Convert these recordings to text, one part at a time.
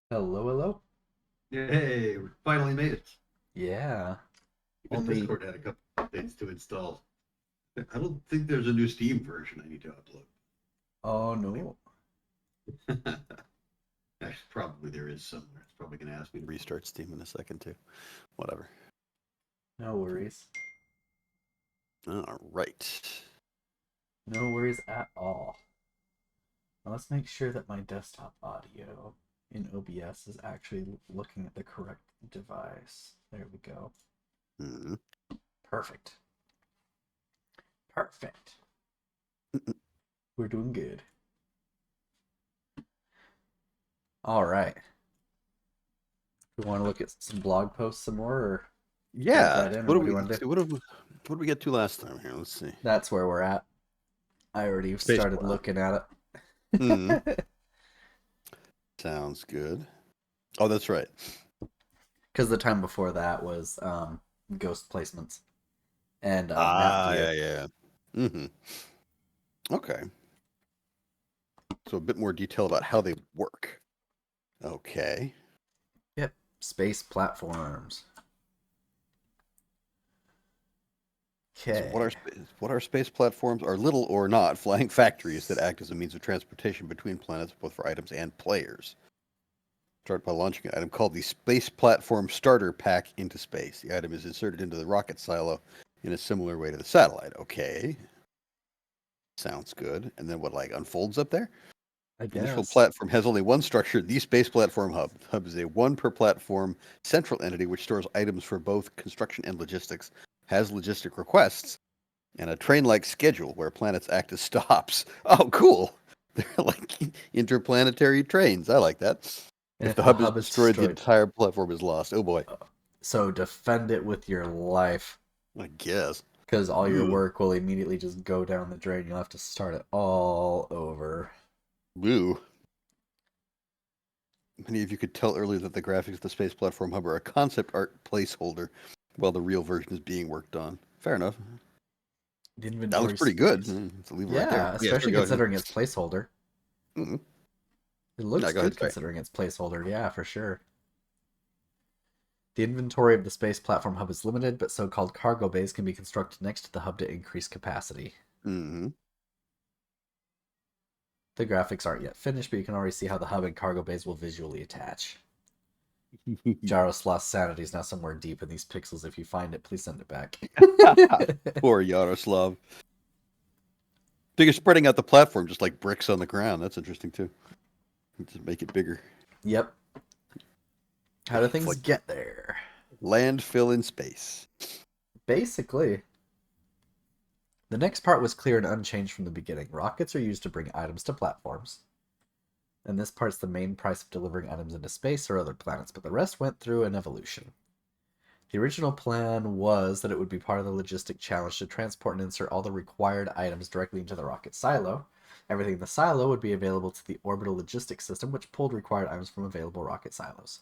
Hello, hello. Yay, we finally made it. Yeah. Even Only, Discord had a couple updates to install. I don't think there's a new Steam version I need to oh no, upload. Actually, probably there is somewhere. It's probably going to ask me to restart Steam in a second, too. Whatever. no worries. All right. No worries at all. Now let's make sure that my desktop audio in OBS is actually looking at the correct device. There we go. Hmm. Perfect. Perfect. We're doing good. All right. We want to look at some blog posts some more or jump Yeah. right in, or What do what do we you want to do? what did we get to last time here? Let's see. That's where we're at. I already Space started Plow. looking at Hmm. it. Sounds good. Oh, that's right. Because the time before that was ghost placements and map Ah, view. yeah, yeah. Hmm. Okay. So a bit more detail about how they work. Okay. Yep, space platforms. So Okay. what are space platforms? Are little or not flying factories that act as a means of transportation between planets, both for items and players. Start by launching an item called the Space Platform Starter Pack into space. The item is inserted into the rocket silo in a similar way to the satellite. Okay, sounds good. And then what like unfolds up there? I The initial guess. platform has only one structure, the Space Platform Hub. The hub is a one per platform central entity which stores items for both construction and logistics, has logistic requests, and a train-like schedule where planets act as stops. Oh, cool! They're like interplanetary trains. I like that. And If if the the hub is hub is destroyed, the destroyed, entire platform is lost. Oh boy, so defend it with your life. I guess. Because all your Ooh, work will immediately just go down the drain. You'll have to start it all over. boo. Many of you could tell earlier that the graphics of the space platform hub are a concept art placeholder, while the real version is being worked on. Fair enough. The That looks inventory pretty good. space. So leave it right there. Yeah, Yeah, sure. especially Go ahead. considering it's placeholder. Mm-hmm. It Yeah, looks go ahead. good Sorry. considering it's placeholder. Yeah, for sure. The inventory of the space platform hub is limited, but so-called cargo bays can be constructed next to the hub to increase capacity. Mm-hmm. The graphics aren't yet finished, but you can already see how the hub and cargo bays will visually attach. Jaroslav's sanity is now somewhere deep in these pixels. If you find it, please send it back. Poor Yaroslav. They're spreading out the platform just like bricks on the ground. That's interesting too. Just make it bigger. Yep. How do It's things like get there? landfill in space. Basically, the next part was clear and unchanged from the beginning. Rockets are used to bring items to platforms, and this part's the main price of delivering items into space or other planets, but the rest went through an evolution. The original plan was that it would be part of the logistic challenge to transport and insert all the required items directly into the rocket silo. Everything in the silo would be available to the orbital logistics system, which pulled required items from available rocket silos.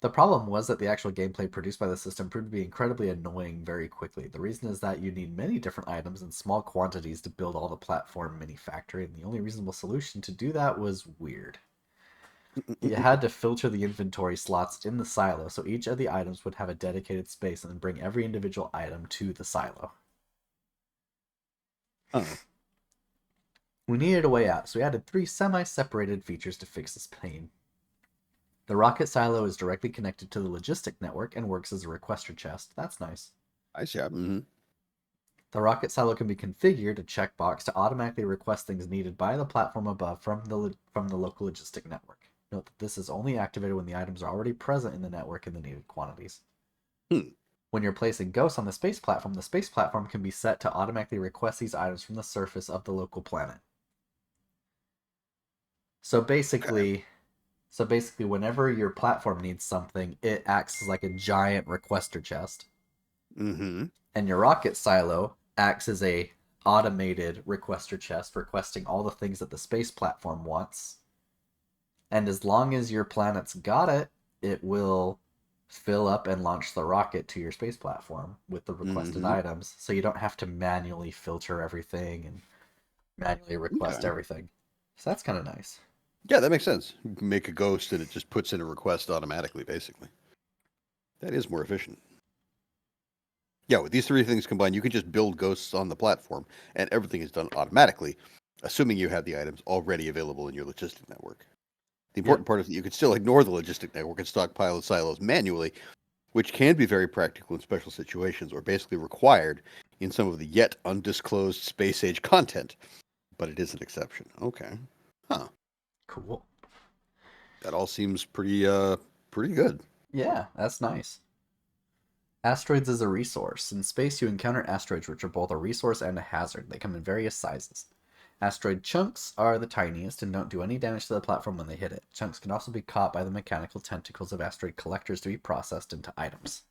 The problem was that the actual gameplay produced by the system proved to be incredibly annoying very quickly. The reason is that you need many different items in small quantities to build all the platform mini factory, and the only reasonable solution to do that was weird. You had to filter the inventory slots in the silo so each of the items would have a dedicated space and then bring every individual item to the silo. Oh. We needed a way out, so we added three semi separated features to fix this pain. The rocket silo is directly connected to the logistic network and works as a requester chest. That's nice. I see. Mm-hmm. The rocket silo can be configured a checkbox to automatically request things needed by the platform above from the local logistic network. Note that this is only activated when the items are already present in the network in the needed quantities. Hmm. When you're placing ghosts on the space platform can be set to automatically request these items from the surface of the local planet. So Okay. basically, so basically, whenever your platform needs something, it acts as like a giant requester chest, Mm-hmm. and your rocket silo acts as a automated requester chest, requesting all the things that the space platform wants. And as long as your planet's got it, it will fill up and launch the rocket to your space platform with the requested Mm-hmm. items, so you don't have to manually filter everything and manually request Okay. everything. So that's kind of nice. Yeah, that makes sense. You can make a ghost and it just puts in a request automatically, basically. That is more efficient. Yeah, with these three things combined, you can just build ghosts on the platform, and everything is done automatically, assuming you have the items already available in your logistic network. The Yep. important part is that you can still ignore the logistic network and stockpile the silos manually, which can be very practical in special situations or basically required in some of the yet undisclosed space age content. But it is an exception. Okay. Huh. Cool. That all seems pretty good. Yeah, that's nice. Asteroids is a resource. In space, you encounter asteroids, which are both a resource and a hazard. They come in various sizes. Asteroid chunks are the tiniest and don't do any damage to the platform when they hit it. Chunks can also be caught by the mechanical tentacles of asteroid collectors to be processed into items.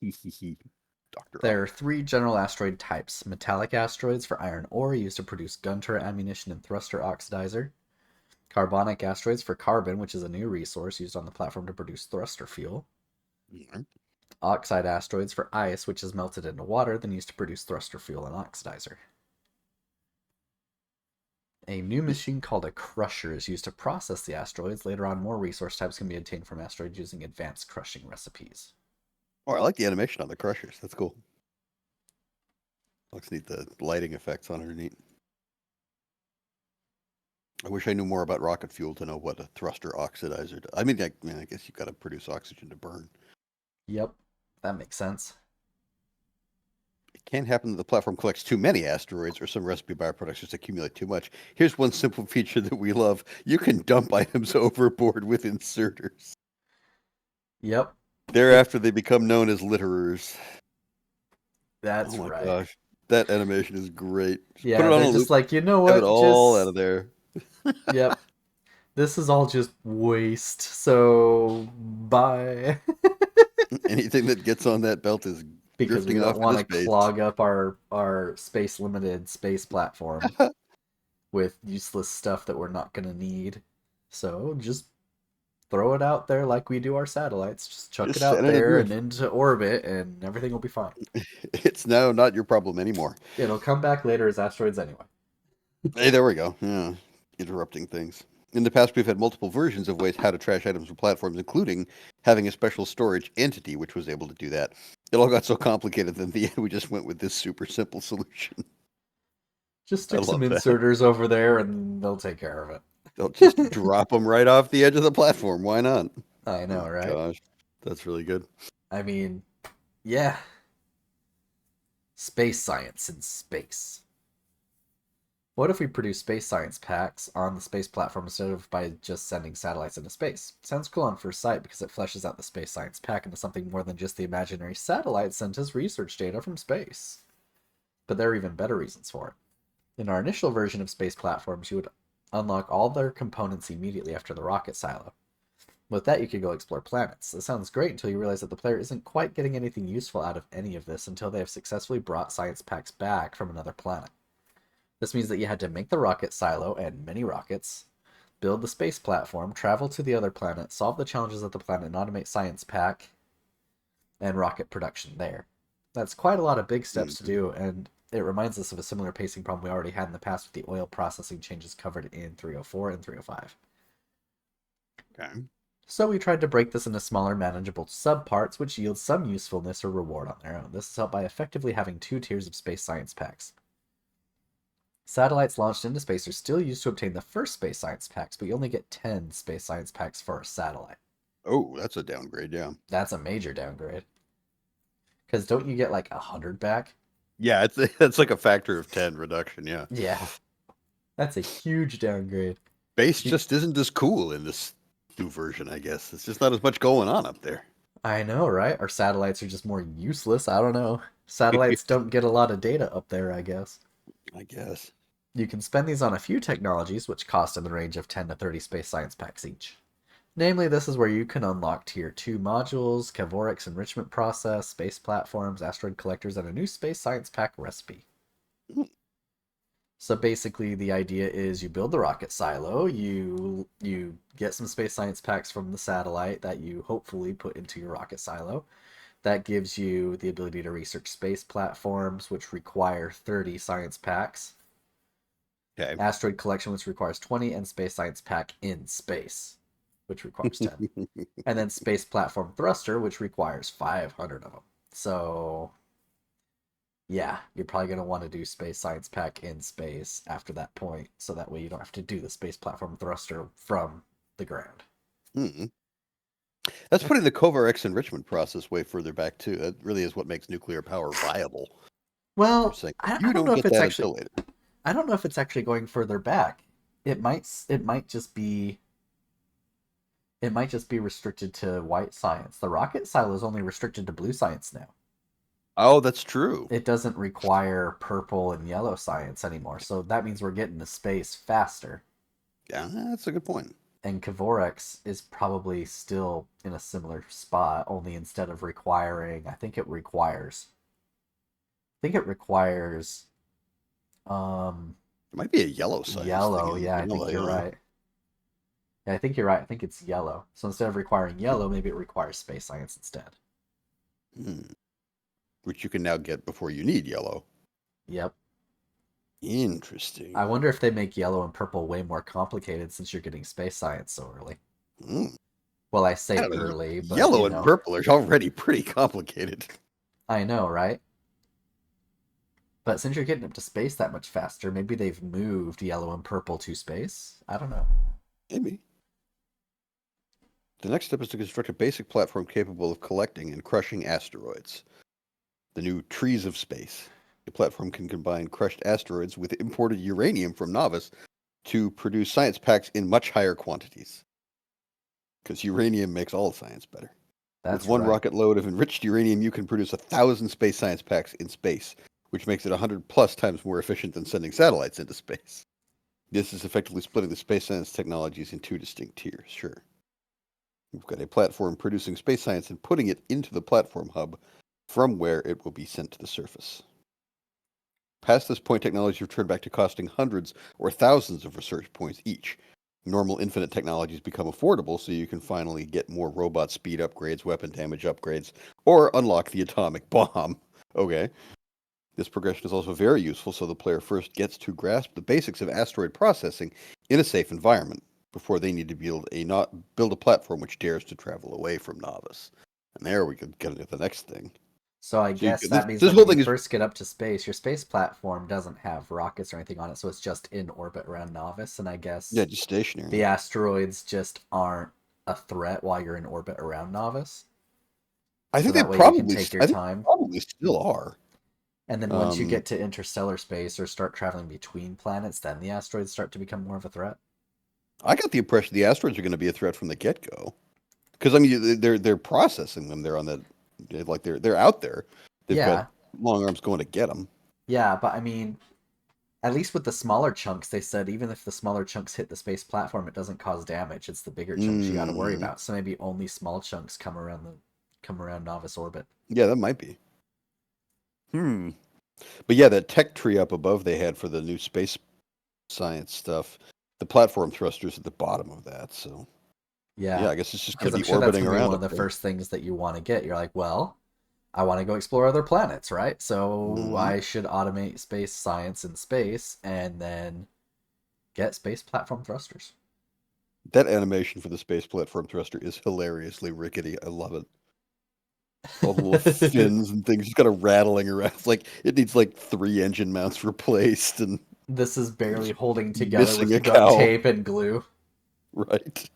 Dr. There are Ock. 3 general asteroid types: metallic asteroids for iron ore, used to produce gun turret ammunition and thruster oxidizer; carbonic asteroids for carbon, which is a new resource used on the platform to produce thruster fuel; Mhm. oxide asteroids for ice, which is melted into water, then used to produce thruster fuel and oxidizer. A new machine called a crusher is used to process the asteroids. Later on, more resource types can be obtained from asteroids using advanced crushing recipes. Oh, I like the animation on the crushers. That's cool. Looks neat. The lighting effects on it are neat. I wish I knew more about rocket fuel to know what a thruster oxidizer does. I guess you've got to produce oxygen to burn. Yep, that makes sense. It can happen that the platform collects too many asteroids or some recipe byproducts just accumulate too much. Here's one simple feature that we love. You can dump items overboard with inserters. Yep, it, Thereafter, they become known as litterers. Oh that's my right. gosh. That animation is great. Just put Yeah, it on they're a just loop. like, you know Have it what? all out Just, of there. yep, this is all just waste. So, bye. Anything that gets on that belt is Because we drifting don't off want into to space. clog up our space limited space platform with useless stuff that we're not going to need. So, just throw it out there like we do our satellites. Just chuck it Just out send it there and adrift. into orbit, and everything will be fine. It's now not your problem anymore. It'll come back later as asteroids anyway. Hey, there we go. Yeah, interrupting things. In the past, we've had multiple versions of ways how to trash items from platforms, including having a special storage entity which was able to do that. It all got so complicated that in the end we just went with this super simple solution. Just I stick some love that. inserters over there, and they'll take care of They'll just it. drop them right off the edge of the platform. Why not? I Oh know, right? gosh, that's really good. I mean, yeah, space science in space. What if we produce space science packs on the space platform instead of by just sending satellites into space? Sounds cool on first sight because it fleshes out the space science pack into something more than just the imaginary satellite sent us research data from space. But there are even better reasons for it. In our initial version of space platforms, you would unlock all their components immediately after the rocket silo. With that, you could go explore planets. This sounds great until you realize that the player isn't quite getting anything useful out of any of this until they have successfully brought science packs back from another planet. This means that you had to make the rocket silo and many rockets, build the space platform, travel to the other planet, solve the challenges of the planet, and automate science pack and rocket production there. That's quite a lot of big steps to Mhm. do, and it reminds us of a similar pacing problem we already had in the past with the oil processing changes covered in 304 and 305. Okay. So we tried to break this into smaller, manageable subparts, which yield some usefulness or reward on their own. This is helped by effectively having 2 tiers of space science packs. Satellites launched into space are still used to obtain the first space science packs, but you only get 10 space science packs for a satellite. Oh, that's a downgrade. Yeah. That's a major downgrade. Because don't you get like 100 back? Yeah, it's like a factor of 10 reduction. Yeah. Yeah, that's a huge downgrade. Base You, just isn't as cool in this new version, I guess. It's just not as much going on up there. I know, right? Our satellites are just more useless. I don't know. Satellites don't get a lot of data up there, I guess. I guess. You can spend these on a few technologies, which cost in the range of 10 to 30 space science packs each. Namely, this is where you can unlock Tier 2 modules, Kevorik's enrichment process, space platforms, asteroid collectors, and a new space science pack recipe. So basically, the idea is you build the rocket silo, you get some space science packs from the satellite that you hopefully put into your rocket silo. That gives you the ability to research space platforms, which require 30 science packs. Okay. Asteroid collection, which requires 20, and space science pack in space, which requires 10. And then space platform thruster, which requires 500 of them. So, yeah, you're probably going to want to do space science pack in space after that point, so that way you don't have to do the space platform thruster from the ground. Hmm. That's putting the Kovarex enrichment process way further back too. That really is what makes nuclear power viable. They're Well, saying I you don't don't know if get it's that actually until later. I don't know if it's actually going further back. It might just be restricted to white science. The rocket silo is only restricted to blue science now. Oh, that's true. It doesn't require purple and yellow science anymore. So that means we're getting to space faster. Yeah, that's a good point. And Kavorex is probably still in a similar spot, only instead of requiring, I think it requires It might be a yellow science thing yellow. in Yeah, I think vanilla, you're yeah. right. Yeah, I think you're right. I think it's yellow. So instead of requiring yellow, maybe it requires space science instead. Hmm. Which you can now get before you need yellow. Yep. Interesting. I wonder if they make yellow and purple way more complicated since you're getting space science so early. Hmm. Well, I I say don't know. early, but Yellow and purple are already pretty complicated. I know, right? But since you're getting up to space that much faster, maybe they've moved yellow and purple to space. I don't know. Maybe. The next step is to construct a basic platform capable of collecting and crushing asteroids. The new Trees of Space. The platform can combine crushed asteroids with imported uranium from Novice to produce science packs in much higher quantities. Because uranium makes all science better. With That's one right. rocket load of enriched uranium, you can produce 1,000 space science packs in space, which makes it 100 plus times more efficient than sending satellites into space. This is effectively splitting the space science technologies in two distinct tiers, sure. We've got a platform producing space science and putting it into the platform hub from where it will be sent to the surface. Past this point, technologies return back to costing hundreds or thousands of research points each. Normal infinite technologies become affordable, so you can finally get more robot speed upgrades, weapon damage upgrades, or unlock the atomic bomb. Okay. This progression is also very useful, so the player first gets to grasp the basics of asteroid processing in a safe environment before they need to build a platform which dares to travel away from Novice. And there we could get into the next thing. So I So guess that means this that whole when you thing is first get up to space, your space platform doesn't have rockets or anything on it, so it's just in orbit around Novice, and I yeah, guess just stationary. the asteroids just aren't a threat while you're in orbit around Novice. So that way you can take your I think time. they probably still are. And then once you Um, get to interstellar space or start traveling between planets, then the asteroids start to become more of a threat. I got the impression the asteroids are going to be a threat from the get go. Because I mean, they're processing them. They're on that, like they're out there. They've got Yeah, long arms going to get them. yeah, but I mean, at least with the smaller chunks, they said even if the smaller chunks hit the space platform, it doesn't cause damage. It's the bigger chunks you got to worry Mm, about. So maybe only small chunks come around Novice orbit. yeah, that might be. Hmm. But yeah, that tech tree up above they had for the new space science stuff, the platform thrusters at the bottom of that. So yeah, Yeah, I guess it's just going because to I'm be sure that's orbiting going to be around one of up the there. first things that you want to get. You're like, well, I want to go explore other planets, right? So Hmm. I should automate space science in space and then get space platform thrusters. That animation for the space platform thruster is hilariously rickety. I love it. All the little fins and things just kind of rattling around. It's like it needs like 3 engine mounts replaced and This is barely holding together missing a with duct cowl. tape and glue. Right.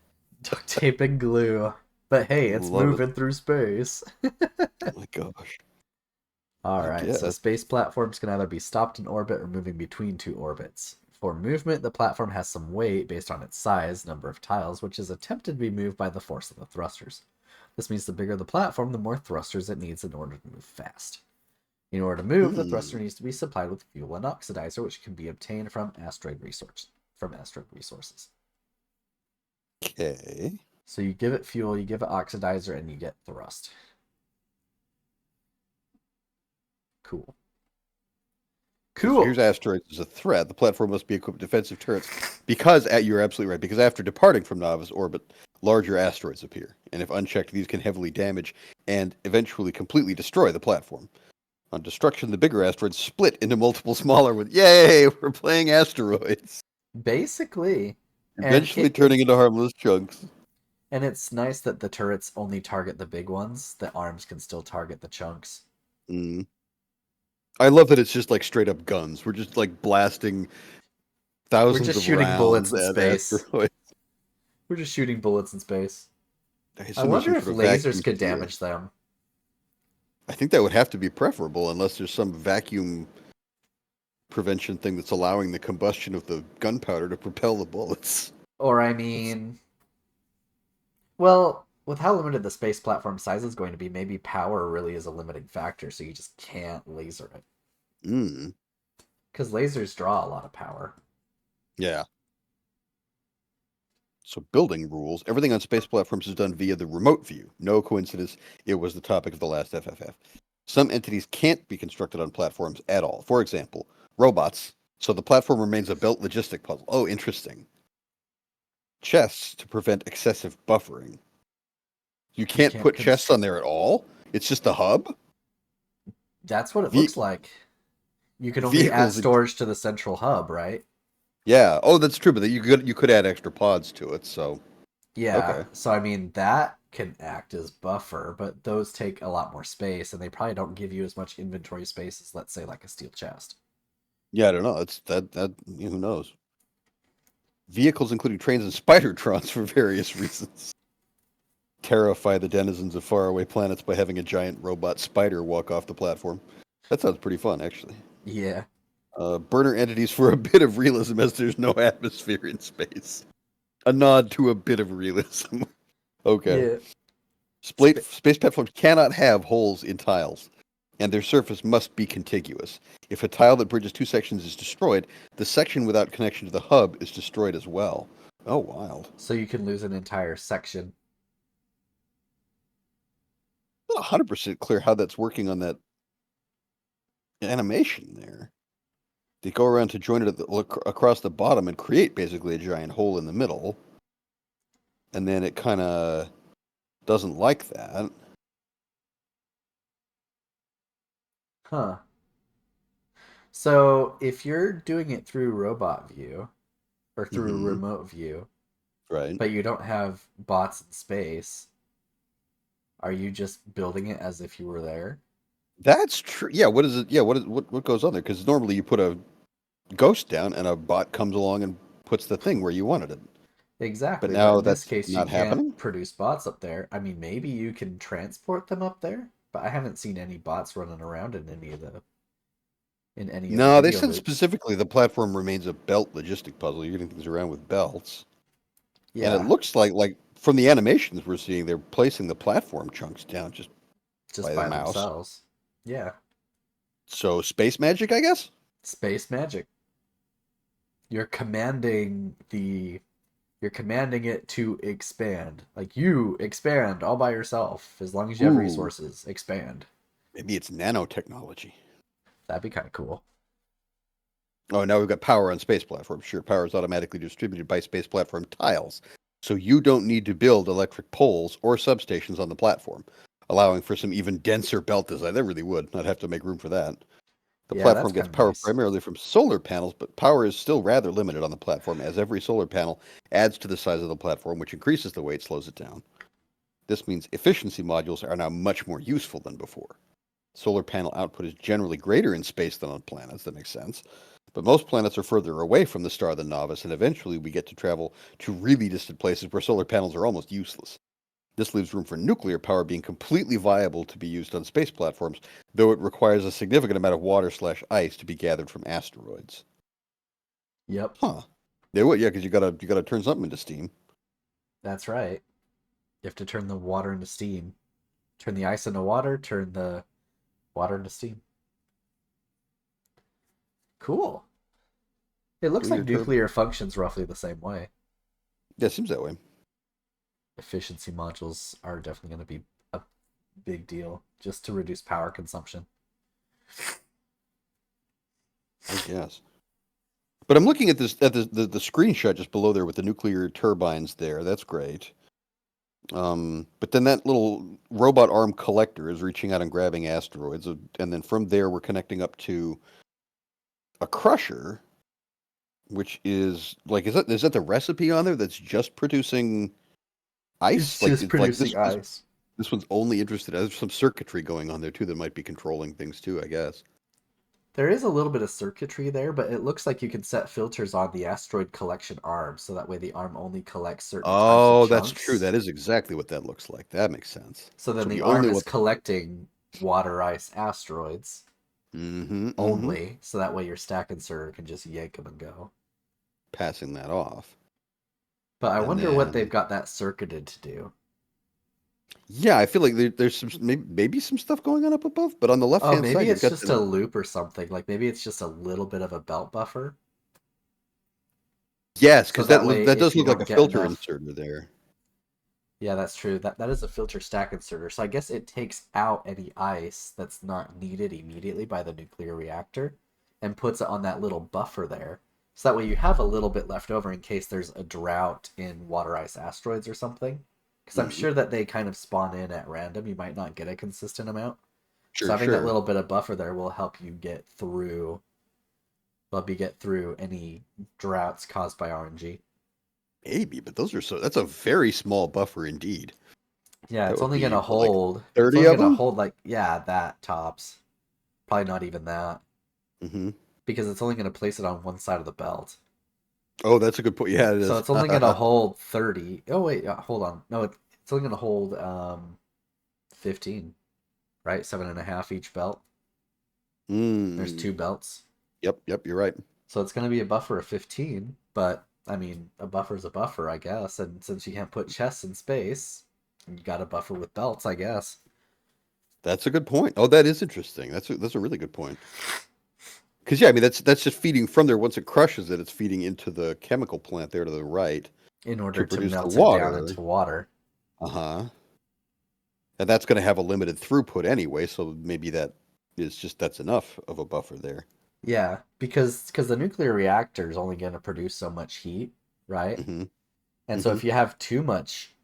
Duct tape and glue. But hey, it's Love it. moving through space. Oh my gosh. All I right, so guess. space platforms can either be stopped in orbit or moving between two orbits. For movement, the platform has some weight based on its size, number of tiles, which is attempted to be moved by the force of the thrusters. This means the bigger the platform, the more thrusters it needs in order to move fast. In order to move, the thruster Hmm. needs to be supplied with fuel and oxidizer, which can be obtained from asteroid resources. Okay. So you give it fuel, you give it oxidizer, and you get thrust. Cool. So here's Cool. asteroids as a threat. The platform must be equipped with defensive turrets because you're absolutely right. Because after departing from Novice orbit, larger asteroids appear, and if unchecked, these can heavily damage and eventually completely destroy the platform. On destruction, the bigger asteroids split into multiple smaller ones. Yay! We're playing asteroids. Basically. And Eventually turning into harmless chunks. it's nice that the turrets only target the big ones. The arms can still target the chunks. Mm. I love that it's just like straight up guns. We're just like blasting We're thousands just of shooting bullets rounds in at space. asteroids. We're just shooting bullets in space. I I assume there's wonder some if sort of vacuum lasers could seal. damage them. I think that would have to be preferable unless there's some vacuum prevention thing that's allowing the combustion of the gunpowder to propel the bullets. Or, I mean, well, with how limited the space platform size is going to be, maybe power really is a limiting factor, so you just can't laser it. Mm. Because lasers draw a lot of power. Yeah. So building rules. Everything on space platforms is done via the remote view. No coincidence, it was the topic of the last FFF. Some entities can't be constructed on platforms at all. For example, robots. So the platform remains a belt logistic puzzle. Oh, interesting. Chests to prevent excessive buffering. You You can't can't put chests construct. on there at all? It's just a hub? That's what it Ve- looks like. You can only add vehicles. storage to the central hub, right? Yeah. Oh, that's true, but you could add extra pods to it, so Yeah, okay. so I mean, that can act as buffer, but those take a lot more space, and they probably don't give you as much inventory space as, let's say, like a steel chest. Yeah, I don't know. It's that who knows. Vehicles including trains and spidertrons for various reasons. Terrify the denizens of faraway planets by having a giant robot spider walk off the platform. That sounds pretty fun, actually. Yeah. Burner entities for a bit of realism as there's no atmosphere in space. A nod to a bit of realism. Okay. Yeah. Space platforms cannot have holes in tiles, and their surface must be contiguous. If a tile that bridges two sections is destroyed, the section without connection to the hub is destroyed as well. Oh, wild. So you can lose an entire section. Not 100% clear how that's working on that animation there. They go around to join it across the bottom and create basically a giant hole in the middle. And then it kind of doesn't like that. Huh. So if you're doing it through robot view or through Hmm. remote view, Right. but you don't have bots in space, are you just building it as if you were there? That's true. Yeah. What is it? Yeah. What goes on there? Because normally you put a ghost down and a bot comes along and puts the thing where you wanted it. But Exactly, but now in this that's case, you not can't happening. produce bots up there. I mean, maybe you can transport them up there, but I haven't seen any bots running around in any of the No, they video said loops. specifically the platform remains a belt logistic puzzle. You're getting things around with belts. And it Yeah, looks like from the animations we're seeing, they're placing the platform chunks down just just by the by mouse. themselves. Yeah, So space magic, I guess? space magic. You're commanding the you're commanding it to expand. Like you expand all by yourself as long as you have Ooh, resources. Expand. maybe it's nanotechnology. That'd be kind of cool. Oh, now we've got power on space platforms. Sure, power is automatically distributed by space platform tiles. So you don't need to build electric poles or substations on the platform, allowing for some even denser belt design. That really would. I'd have to make room for that. The Yeah, that's platform gets kind of power nice. primarily from solar panels, but power is still rather limited on the platform as every solar panel adds to the size of the platform, which increases the weight, slows it down. This means efficiency modules are now much more useful than before. Solar panel output is generally greater in space than on planets. That makes sense. But most planets are further away from the star than Novice, and eventually we get to travel to really distant places where solar panels are almost useless. This leaves room for nuclear power being completely viable to be used on space platforms, though it requires a significant amount of water/ice to be gathered from asteroids. Yep, Huh. Yeah, well, yeah, because you gotta turn something into steam. that's right. You have to turn the water into steam. Turn the ice into water, turn the water into steam. Cool. It looks like Nuclear nuclear turbine. functions roughly the same way. Yeah, it seems that way. Efficiency modules are definitely going to be a big deal just to reduce power consumption. I guess. But I'm looking at this at the screenshot just below there with the nuclear turbines there. That's great. But then that little robot arm collector is reaching out and grabbing asteroids, and then from there we're connecting up to a crusher, which is like, is that the recipe on there that's just producing It's ice? Like just it's like producing this ice. this one's only interested. There's some circuitry going on there too that might be controlling things too, I guess. There is a little bit of circuitry there, but it looks like you can set filters on the asteroid collection arm, so that way the arm only collects certain types of Oh, that's true. chunks. That is exactly what that looks like. That makes sense. So then So the the arm only is one. collecting water ice asteroids Mm-hmm. Mm-hmm. only, so that way your stack inserter can just yank them and go. Passing that off, But I and wonder what they've then got that circuited to do. yeah, I feel like there's some maybe some stuff going on up above, but on the left Oh, hand maybe side you've it's got just a the loop or something. Like maybe it's just a little bit of a belt buffer. yes, So because that way, that if does you look like don't a get filter enough. inserter there. Yeah, that's true. That is a filter stack inserter. So I guess it takes out any ice that's not needed immediately by the nuclear reactor and puts it on that little buffer there. So that way you have a little bit left over in case there's a drought in water ice asteroids or something. Because I'm Hmm. sure that they kind of spawn in at random. You might not get a consistent amount. So Sure, having that sure, little bit of buffer there will help you get through any droughts caused by RNG. maybe, but that's a very small buffer indeed. Yeah, That it's would only be gonna what, like hold. It's 30 only of gonna them. hold like yeah, that tops. Probably not even that Hmm. because it's only gonna place it on one side of the belt. Oh, that's a good point. Yeah, it So is. it's only gonna hold 30. Oh wait, hold on. No, it's only gonna hold 15, right? 7.5 each belt. There's two Mm. belts, Yep, yep, you're right. so it's gonna be a buffer of 15. But I mean, a buffer is a buffer, I guess. And since you can't put chests in space, you got a buffer with belts, I guess. That's a good point. Oh, that is interesting. That's a really good point. Because yeah, I mean that's just feeding from there. Once it crushes it, it's feeding into the chemical plant there to the right In order to to produce the melt it down into water. water. Uh-huh. And that's going to have a limited throughput anyway, so maybe that's enough of a buffer there. Yeah, because the nuclear reactor is only going to produce so much heat, right? Hmm. And so Hmm. if you have too much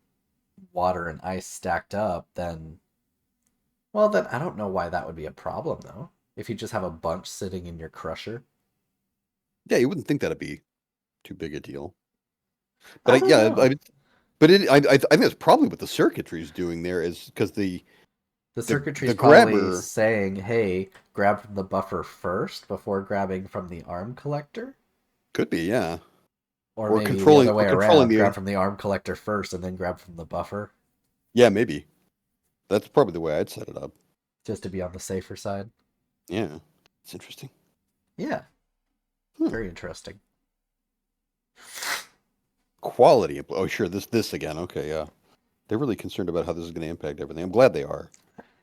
water and ice stacked up, then well, then I don't know why that would be a problem though. If you just have a bunch sitting in your crusher, Yeah, you wouldn't think that'd be too big a deal, but I don't know. I think that's probably what the circuitry is doing there is because The the circuitry's probably grabber saying, "Hey, grab from the buffer first before grabbing from the arm collector." could be, yeah, Or maybe the other or way controlling around, the grab from the arm collector first and then grab from the buffer, yeah, maybe that's probably the way I'd set it up. just to be on the safer side. Yeah, it's interesting. Yeah, Hmm. very interesting. Quality. Oh, sure. This again. Okay, yeah. They're really concerned about how this is going to impact everything. I'm glad they are.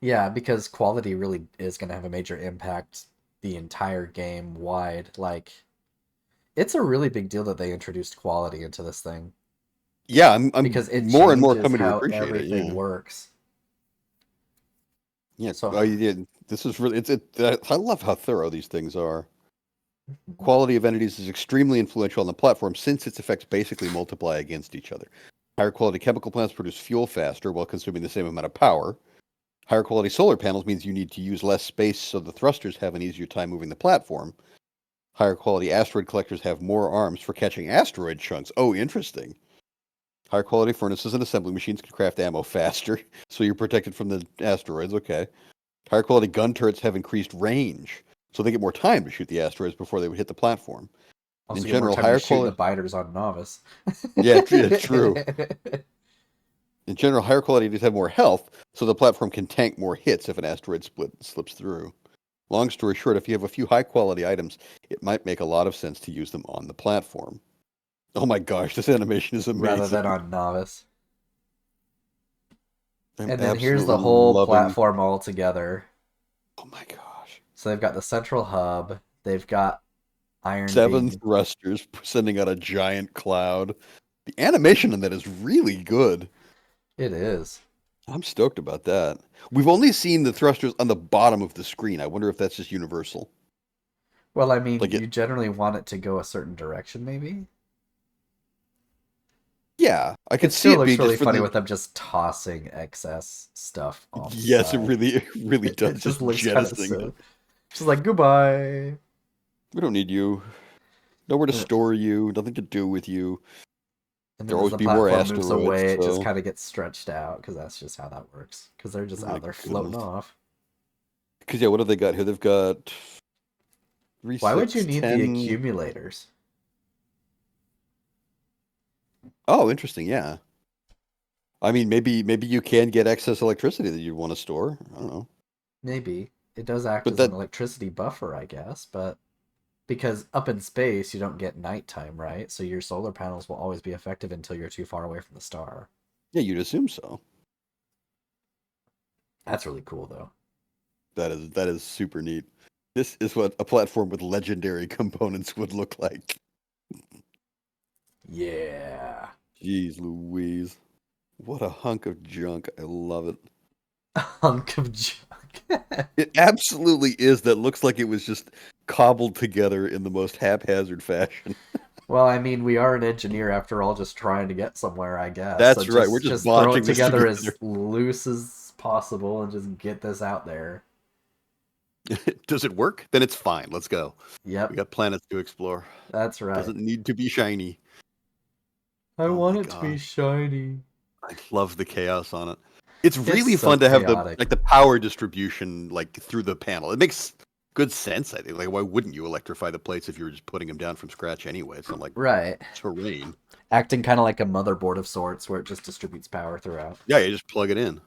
Yeah, because quality really is going to have a major impact the entire game wide. Like, it's a really big deal that they introduced quality into this thing Yeah, I'm because it more and more changes coming to how appreciate it. everything Yeah, works. yeah. So, Oh, yeah. This is really I love how thorough these things are. Quality of entities is extremely influential on the platform since its effects basically multiply against each other. Higher quality chemical plants produce fuel faster while consuming the same amount of power. Higher quality solar panels means you need to use less space so the thrusters have an easier time moving the platform. Higher quality asteroid collectors have more arms for catching asteroid chunks. Oh, interesting. Higher quality furnaces and assembly machines can craft ammo faster, so you're protected from the asteroids. Okay. Higher quality gun turrets have increased range, so they get more time to shoot the asteroids before they would hit the platform. In also get more general, time to higher shoot the quality. biters on novice. Yeah, true. In general, higher quality entities have more health, so the platform can tank more hits if an asteroid slips through. Long story short, if you have a few high quality items, it might make a lot of sense to use them on the platform. Oh my gosh, this animation is Rather than amazing. on novice. I'm And then here's absolutely the whole loving. platform all together. Oh my gosh. So they've got the central hub, they've got iron Seven being thrusters sending out a giant cloud. The animation on that is really good. it is. I'm stoked about that. We've only seen the thrusters on the bottom of the screen. I wonder if that's just universal. Well, I mean, Like it, you generally want it to go a certain direction, maybe. Yeah, I It could see still it looks being just really for funny the. with them just tossing excess stuff off the Yes, side. it really It does, just just looks kind of jettisoning silly. it. Just like goodbye. We don't need you. Nowhere to And, store you. Nothing to do with you. and then There'll as always the be more platform moves asteroids. away, it just So, kind of gets stretched out because that's just how that works. Because they're oh just my out there floating goodness. off. Because yeah, what have they got here? They've got three, Why would you six, need the 10. accumulators? Oh, interesting. Yeah. I mean, maybe you can get excess electricity that you want to store. I don't know. Maybe. It does act But as an that, electricity buffer, I guess, but because up in space you don't get nighttime, right? So your solar panels will always be effective until you're too far away from the star. yeah, you'd assume so. That's really cool though. That is super neat. This is what a platform with legendary components would look like. Yeah. Jeez Louise. What a hunk of junk. I love it. A hunk of junk. It absolutely is. That looks like it was just cobbled together in the most haphazard fashion. Well, I mean, we are an engineer after all, just trying to get somewhere, I guess. So That's right. We're just just throw it bodging this together together. as loose as possible and just get this out there. Does it work? Then it's fine. Let's go. We Yep, got planets to explore. that's right. Doesn't need to be shiny. I Oh want my it to be god. shiny. I love the chaos on it. It's It's really so fun to have the chaotic. like the power distribution like through the panel. It makes good sense, I think. Like why wouldn't you electrify the plates if you were just putting them down from scratch anyway? It's not like Right. terrain. Acting kind of like a motherboard of sorts where it just distributes power throughout. Yeah, you just plug it in.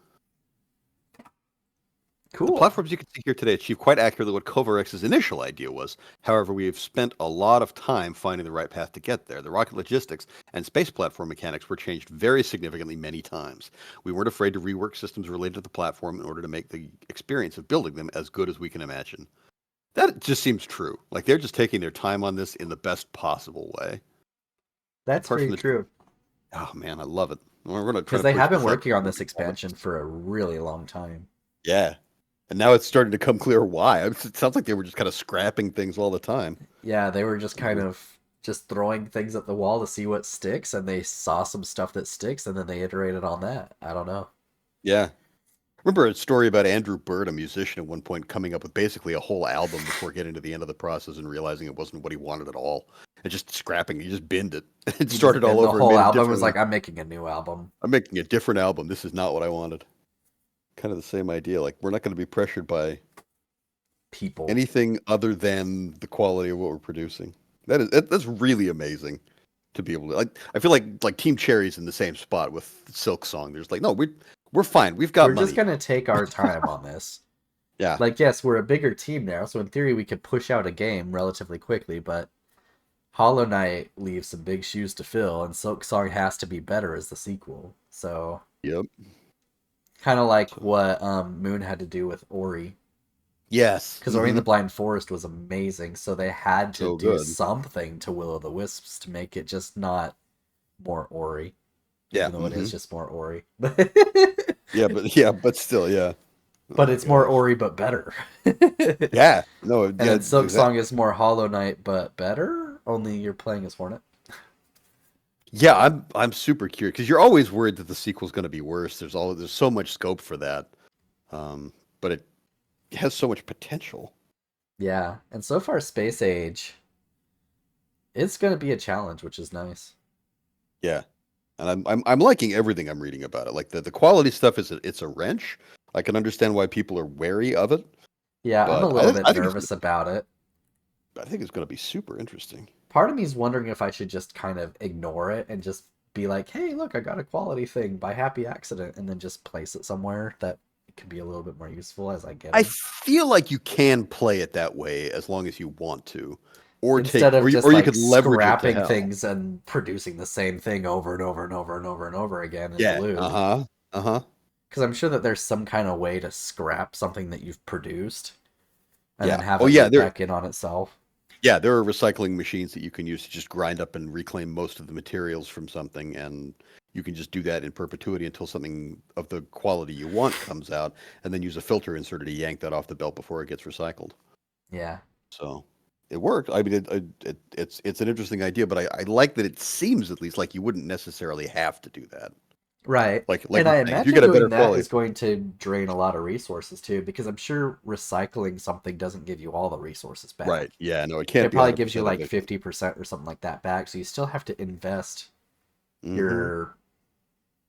The Cool. platforms you can see here today achieve quite accurately what Covarex's initial idea was. However, we have spent a lot of time finding the right path to get there. The rocket logistics and space platform mechanics were changed very significantly many times. We weren't afraid to rework systems related to the platform in order to make the experience of building them as good as we can imagine. That just seems true. Like they're just taking their time on this in the best possible way. That's Apart from very the, true. oh man, I love it. We're going to try Because to they push have been this out. working on this expansion for a really long time. Yeah. And now it's starting to come clear why. It sounds like they were just kind of scrapping things all the time. Yeah, they were just kind of just throwing things at the wall to see what sticks, and they saw some stuff that sticks, and then they iterated on that. I don't know. Yeah. Remember a story about Andrew Bird, a musician, at one point coming up with basically a whole album before getting to the end of the process and realizing it wasn't what he wanted at all. And just scrapping, he just binned it. It He just started all been the over and whole made a album was different one. like, I'm making a new album. I'm making a different album. This is not what I wanted. Kind of the same idea. Like we're not going to be pressured by People. anything other than the quality of what we're producing. That's really amazing to be able to like. I feel like Team Cherry's in the same spot with Silk Song. There's like, no, we're fine. We've got We're just money. gonna take our time on this. Yeah, Like, yes, we're a bigger team now, so in theory we could push out a game relatively quickly, but Hollow Knight leaves some big shoes to fill, and Silk Song has to be better as the sequel. So, yep. kind of like So, what Moon had to do with Ori, yes. because Ori and the Blind Forest was amazing, so they had to So do good. something to Will o' the Wisps to make it just not more Ori, Yeah. even though it is just more Ori. But still, yeah. Oh But my it's more gosh. Ori but better. Yeah. No. And Yeah. then Silk Exactly. Song is more Hollow Knight but better, only you're playing as Hornet. Yeah. I'm super curious because you're always worried that the sequel's going to be worse. There's so much scope for that. But it has so much potential. Yeah, and so far Space Age, it's going to be a challenge, which is nice. Yeah. And I'm liking everything I'm reading about it. Like the quality stuff it's a wrench. I can understand why people are wary of it, Yeah, I'm a but little bit I think nervous about it. it's going to be super interesting. Part of me is wondering if I should just kind of ignore it and just be like, hey, look, I got a quality thing by happy accident, and then just place it somewhere that it could be a little bit more useful as I get I them. feel like you can play it that way as long as you want to, Instead of or just you like could leverage it to scrapping hell. things and producing the same thing over and over and over and over and over again in Yeah. Uh blue. huh. Uh huh. Because I'm sure that there's some kind of way to scrap something that you've produced and then Yeah. have Oh it yeah. loop back in on itself. There are recycling machines that you can use to just grind up and reclaim most of the materials from something, and you can just do that in perpetuity until something of the quality you want comes out, and then use a filter inserter to yank that off the belt before it gets recycled. Yeah. So it worked. I mean, it's an interesting idea, but I like that it seems at least like you wouldn't necessarily have to do that. Right. Like And you're I saying, if you imagine get a doing better that quality, is going to drain a lot of resources too, because I'm sure recycling something doesn't give you all the resources right? back. Yeah, no, it can't It be probably gives you 100% like efficient. 50% or something like that back, so you still have to invest Hmm. your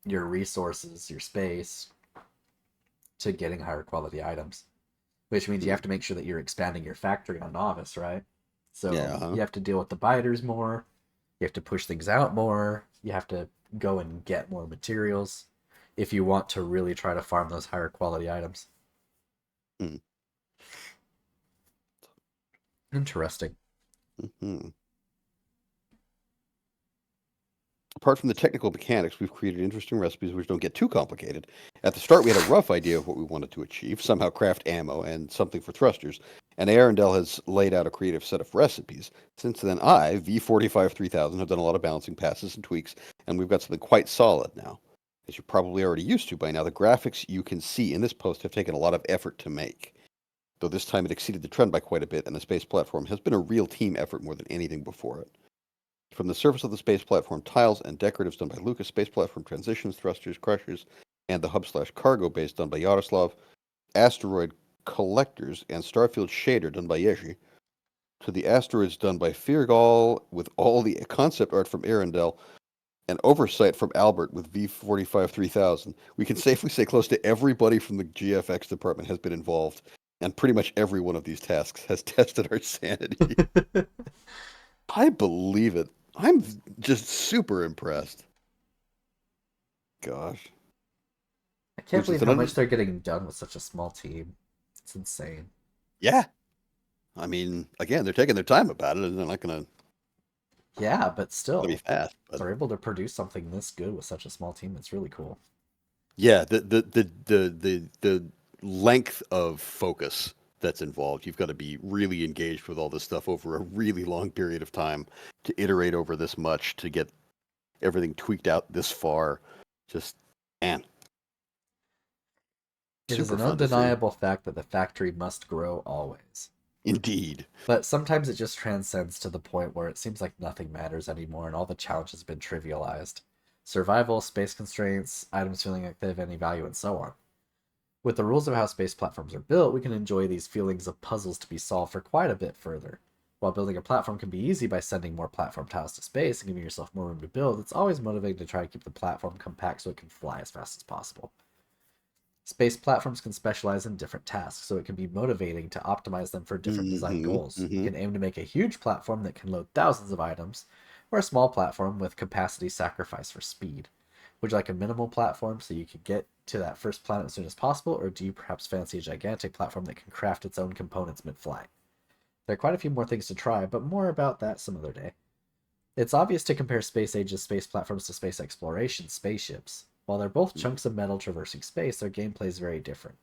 resources, your space to getting higher quality items, which means you have to make sure that you're expanding your factory on novice, right? So Yeah, huh? you have to deal with the biters more, you have to push things out more, you have to go and get more materials if you want to really try to farm those higher quality items. Mm-hmm. Interesting. Mm-hmm. Apart from the technical mechanics, we've created interesting recipes which don't get too complicated. At the start, we had a rough idea of what we wanted to achieve, somehow craft ammo and something for thrusters, and Arundel has laid out a creative set of recipes. Since then, I, V45 3000, have done a lot of balancing passes and tweaks, and we've got something quite solid now. As you're probably already used to by now, the graphics you can see in this post have taken a lot of effort to make. Though this time it exceeded the trend by quite a bit, and the space platform has been a real team effort more than anything before it. From the surface of the space platform, tiles and decoratives done by Lucas, space platform transitions, thrusters, crushers, and the hub/cargo base done by Yaroslav, asteroid collectors and starfield shader done by Yeshi, to the asteroids done by Firgal with all the concept art from Arundel, and oversight from Albert with V45 3000. We can safely say close to everybody from the GFX department has been involved, and pretty much every one of these tasks has tested our sanity. I I believe it. I'm just super impressed. Gosh. can't Which is believe an how much they're getting done with such a small team. It's insane. yeah. I mean, again, they're taking their time about it, and they're not Yeah, but gonna be still, fast. But they're able to produce something this good with such a small team. It's really cool. yeah, the length of focus that's involved. You've got to be really engaged with all this stuff over a really long period of time to iterate over this much to get everything tweaked out this far. Just man, It is super an fun to see. undeniable fact that the factory must grow always. Indeed. But sometimes it just transcends to the point where it seems like nothing matters anymore and all the challenges have been trivialized. Survival, space constraints, items feeling like they have any value, and so on. With the rules of how space platforms are built, we can enjoy these feelings of puzzles to be solved for quite a bit further. While building a platform can be easy by sending more platform tiles to space and giving yourself more room to build, it's always motivating to try to keep the platform compact so it can fly as fast as possible. Space platforms can specialize in different tasks, so it can be motivating to optimize them for different design Hmm. goals. You Hmm. can aim to make a huge platform that can load thousands of items, or a small platform with capacity sacrifice for speed. Would you like a minimal platform so you can get to that first planet as soon as possible, or do you perhaps fancy a gigantic platform that can craft its own components mid flight? There are quite a few more things to try, but more about that some other day. It's obvious to compare space age's space platforms to space exploration spaceships. While they're both chunks of metal traversing space, their gameplay is very different.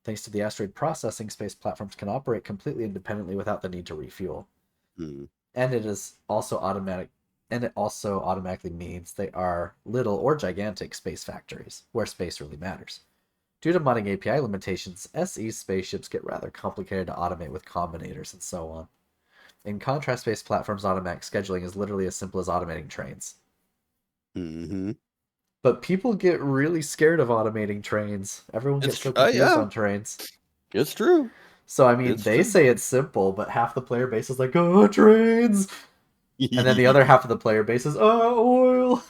Thanks to the asteroid processing, space platforms can operate completely independently without the need to refuel. Hmm. And it also automatically means they are little or gigantic space factories, where space really matters. Due to modding API limitations, SE spaceships get rather complicated to automate with combinators and so on. In contrast, space platforms' automatic scheduling is literally as simple as automating trains. Hmm. But people get really scared of automating trains. Everyone gets so confused Yeah, on trains. it's true. So, I mean, It's they true. say it's simple, but half the player base is like, oh, trains! And then the other half of the player base is, oh, oil!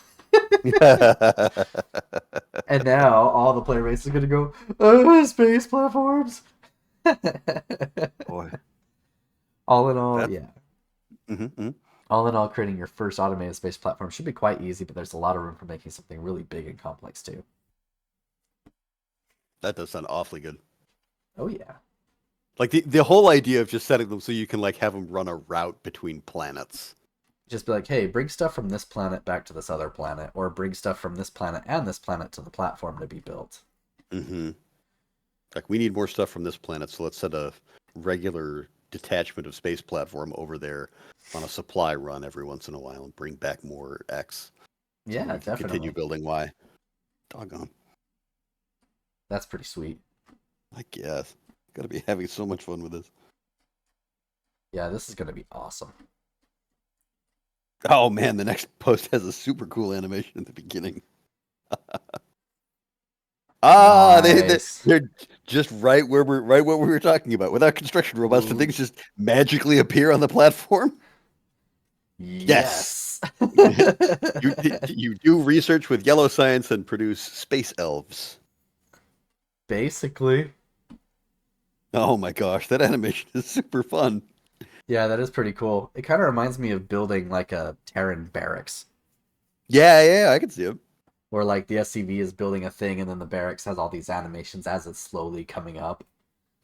And now all the player base is going to go, oh, space platforms! Boy, All in all, that. yeah. Hmm. All in all, creating your first automated space platform should be quite easy, but there's a lot of room for making something really big and complex too. That does sound awfully good. Oh, yeah. Like the whole idea of just setting them so you can like have them run a route between planets. Just be like, hey, bring stuff from this planet back to this other planet, or bring stuff from this planet and this planet to the platform to be built. Hmm. Like we need more stuff from this planet, so let's set a regular detachment of space platform over there on a supply run every once in a while and bring back more X so that Yeah, we can continue definitely. building Y. Doggone. That's pretty sweet. I guess. Gotta be having so much fun with this. Yeah, this is gonna be awesome. Oh man, the next post has a super cool animation at the beginning. Nice. They're just right where we're right what we were talking about. Without construction robots, do Ooh, things just magically appear on the platform? Yes. yes. You do research with yellow science and produce space elves. Basically. Oh my gosh, that animation is super fun. Yeah, that is pretty cool. It kind of reminds me of building like a Terran barracks, Yeah, I can see it. where like the SCV is building a thing and then the barracks has all these animations as it's slowly coming up.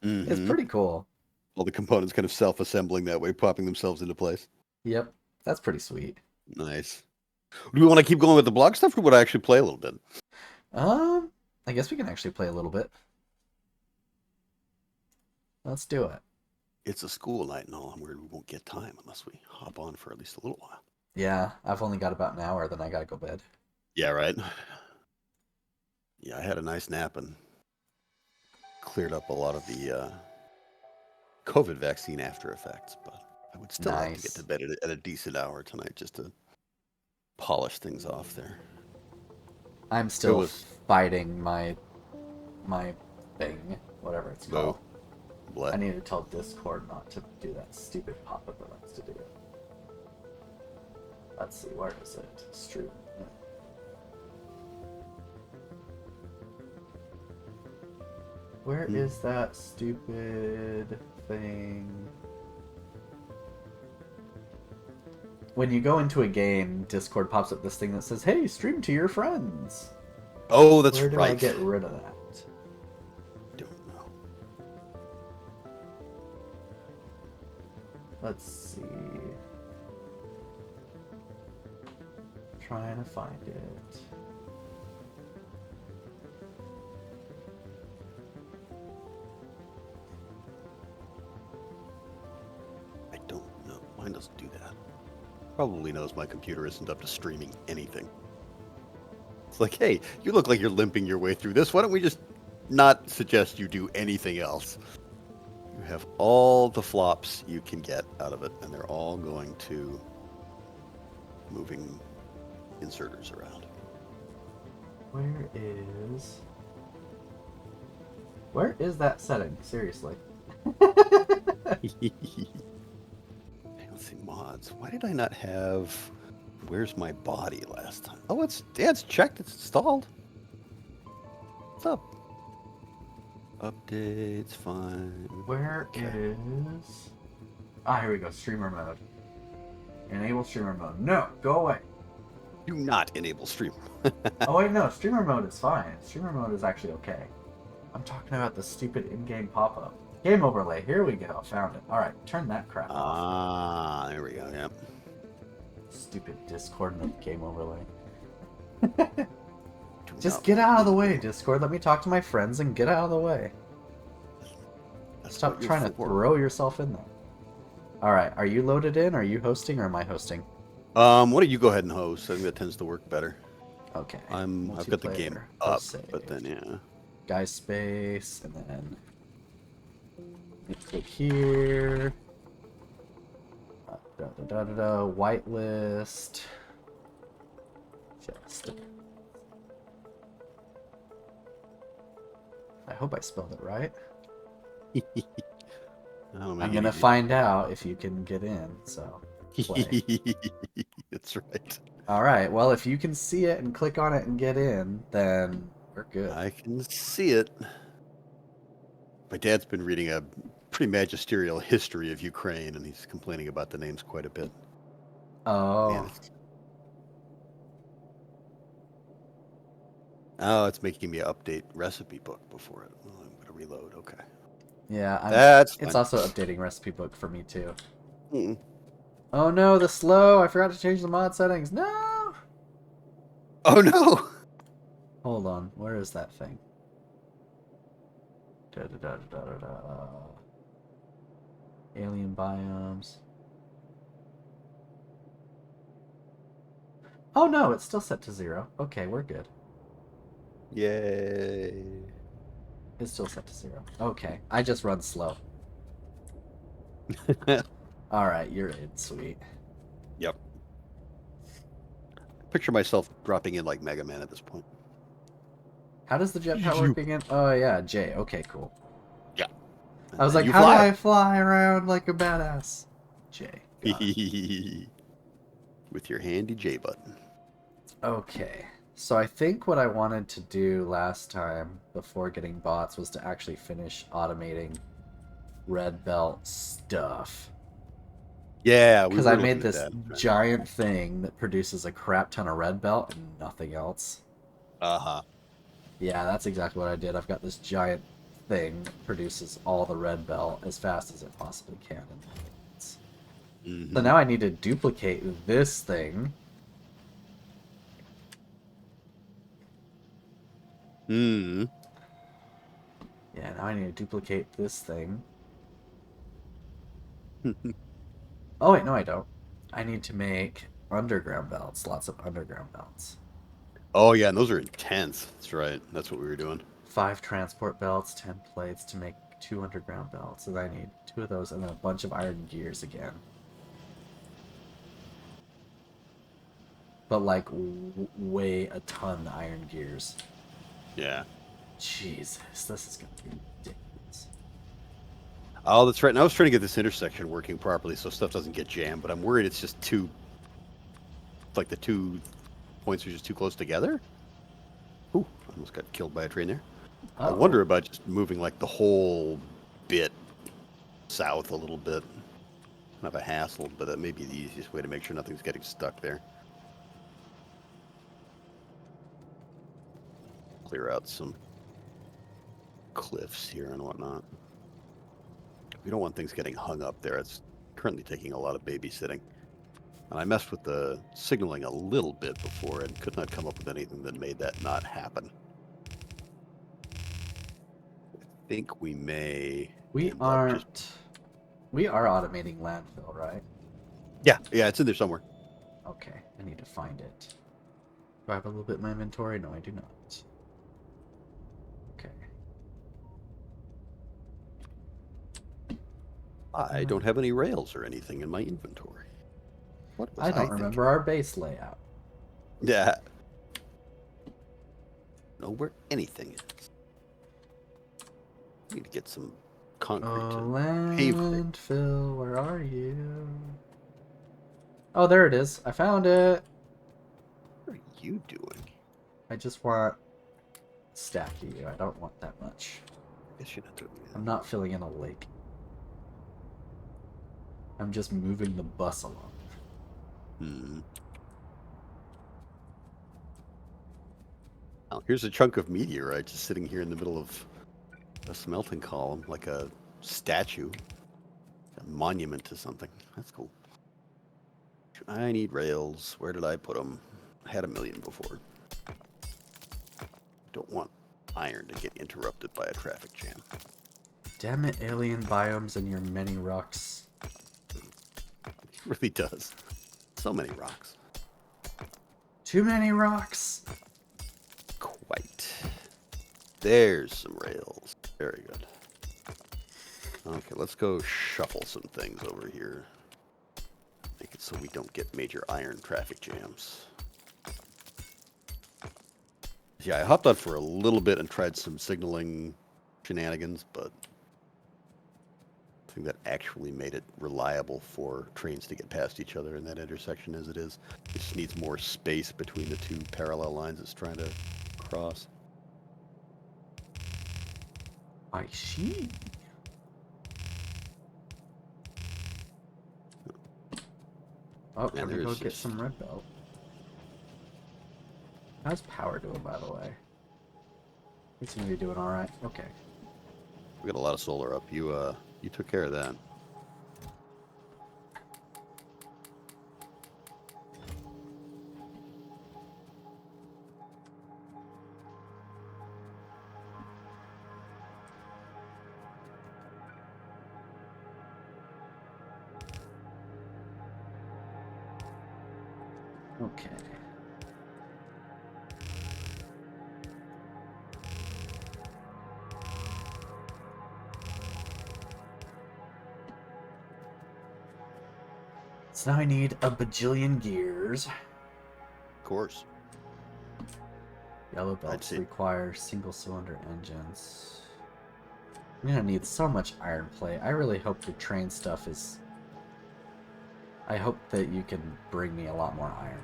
It's Mm-hmm. pretty cool. All the components kind of self-assembling that way, popping themselves into place. Yep, that's pretty sweet. Nice. Do we want to keep going with the blog stuff, or would I actually play a little bit? Um, I guess we can actually play a little bit. Let's do it. It's a school night and all. I'm worried we won't get time unless we hop on for at least a little while. Yeah, I've only got about an hour, then I gotta go bed. Yeah, right. Yeah, I had a nice nap and cleared up a lot of the COVID vaccine after effects, but I would still like to get to Nice. bed at a decent hour tonight just to polish things off there. I'm It still was fighting my thing, whatever it's boo. called. I What? need to tell Discord not to do that stupid pop-up it likes to do. Let's see, where is it? Stream. Where is that stupid thing? When you go into a game, Discord pops up this thing that says, "Hey, stream to your friends." Oh, that's Where do right. I get rid of that? Don't know. Let's see. Trying to find it. I don't know. Mine doesn't do that. Probably knows my computer isn't up to streaming anything. It's like, hey, you look like you're limping your way through this. Why don't we just not suggest you do anything else? You have all the flops you can get out of it, and they're all going to moving inserters around. Where is that setting? Seriously. Let's see, mods. Why did I not have Where's My Body last time? Oh, it's checked. It's installed. What's up? Updates, fine. Where is... Ah, here we go. Streamer mode. Enable streamer mode. No, go away. Do not enable stream. Oh wait, no. Streamer mode is fine. Streamer mode is actually okay. I'm talking about the stupid in-game pop-up. Game overlay. Here we go. Found it. All right, turn that crap off. Ah, there we go. Yep. Stupid Discord and game overlay. Do Just not get out of the do way, that. Discord. Let me talk to my friends and get out of the way. That's Stop what you're trying to for. throw yourself in there. All right, are you loaded in? Are you hosting or am I hosting? Why don't you go ahead and host? I think that tends to work better. Okay. I've got the game Multiplayer, up, host but then saved. yeah. Guy space, and then let's click here. Whitelist. Just. I hope I spelled it right. I'm gonna find out if you can get in. So. Play. That's right. All right. Well, if you can see it and click on it and get in, then we're good. I can see it. My dad's been reading a pretty magisterial history of Ukraine, and he's complaining about the names quite a bit. Oh. Man, it's making me update recipe book before it. Oh, I'm gonna reload. Okay. Yeah. That's It's fine. also updating recipe book for me too. Mm-mm. Oh no, the slow! I forgot to change the mod settings. No! Oh no! Hold on, where is that thing? Da, da, da, da, da, da. Alien biomes. Oh no, it's still set to 0. Okay, we're good. Yay! It's still set to 0. Okay, I just run slow. All right, you're in. Sweet. Yep. Picture myself dropping in like Mega Man at this point. How does the jetpack work again? Oh yeah, J. Okay, cool. Yeah. I And was then like, you how do fly. I fly around like a badass? J. Got it. With your handy J button. Okay. So I think what I wanted to do last time before getting bots was to actually finish automating red belt stuff. Yeah, we Because I were made looking at this that. giant thing that produces a crap ton of red belt and nothing else. Uh-huh. Yeah, that's exactly what I did. I've got this giant thing that produces all the red belt as fast as it possibly can in minutes. So Mm-hmm. now I need to duplicate this thing. Mm-hmm. Yeah, now I need to duplicate this thing. Oh wait, no I don't. I need to make underground belts, lots of underground belts. Oh, yeah, and those are intense. That's right. That's what we were doing. 5 transport belts, 10 plates to make 2 underground belts. And I need 2 of those and then a bunch of iron gears again. But like way a ton iron gears. Yeah. Jesus, this is gonna be ridiculous. Oh, that's right. And I was trying to get this intersection working properly so stuff doesn't get jammed, but I'm worried it's just too, like the 2 points are just too close together. Ooh, I almost got killed by a train there. I Uh-oh. wonder about just moving like the whole bit south a little bit. Kind of a hassle, but that may be the easiest way to make sure nothing's getting stuck there. Clear out some cliffs here and whatnot. We don't want things getting hung up there. It's currently taking a lot of babysitting. And I messed with the signaling a little bit before and could not come up with anything that made that not happen. I think we may We end up just... aren't... We are automating landfill, right? Yeah, it's in there somewhere. Okay, I need to find it. Do I have a little bit in my inventory? No, I do not. Okay. I don't have any rails or anything in my inventory. What was I I don't thinking? remember our base layout. Yeah. Know where anything is. Need to get some concrete Oh, to pave things. landfill, where are you? Oh, there it is. I found it. What are you doing? I just want stack you. I don't want that much. I guess you're not doing I'm that. not filling in a lake. I'm just moving the bus along. Hmm. Well, here's a chunk of meteorite just sitting here in the middle of a smelting column, like a statue, a monument to something. That's cool. I need rails. Where did I put them? I had a million before. Don't want iron to get interrupted by a traffic jam. Damn it, alien biomes and your many rocks. It really does. So many rocks. Too many rocks! Quite. There's some rails. Very good. Okay, let's go shuffle some things over here. Make it so we don't get major iron traffic jams. Yeah, I hopped on for a little bit and tried some signaling shenanigans, but I think that actually made it reliable for trains to get past each other in that intersection as it is. It just needs more space between the 2 parallel lines it's trying to cross. I see. Oh, And let me go there's get just... some red belt. How's power doing, by the way? We seem to be doing alright. Okay. We got a lot of solar up. You took care of that. Okay. So now I need a bajillion gears. Of course. Yellow belts require single-cylinder engines. I'm gonna need so much iron plate. I really hope your train stuff is... I hope that you can bring me a lot more iron.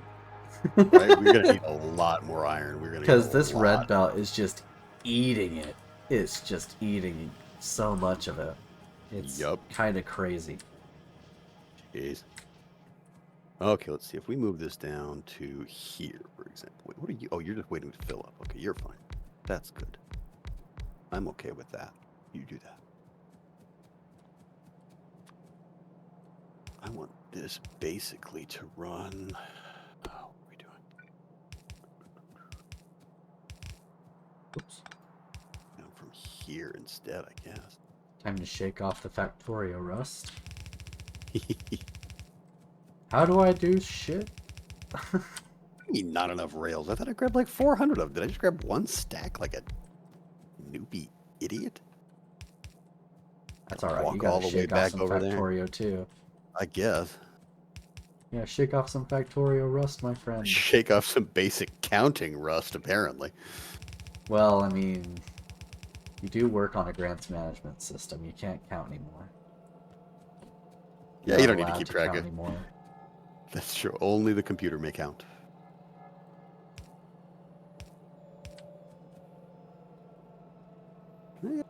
Right? We're going to need a lot more iron. We're going to need Because this red belt is just eating it. It's just eating so much of it. It's kind of crazy. Jeez. Okay, let's see. If we move this down to here, for example. Wait, what are you? Oh, you're just waiting to fill up. Okay, you're fine. That's good. I'm okay with that. You do that. I want this basically to run... Oh, what are we doing? Oops. Down from here instead, I guess. Time to shake off the Factorio rust. How do I do shit? I mean, not enough rails. I thought I grabbed like 400 of them. Did I just grab one stack like a newbie idiot? That's alright. You gotta shake off some Factorio too. I guess. Yeah, shake off some Factorio rust, my friend. Shake off some basic counting rust, apparently. Well, I mean, you do work on a grants management system. You can't count anymore. Yeah, you don't need to keep track of anymore. That's true. Only the computer may count.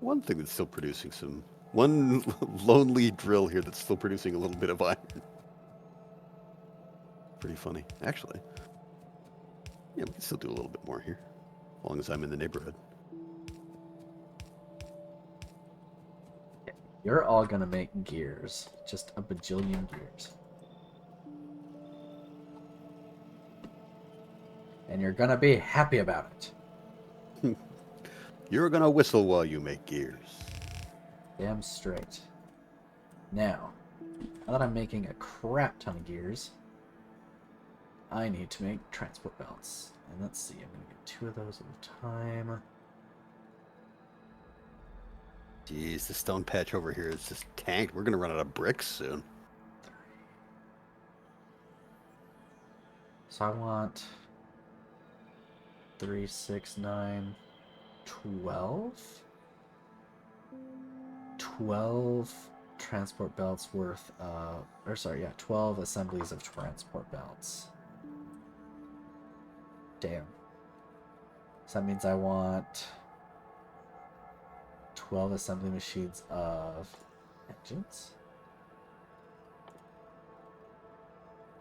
One thing that's still producing some... One lonely drill here that's still producing a little bit of iron. Pretty funny, actually. Yeah, we can still do a little bit more here. As long as I'm in the neighborhood. You're all gonna make gears. Just a bajillion gears. And you're gonna be happy about it. You're gonna whistle while you make gears. Damn straight. Now that I'm making a crap ton of gears, I need to make transport belts. And let's see, I'm gonna get 2 of those at a time. Jeez, the stone patch over here is just tanked. We're gonna run out of bricks soon. 3. So I want 3, 6, 9, 12? 12 transport belts worth, 12 assemblies of transport belts. Damn. So that means I want 12 assembly machines of engines?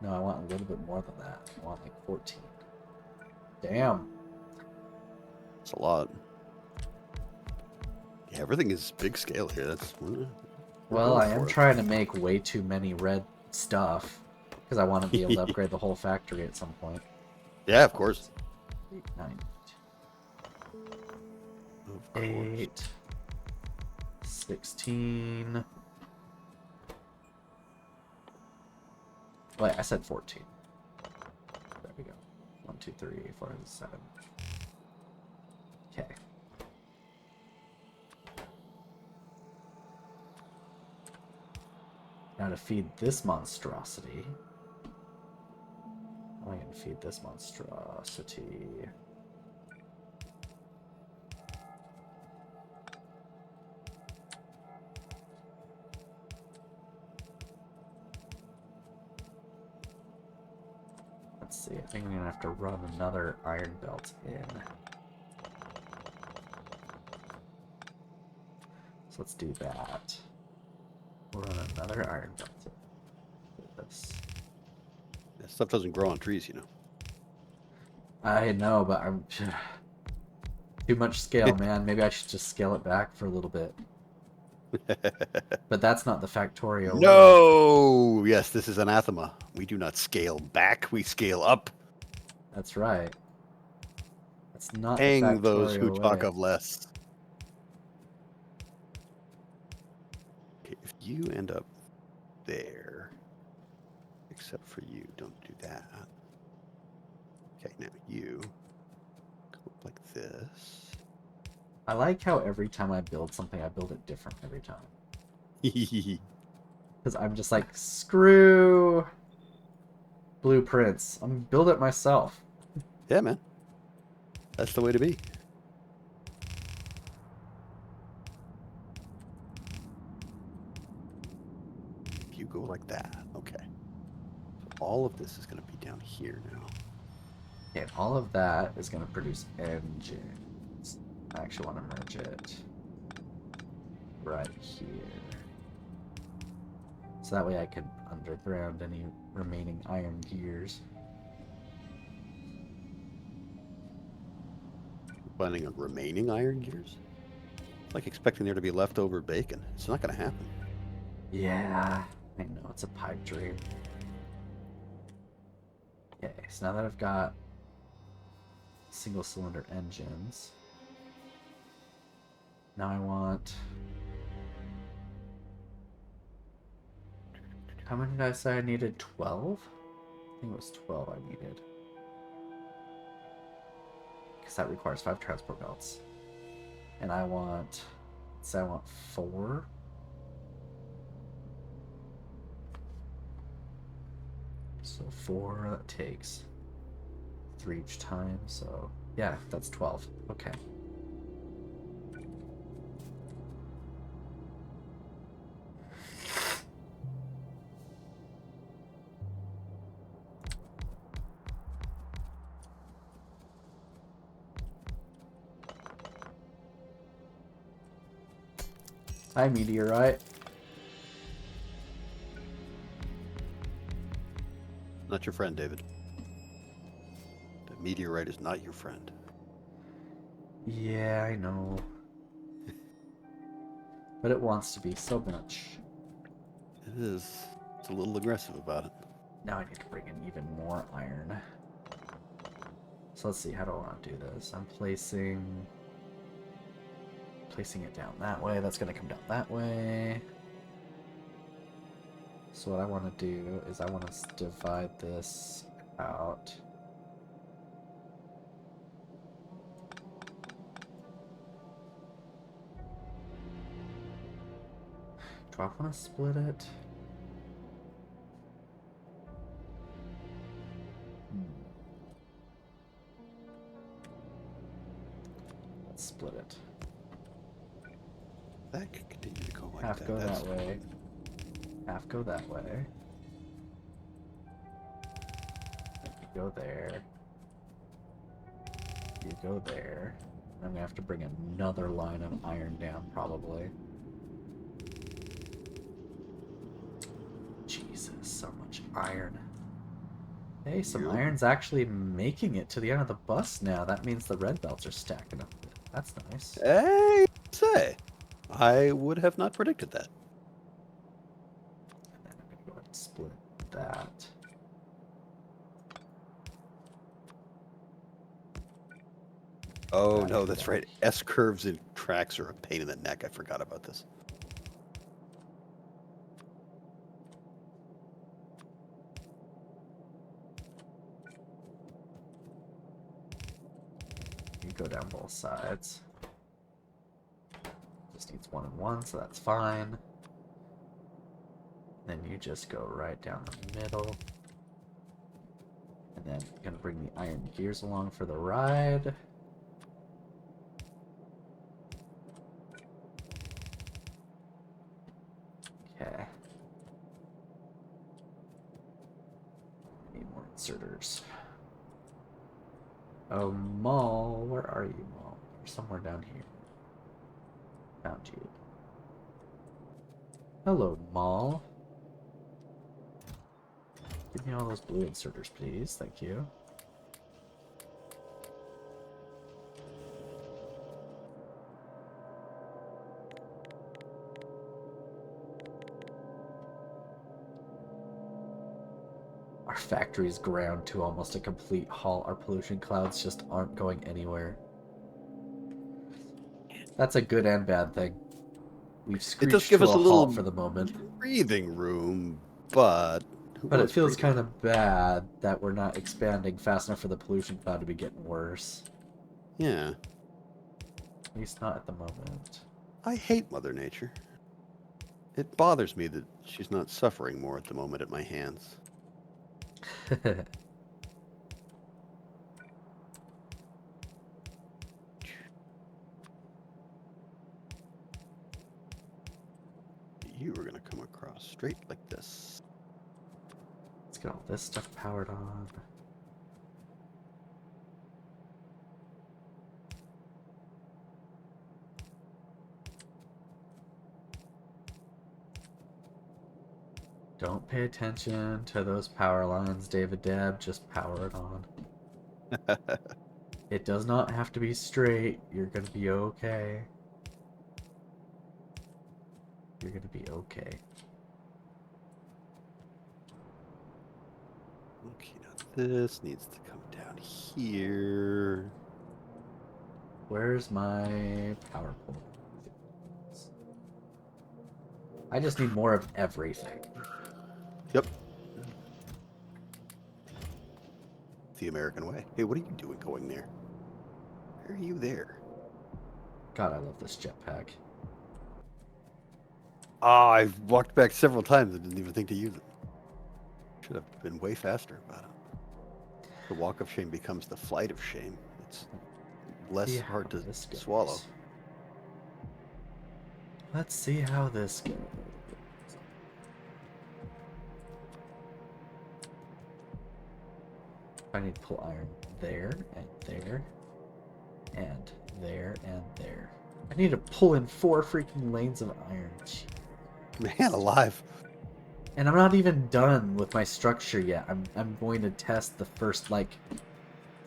No, I want a little bit more than that. I want like 14. Damn. That's a lot. Yeah, everything is big scale here. That's well, I am trying to make way too many red stuff because I want to be able to upgrade the whole factory at some point. Yeah, of course. 8, 9, of course. 8, 16. Wait, I said 14. There we go. 1, 2, 3, 4, 7. Okay. Now to feed this monstrosity. How am I going to feed this monstrosity? Let's see, I think I'm going to have to run another iron belt in. So let's do that. We'll run another iron belt in. This. That stuff doesn't grow on trees, you know. I know, but I'm... Too much scale, man. Maybe I should just scale it back for a little bit. But that's not the Factorio way. No! Yes, this is anathema. We do not scale back, we scale up. That's right. That's not Hang the Factorio those who talk way. of less. Okay, if you end up there, except for you, don't do that. Okay, now you go up like this. I like how every time I build something, I build it different every time. Because I'm just like, screw blueprints. I'm gonna build it myself. Yeah, man. That's the way to be. You go like that. Okay. So all of this is going to be down here now. Okay, all of that is going to produce engines. I actually want to merge it right here. So that way I can underground any remaining iron gears. Planning on remaining iron gears? It's like expecting there to be leftover bacon. It's not going to happen. Yeah, I know, it's a pipe dream. Okay, so now that I've got single cylinder engines, now I want... How many did I say I needed? 12? I think it was 12 I needed. Because that requires 5 transport belts. And I want... So I want 4. So 4, that takes 3 each time, so... Yeah, that's 12. Okay. Hi, meteorite. Not your friend, David. The meteorite is not your friend. Yeah, I know. But it wants to be so much. It is. It's a little aggressive about it. Now I need to bring in even more iron. So let's see, how do I want to do this? I'm placing it down that way. That's going to come down that way. So what I want to do is I want to divide this out. Do I want to split it? Let's split it. That could continue to go like Half that. go That's that way. Half go that way. You go there. You go there. I'm gonna have to bring another line of iron down, probably. Jesus, so much iron. Hey, some iron's actually making it to the end of the bus now. That means the red belts are stacking up a bit. That's nice. Hey, say. I would have not predicted that. And then I'm gonna go ahead and split that. Oh, That no, go that's down. right. S-curves and tracks are a pain in the neck. I forgot about this. You go down both sides. Just needs 1 and 1, so that's fine. Then you just go right down the middle. And then you're gonna bring the iron gears along for the ride. Okay. Need more inserters. Oh, Maul, where are you, Maul? You're somewhere down here. Found you. Hello, Maul. Give me all those blue inserters, please. Thank you. Our factory's ground to almost a complete halt. Our pollution clouds just aren't going anywhere. That's a good and bad thing. We've It does screeched give to us a a little halt for the moment. breathing room, but who But it wants feels breathing kind room? of bad that we're not expanding fast enough for the pollution cloud to be getting worse. Yeah. At least not at the moment. I hate Mother Nature. It bothers me that she's not suffering more at the moment at my hands. You are going to come across straight like this. Let's get all this stuff powered on. Don't pay attention to those power lines, David Deb. Just power it on. It does not have to be straight. You're gonna be okay. You're gonna be okay. Okay, now this needs to come down here. Where's my power pole? I just need more of everything. Yep. The American way. Hey, what are you doing going there? Why are you there? God, I love this jetpack. Ah, I've walked back several times and didn't even think to use it. Should have been way faster about it. The walk of shame becomes the flight of shame. It's less hard to swallow. Let's see how this goes. I need to pull iron there and there and there and there. I need to pull in 4 freaking lanes of iron. Jeez. Man alive. And I'm not even done with my structure yet. I'm going to test the first, like,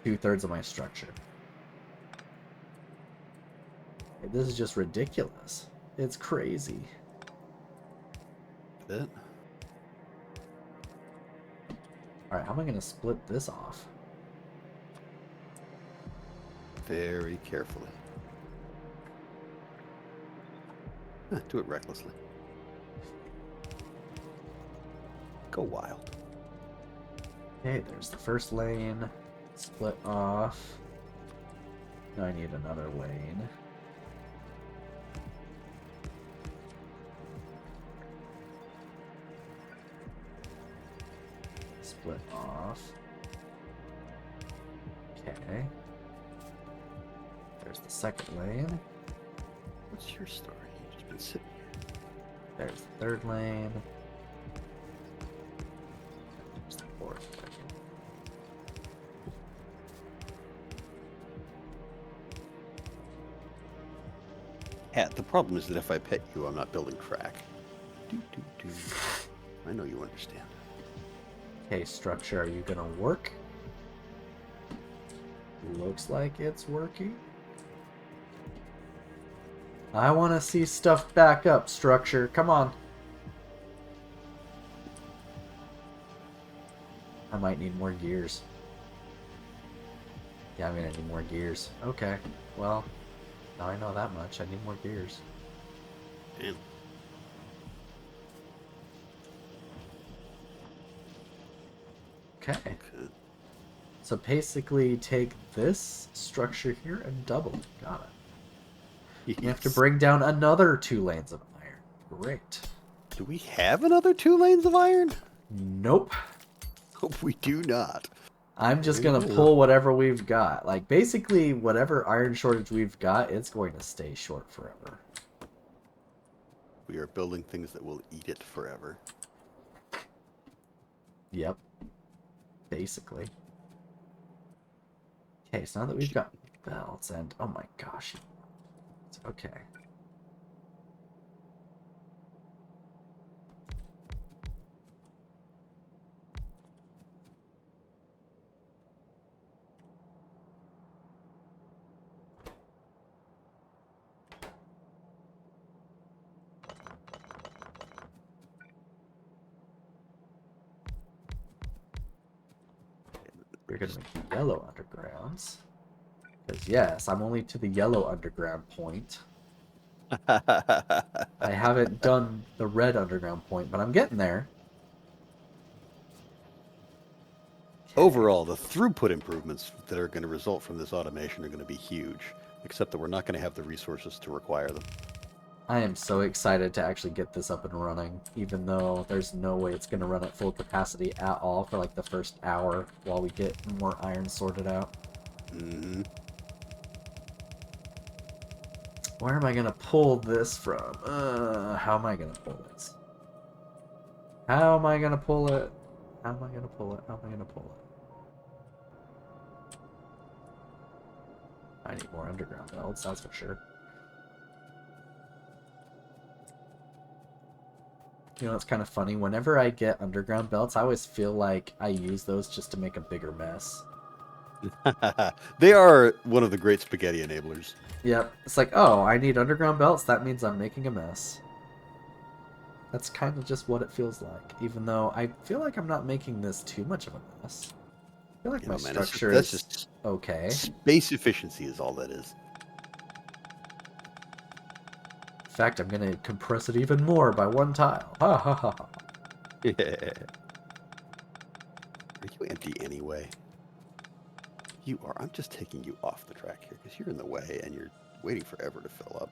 2/3 of my structure. This is just ridiculous. It's crazy. It. Alright, how am I going to split this off? Very carefully. Do it recklessly. Go wild. Okay, there's the first lane. Split off. Now I need another lane. Split off. Okay. There's the second lane. What's your story? You've just been sitting here. There's the third lane. There's the fourth lane. Yeah, the problem is that if I pet you, I'm not building track. I know you understand. Okay, structure, are you gonna work? Looks like it's working. I want to see stuff back up, structure. Come on. I might need more gears. Yeah, I'm gonna need more gears. Okay, well, now I know that much. I need more gears. Damn. Okay. So basically take this structure here and double it. Got it. You have to bring down another 2 lanes of iron. Great. Do we have another 2 lanes of iron? Nope. Hope we do not. I'm just going to pull whatever we've got. Like, basically, whatever iron shortage we've got, it's going to stay short forever. We are building things that will eat it forever. Yep. Basically. Okay, so now that we've got belts and... Oh my gosh. Okay. We're going to make yellow undergrounds. Because, yes, I'm only to the yellow underground point. I haven't done the red underground point, but I'm getting there. Okay. Overall, the throughput improvements that are going to result from this automation are going to be huge, except that we're not going to have the resources to require them. I am so excited to actually get this up and running, even though there's no way it's going to run at full capacity at all for like the first hour while we get more iron sorted out. Mm-hmm. Where am I going to pull this from? How am I going to pull this? How am I going to pull it? How am I going to pull it? How am I going to pull it? I need more underground belts, that's for sure. You know, it's kind of funny. Whenever I get underground belts, I always feel like I use those just to make a bigger mess. They are one of the great spaghetti enablers. Yep. It's like, oh, I need underground belts. That means I'm making a mess. That's kind of just what it feels like. Even though I feel like I'm not making this too much of a mess. I feel like my structure that's is just okay. space efficiency is all that is. In fact, I'm going to compress it even more by one tile. Ha ha ha ha. Yeah. Are you empty anyway? You are. I'm just taking you off the track here because you're in the way and you're waiting forever to fill up.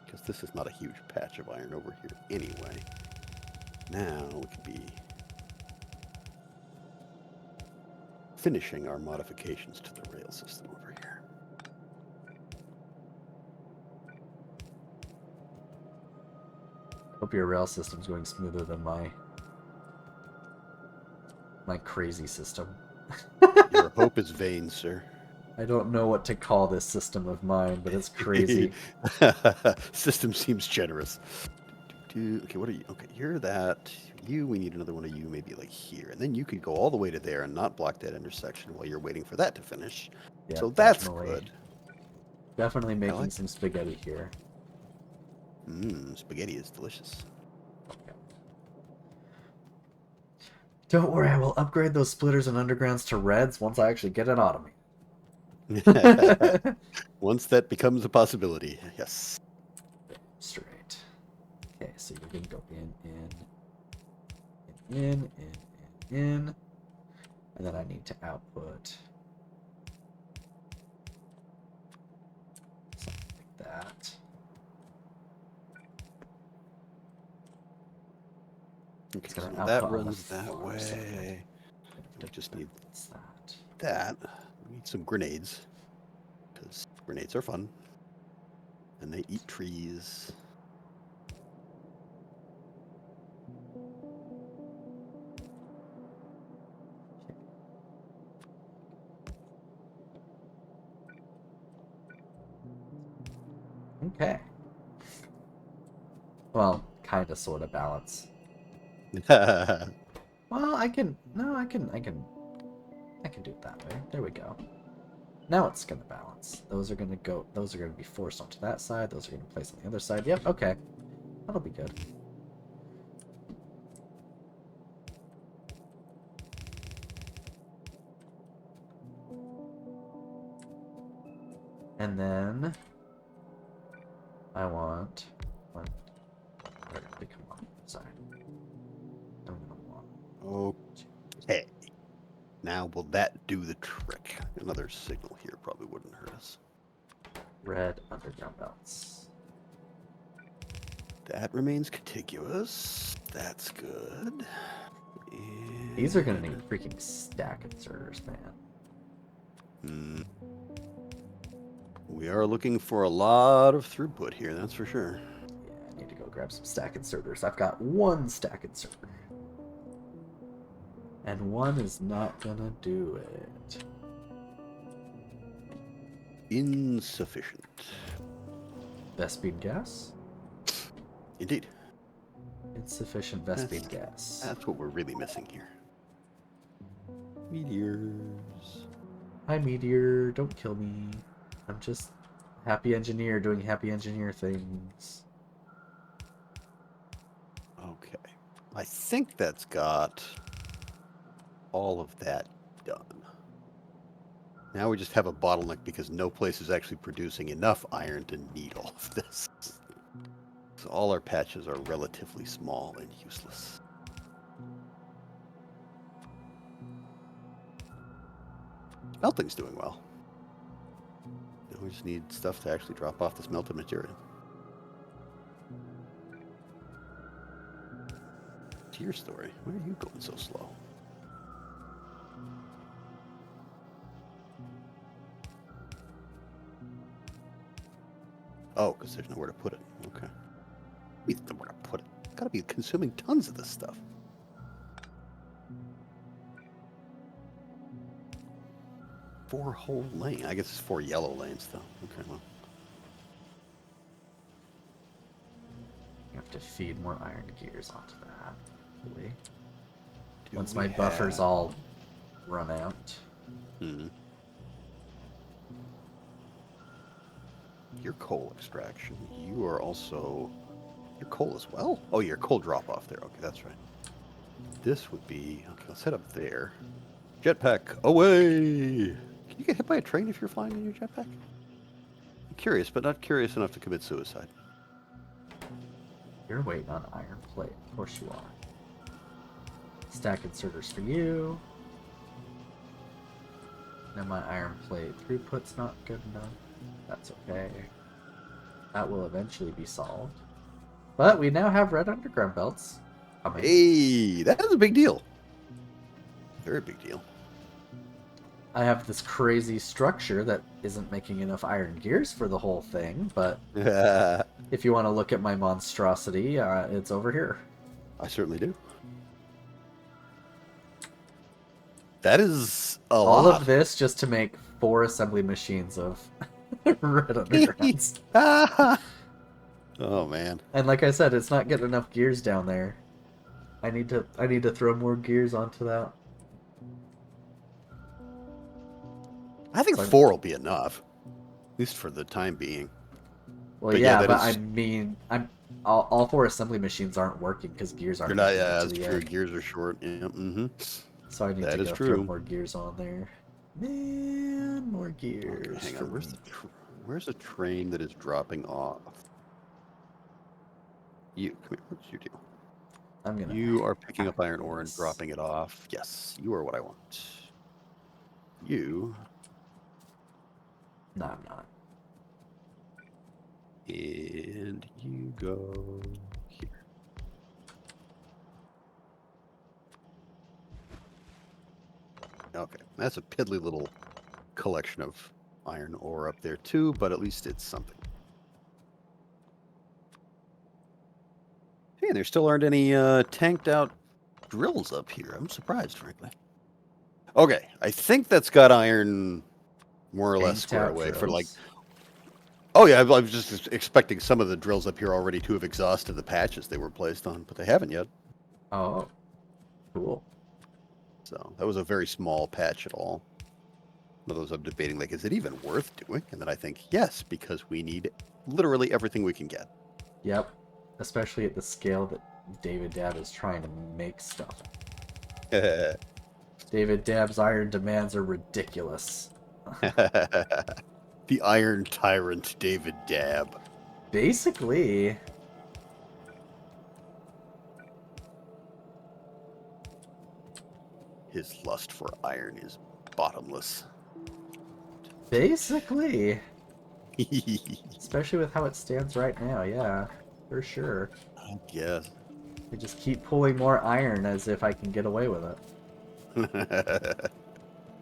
Because this is not a huge patch of iron over here anyway. Now we could be finishing our modifications to the rail system over here. Hope your rail system's going smoother than my crazy system. Your hope is vain, sir. I don't know what to call this system of mine, but it's crazy. System seems generous. Okay, what are you? Okay, you're that. You, we need another one of you, maybe like here. And then you could go all the way to there and not block that intersection while you're waiting for that to finish. Yeah, So that's definitely. good. Definitely making some spaghetti here. Spaghetti is delicious. Okay. Don't worry, I will upgrade those splitters and undergrounds to reds once I actually get an automated. Once that becomes a possibility, yes. Straight. Okay, so you're gonna go in, and then I need to output something like that. Okay, so that runs that way. We just need that. We need some grenades, because grenades are fun, and they eat trees. Okay. Well, kind of, sort of balance. Well, I can do it that way. There we go. Now it's gonna balance. Those are gonna be forced onto that side. Those are gonna place on the other side. Yep, okay. That'll be good. And then I want one. Where did it come on? Sorry. Don't want. Okay. Now will that do the trick? Another signal here probably wouldn't hurt us. Red underground belts. That remains contiguous. That's good. And... These are gonna need freaking stack inserters, man. We are looking for a lot of throughput here, that's for sure. Yeah, I need to go grab some stack inserters. I've got one stack inserter. And one is not gonna do it. Insufficient. Vespene gas? Indeed. Insufficient Vespene gas. That's what we're really missing here. Meteors. Hi, Meteor. Don't kill me. I'm just happy engineer doing happy engineer things. Okay. I think that's got all of that done. Now we just have a bottleneck because no place is actually producing enough iron to need all of this. So all our patches are relatively small and useless. Smelting's doing well. Now we just need stuff to actually drop off the smelted material. to your story. Why are you going so slow? Oh, because there's nowhere to put it. Okay. There's nowhere to put it. Gotta be consuming tons of this stuff. Four whole lane. I guess it's 4 yellow lanes, though. Okay, well. You have to feed more iron gears onto that. Hopefully. Do Once we my buffers have- all run out. Hmm. Your coal extraction. You are also... Your coal as well? Oh, your coal drop off there. Okay, that's right. This would be... Okay, let's head up there. Jetpack, away! Can you get hit by a train if you're flying in your jetpack? I'm curious, but not curious enough to commit suicide. You're waiting on iron plate. Of course you are. Stack inserters for you. Now my iron plate throughput's not good enough. That's okay. That will eventually be solved. But we now have red underground belts. Coming. Hey, that is a big deal. Very big deal. I have this crazy structure that isn't making enough iron gears for the whole thing, but if you want to look at my monstrosity, it's over here. I certainly do. That is a All lot. of this just to make 4 assembly machines of red undergrounds. Oh man. And like I said, it's not getting enough gears down there. I need to throw more gears onto that. I think So 4 will be enough, at least for the time being. Well, But yeah, that but is- I mean, all 4 assembly machines aren't working because gears aren't You're not. making it Yeah, to that's the true. end. Gears are short. Yeah. Mm-hmm. So I need That to is go true. throw more gears on there. Man, more gears. Okay, hang for on. me. Where's a train that is dropping off? You come here. What's your deal? I'm gonna. You are picking up hack iron ore and this. dropping it off. Yes, you are what I want. You No, I'm not. and you go here. Okay, that's a piddly little collection of iron ore up there too, but at least it's something. Hey, there still aren't any tanked out drills up here. I'm surprised, frankly. Okay, I think that's got iron more or less Tanked squared out away for like. drills. Oh yeah, I was just expecting some of the drills up here already to have exhausted the patches they were placed on, but they haven't yet. Oh, cool. So that was a very small patch at all. One of those I'm debating, like, is it even worth doing? And then I think yes, because we need literally everything we can get. Yep. Especially at the scale that David Dab is trying to make stuff. David Dab's iron demands are ridiculous. The Iron Tyrant, David Dab. Basically, His lust for iron is bottomless. basically. I Especially with how it stands right now, yeah. For sure. guess. I just keep pulling more iron as if I can get away with it.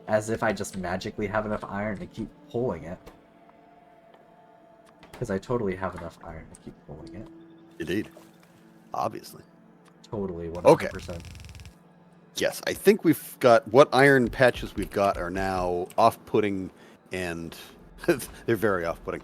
As if I just magically have enough iron to keep pulling it. Because I totally have enough iron to keep pulling it. Indeed. Obviously. Totally, 100%. Okay. Yes, I think we've got what iron patches we've got are now off-putting and they're very off-putting.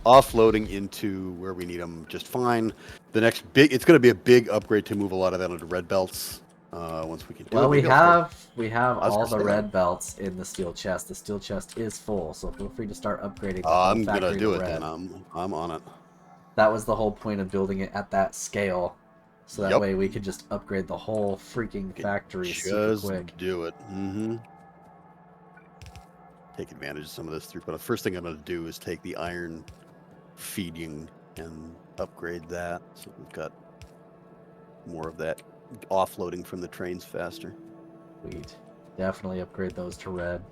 Offloading into where we need them just fine. The next it's going to be a big upgrade to move a lot of that onto red belts once we can do it. Well, we Maybe I'll have I was all gonna the say. red belts in the steel chest. The steel chest is full, so feel free to start upgrading the whole I'm going factory to do to it red. then. I'm on it. That was the whole point of building it at that scale. So that Yep. way we could just upgrade the whole freaking factory super Just quick. do it. Mm-hmm. Take advantage of some of this throughput. The first thing I'm going to do is take the iron feeding and upgrade that, so we've got more of that offloading from the trains faster. Sweet. Definitely upgrade those to red.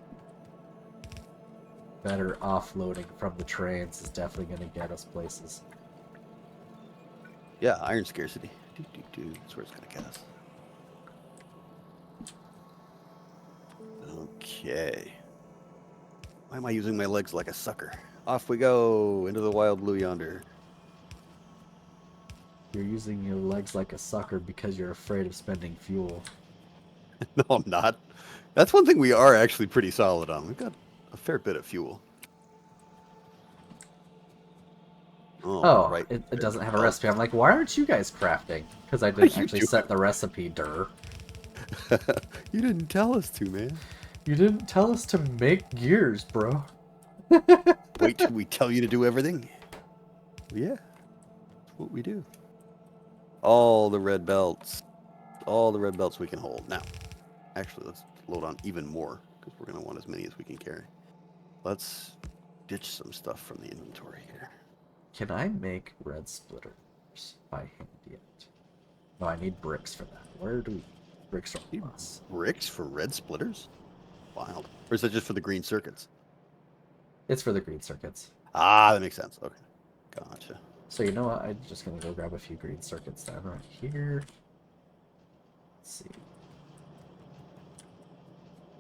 Better offloading from the trains is definitely going to get us places. Yeah, iron scarcity. That's where it's going to get us. Okay. Why am I using my legs like a sucker? Off we go into the wild blue yonder. You're using your legs like a sucker because you're afraid of spending fuel. No, I'm not. That's one thing we are actually pretty solid on. We've got a fair bit of fuel. Oh, Oh, right. it doesn't have a Oh, recipe. I'm like, why aren't you guys crafting? Because I what are didn't you actually doing? set the recipe, Dur. You didn't tell us to, man. You didn't tell us to make gears, bro. Wait till we tell you to do everything. Yeah, that's what we do. All the red belts. All the red belts we can hold. Now, actually, let's load on even more because we're going to want as many as we can carry. Let's ditch some stuff from the inventory here. Can I make red splitters by hand yet? No, I need bricks for that. Where do we... Bricks are Need plus. bricks for red splitters? Wild. Or is that just for the green circuits? It's for the green circuits. Ah, that makes sense. Okay. Gotcha. So you know what? I'm just going to go grab a few green circuits then right here. Let's see.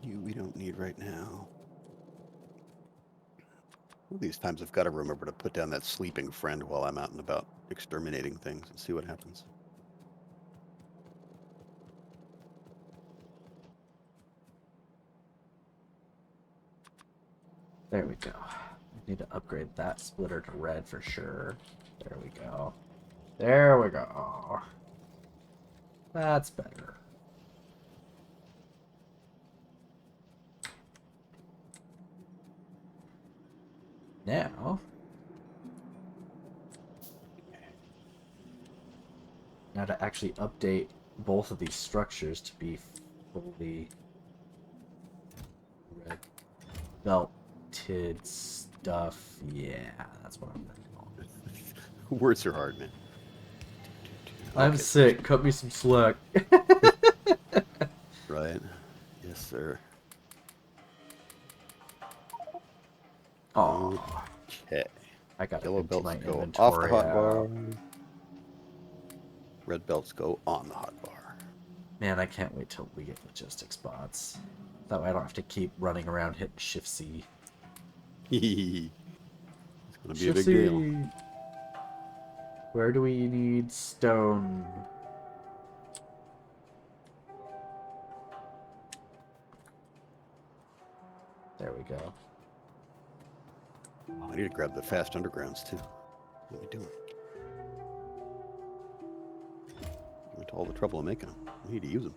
We don't need right now. One of these times I've got to remember to put down that sleeping friend while I'm out and about exterminating things and see what happens. There we go. I need to upgrade that splitter to red for sure. There we go. There we go. That's better. Now to actually update both of these structures to be fully red belted stuff. Yeah, that's what I'm working on. Words are hard, man. I'm Okay. sick. Cut me some slack. Right. Yes, sir. Aw, Okay. I gotta Yellow empty belts my go inventory off the hot out. bar. Red belts go on the hot bar. Man, I can't wait till we get logistics bots. That way I don't have to keep running around hitting Shift C. It's gonna be a Shift big C. deal. Where do we need stone? There we go. Oh, I need to grab the fast undergrounds too. What are we doing? Went to all the trouble of making them. We need to use them.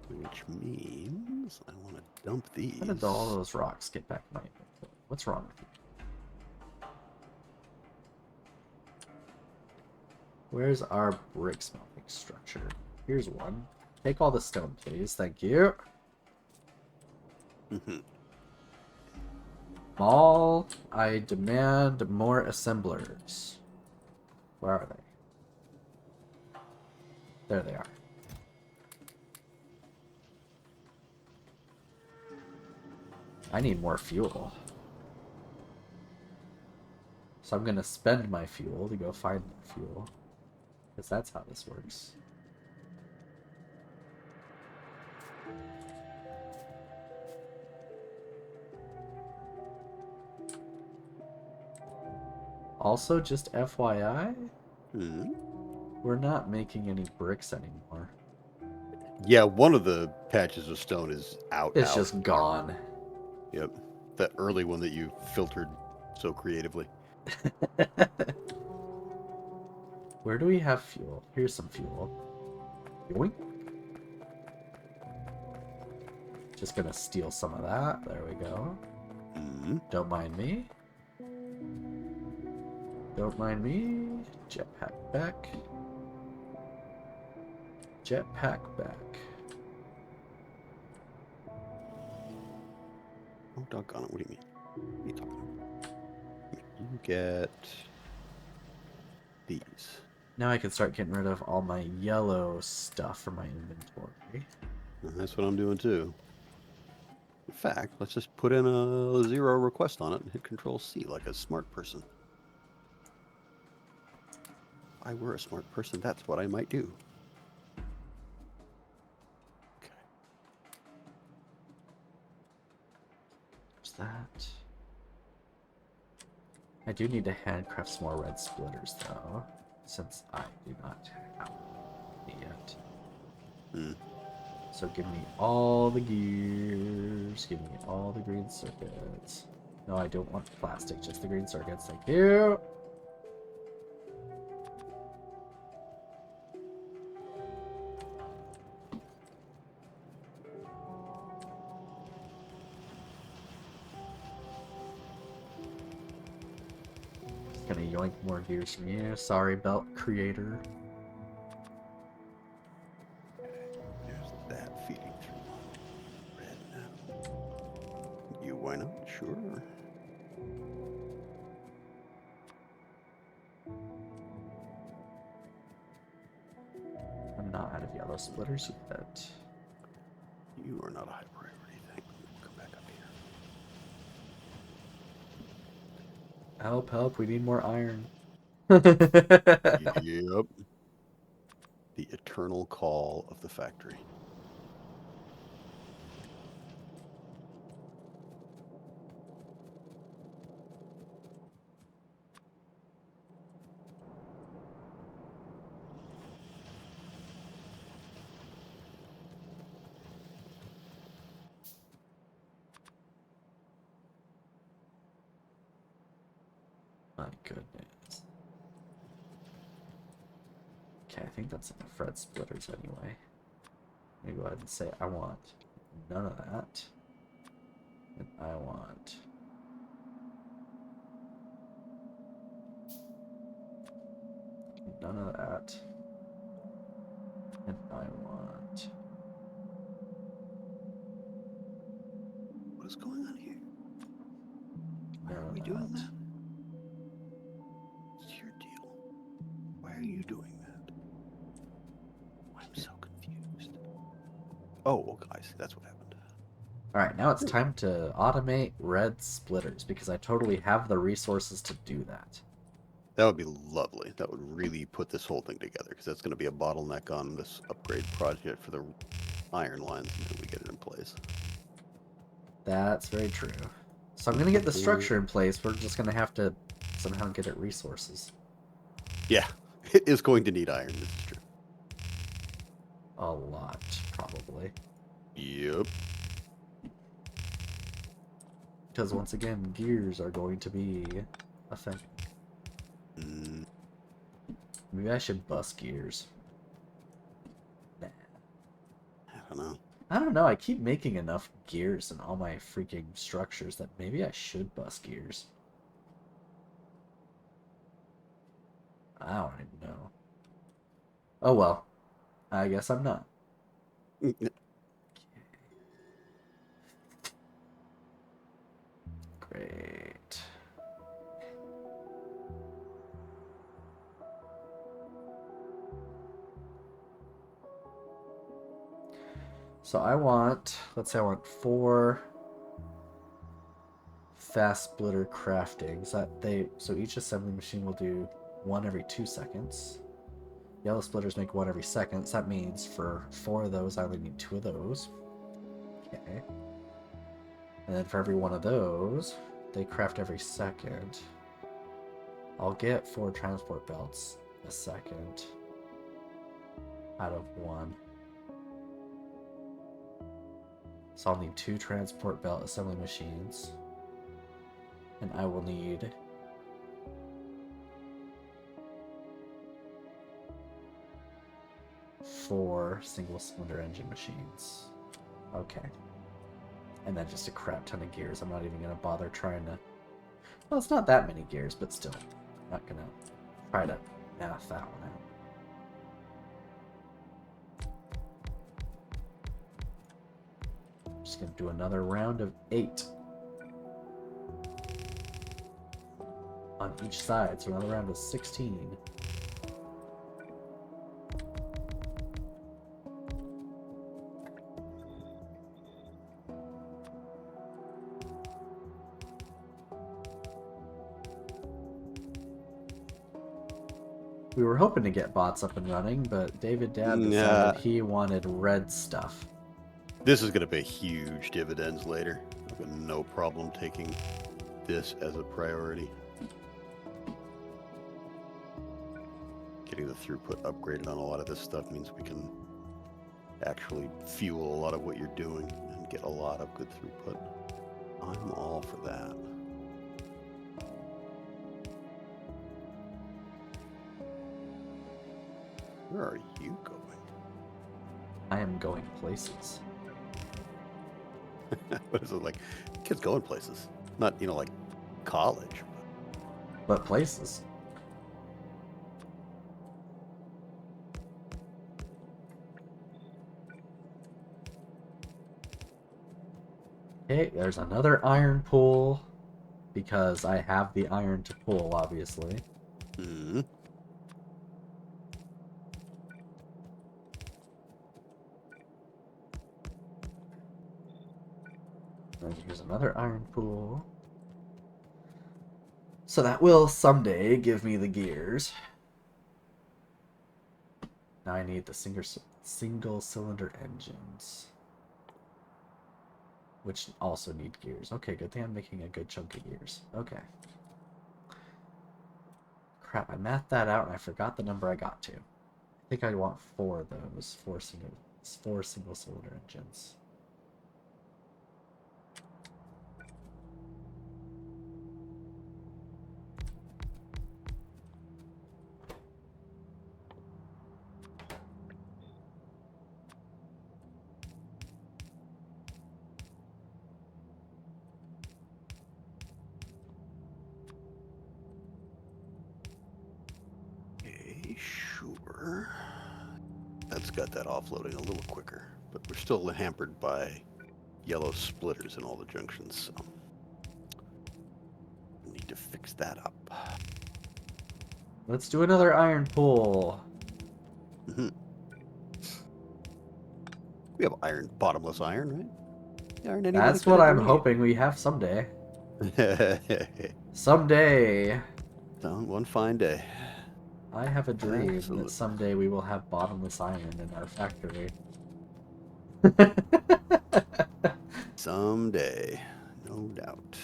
Which means I want to dump these. How did all those rocks get back in my inventory? What's wrong with you? Where's our brick smelting structure? Here's one. Take all the stone, please. Thank you. Mall, I demand more assemblers. Where are they? There they are. I need more fuel. So I'm gonna spend my fuel to go find more fuel. Because that's how this works. Also, just FYI, we're not making any bricks anymore. Yeah, one of the patches of stone is out. It's just gone. Yep. That early one that you filtered so creatively. Where do we have fuel? Here's some fuel. Yoink. Just gonna steal some of that. There we go. Don't mind me. Don't mind me. Jetpack back. Jetpack back. Oh, doggone it. What do you mean? What are you talking about? You get these. Now I can start getting rid of all my yellow stuff from my inventory. And that's what I'm doing too. In fact, let's just put in a 0 request on it and hit Control C like a smart person. If I were a smart person, that's what I might do. Okay. There's that. I do need to handcraft some more red splitters, though, since I do not have any yet. Hmm. So give me all the gears, give me all the green circuits. No, I don't want plastic, just the green circuits. Thank you. Just gonna yoink more gears from you. Sorry, belt creator. There's that feeding through red now. You, why not? Sure. I'm not out of yellow splitters yet. You are not a high priority thing. We'll come back up here. Help, help, we need more iron. Yep. The eternal call of the factory. My goodness. Okay, I think that's enough red splitters anyway. Let me go ahead and say I want none of that. And I want none of that. And I want... What is going on here? Why none are of we doing that. that? What's your deal? Why are you doing that? I'm so confused. Oh, okay, I see. That's what happened. Alright, now it's time to automate red splitters, because I totally have the resources to do that. That would be lovely. That would really put this whole thing together, because that's going to be a bottleneck on this upgrade project for the iron lines until we get it in place. That's very true. So I'm gonna get the structure in place, we're just gonna have to somehow get it resources. Yeah, it is going to need iron. This is true. A lot, probably. Yep. Because once again, gears are going to be a thing. Mm, Maybe I should bust gears. Nah. I don't know. I don't know, I keep making enough gears in all my freaking structures that maybe I should bust gears. I don't even know. Oh well. I guess I'm not. Great. So I want, let's say I want 4 fast splitter craftings. So each assembly machine will do 1 every 2 seconds. Yellow splitters make 1 every second. So that means for 4 of those, I only need 2 of those. Okay. And then for every 1 of those, they craft every second. I'll get 4 transport belts a second out of 1. So I'll need 2 transport belt assembly machines. And I will need 4 single cylinder engine machines. Okay. And then just a crap ton of gears. I'm not even going to bother trying to... Well, it's not that many gears, but still. I'm not going to try to math that one out. Just going to do another round of 8. On each side, so another round of 16. We were hoping to get bots up and running, but David Dad decided he wanted red stuff. This is going to pay huge dividends later. I've got no problem taking this as a priority. Getting the throughput upgraded on a lot of this stuff means we can actually fuel a lot of what you're doing and get a lot of good throughput. I'm all for that. Where are you going? I am going places. What is it like? Kids going places. Not, like college. But places. Okay, there's another iron pool. Because I have the iron to pull, obviously. Mm-hmm. And here's another iron pool. So that will someday give me the gears. Now I need the single cylinder engines. Which also need gears. Okay, good thing I'm making a good chunk of gears. Okay. Crap, I mathed that out and I forgot the number I got to. I think I want 4 of those. 4 single cylinder engines. Okay, sure. That's got that offloading a little quicker, but we're still hampered by yellow splitters in all the junctions, so we need to fix that up. Let's do another iron pool. Mm-hmm. We have iron, bottomless iron, right? Aren't anybody That's what gonna I'm do hoping we have someday. it? Someday. One fine day. I have a dream Absolutely. that someday we will have bottomless iron in our factory. Someday, no doubt.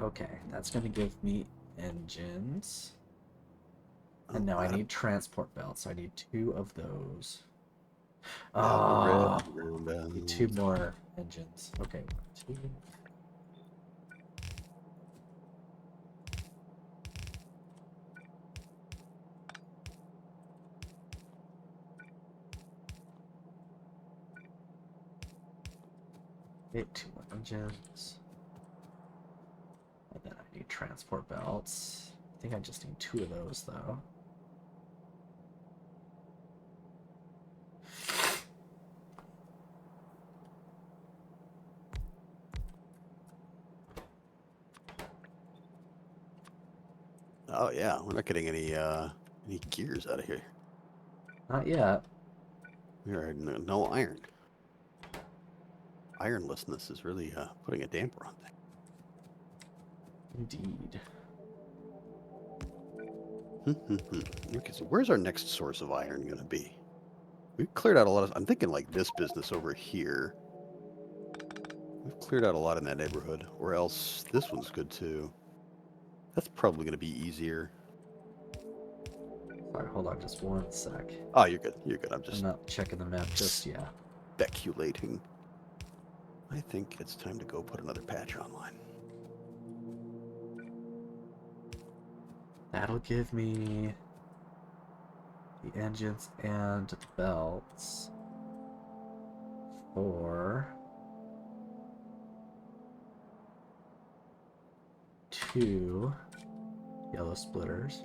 Okay, that's going to give me engines. Oh, And now I Adam. need transport belts. So I need 2 of those. Now we're Ah, red. need 2 more engines. Okay, 2. Okay, 2 more engines. And then I need transport belts. I think I just need 2 of those though. Oh yeah, we're not getting any gears out of here. Not yet. We are no iron. Ironlessness is really putting a damper on things. Indeed. Okay, so where's our next source of iron going to be? We've cleared out a lot of... I'm thinking like this business over here. We've cleared out a lot in that neighborhood. Or else this one's good too. That's probably going to be easier. Sorry, hold on just 1 sec. Oh, you're good. You're good. I'm I'm not checking the map just yet. speculating. I think it's time to go put another patch online. That'll give me the engines and belts for 2 yellow splitters.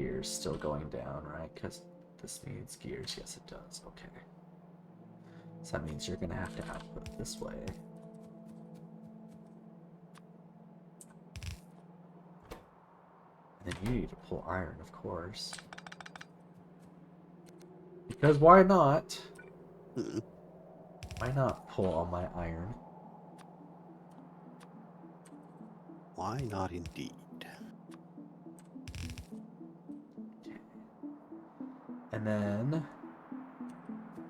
Gears still going down, right? Because this needs gears. Yes, it does. Okay. So that means you're going to have to output this way. And then you need to pull iron, of course. Because why not? Why not pull all my iron? Why not indeed? And then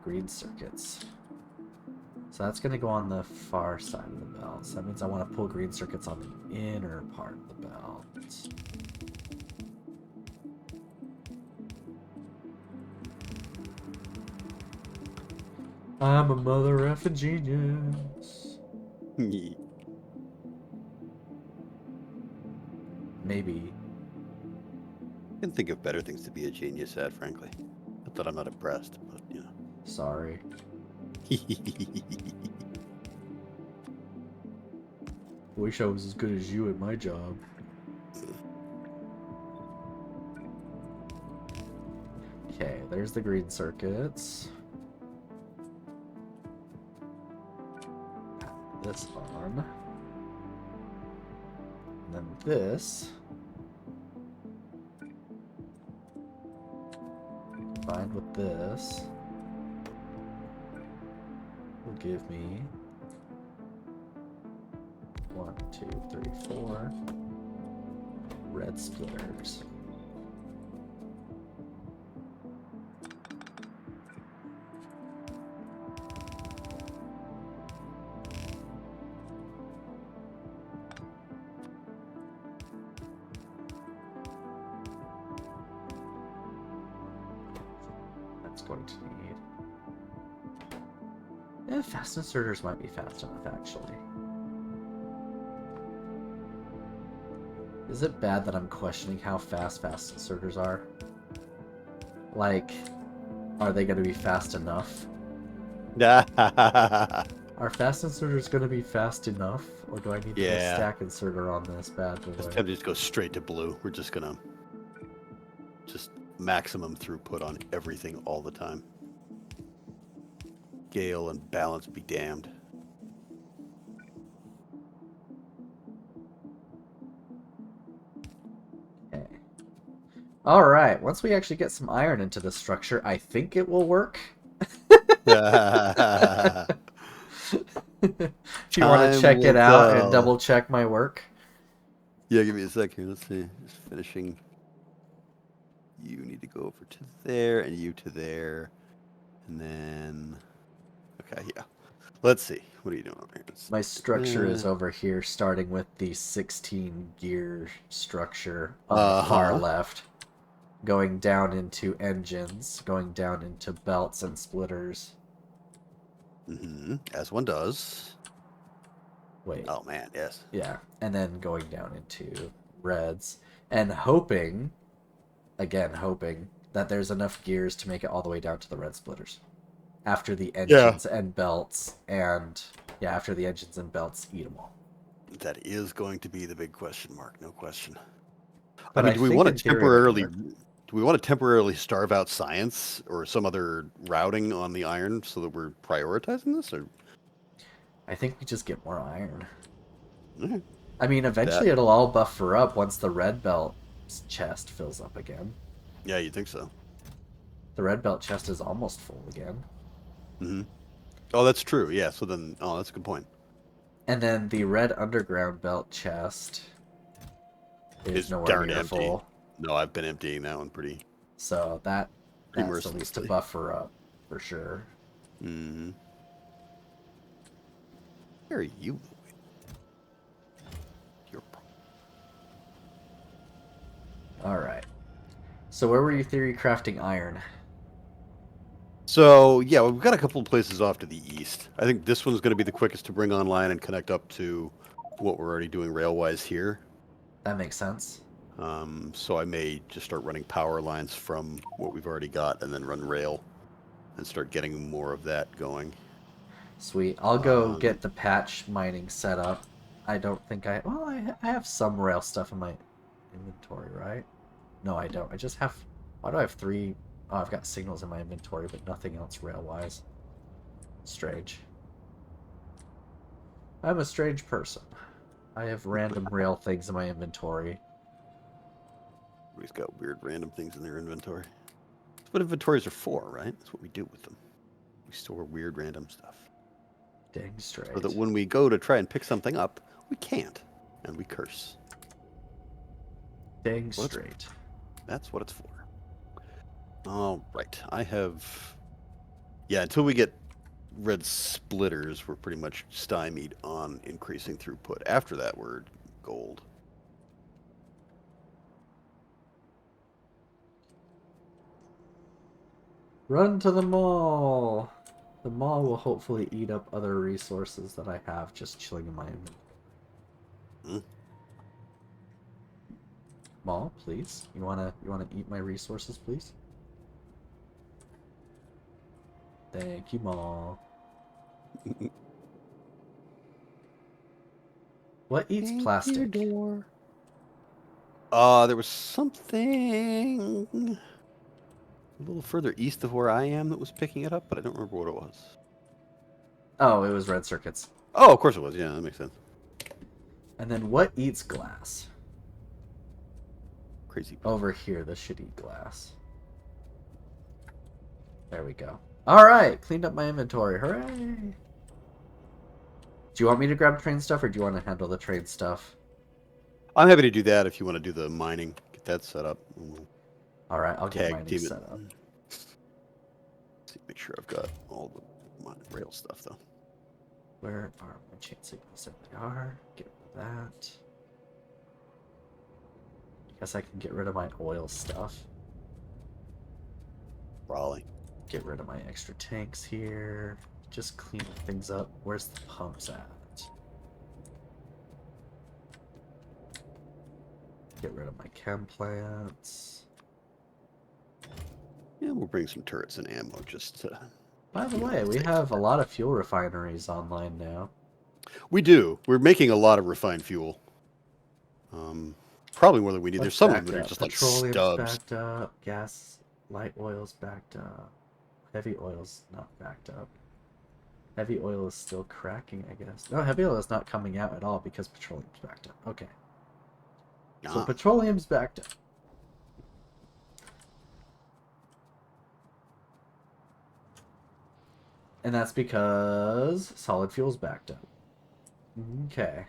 green circuits. So that's going to go on the far side of the belt. So that means I want to pull green circuits on the inner part of the belt. I'm a mother effing genius. Maybe. I can think of better things to be a genius at, frankly. Not that I'm not impressed, but you know. Sorry. Wish I was as good as you at my job. Okay, there's the green circuits. This on. And then this. Combined with this. Will give me 1, 2, 3, 4 red splitters. That's going to need. Fast inserters might be fast enough, actually. Is it bad that I'm questioning how fast inserters are? Like, are they going to be fast enough? Are fast inserters going to be fast enough? Or do I need to put a stack inserter on this bad boy? This time just go straight to blue. We're just going to just maximum throughput on everything all the time. Scale and balance be damned. Okay. All right. Once we actually get some iron into the structure, I think it will work. If you want to check it out and double check my work. Yeah, give me a second. Let's see. Just finishing. You need to go over to there and you to there. And then... Okay, yeah. Let's see. What are you doing over here? My structure is over here, starting with the 16 gear structure on the far left. Going down into engines, going down into belts and splitters. As one does. Wait. Oh, man, yes. Yeah, and then going down into reds. And hoping, again, hoping that there's enough gears to make it all the way down to the red splitters. After the engines and belts, and yeah, after the engines and belts eat them all. That is going to be the big question mark, no question. But I mean, do we want to temporarily starve out science or some other routing on the iron so that we're prioritizing this? Or I think we just get more iron. okay. I mean, eventually it'll all buffer up once the red belt chest fills up again. Yeah, you think so? The red belt chest is almost full again. Oh, that's true. Yeah. So then, that's a good point. And then the red underground belt chest is nowhere near full. No, I've been emptying that one pretty. So that's at least to buffer up for sure. Where are you? All right. So where were you theory crafting iron? So, yeah, we've got a couple of places off to the east. I think this one's going to be the quickest to bring online and connect up to what we're already doing rail-wise here. That makes sense. So I may just start running power lines from what we've already got and then run rail and start getting more of that going. Sweet. I'll go get the patch mining set up. I don't think I... Well, I have some rail stuff in my inventory, right? No, I don't. I just have... Why do I have 3... Oh, I've got signals in my inventory, but nothing else rail-wise. Strange. I'm a strange person. I have random rail things in my inventory. Everybody's got weird random things in their inventory. That's what inventories are for, right? That's what we do with them. We store weird random stuff. Dang straight. So that when we go to try and pick something up, we can't. And we curse. Dang Well, straight. That's what it's for. All right. I have... Yeah, until we get red splitters, we're pretty much stymied on increasing throughput. After that, we're gold. Run to the mall! The mall will hopefully eat up other resources that I have just chilling in my inventory. Hmm? Mall, please? You wanna eat my resources, please? Thank you, mall. What eats plastic? Door. There was something a little further east of where I am that was picking it up, but I don't remember what it was. Oh, it was red circuits. Oh, of course it was. Yeah, that makes sense. And then what eats glass? Crazy people. Over here, this should eat glass. There we go. Alright, cleaned up my inventory. Hooray! Do you want me to grab train stuff, or do you want to handle the train stuff? I'm happy to do that if you want to do the mining. Get that set up. Alright, I'll get Tag mining team it. set up. See, make sure I've got all the mine rail stuff, though. Where are my chain signals? There they are. Get rid of that. Guess I can get rid of my oil stuff. Raleigh. Get rid of my extra tanks here. Just clean things up. Where's the pumps at? Get rid of my chem plants. Yeah, we'll bring some turrets and ammo just to... By the way, we have a lot of fuel refineries online now. We do. We're making a lot of refined fuel. Probably more than we need. There's some of them that are just like Petroleum's stubs. backed up. Gas, light oil's backed up. Heavy oil's not backed up. Heavy oil is still cracking, I guess. No, heavy oil is not coming out at all because petroleum's backed up. Okay. So petroleum's backed up. And that's because solid fuel's backed up. Okay.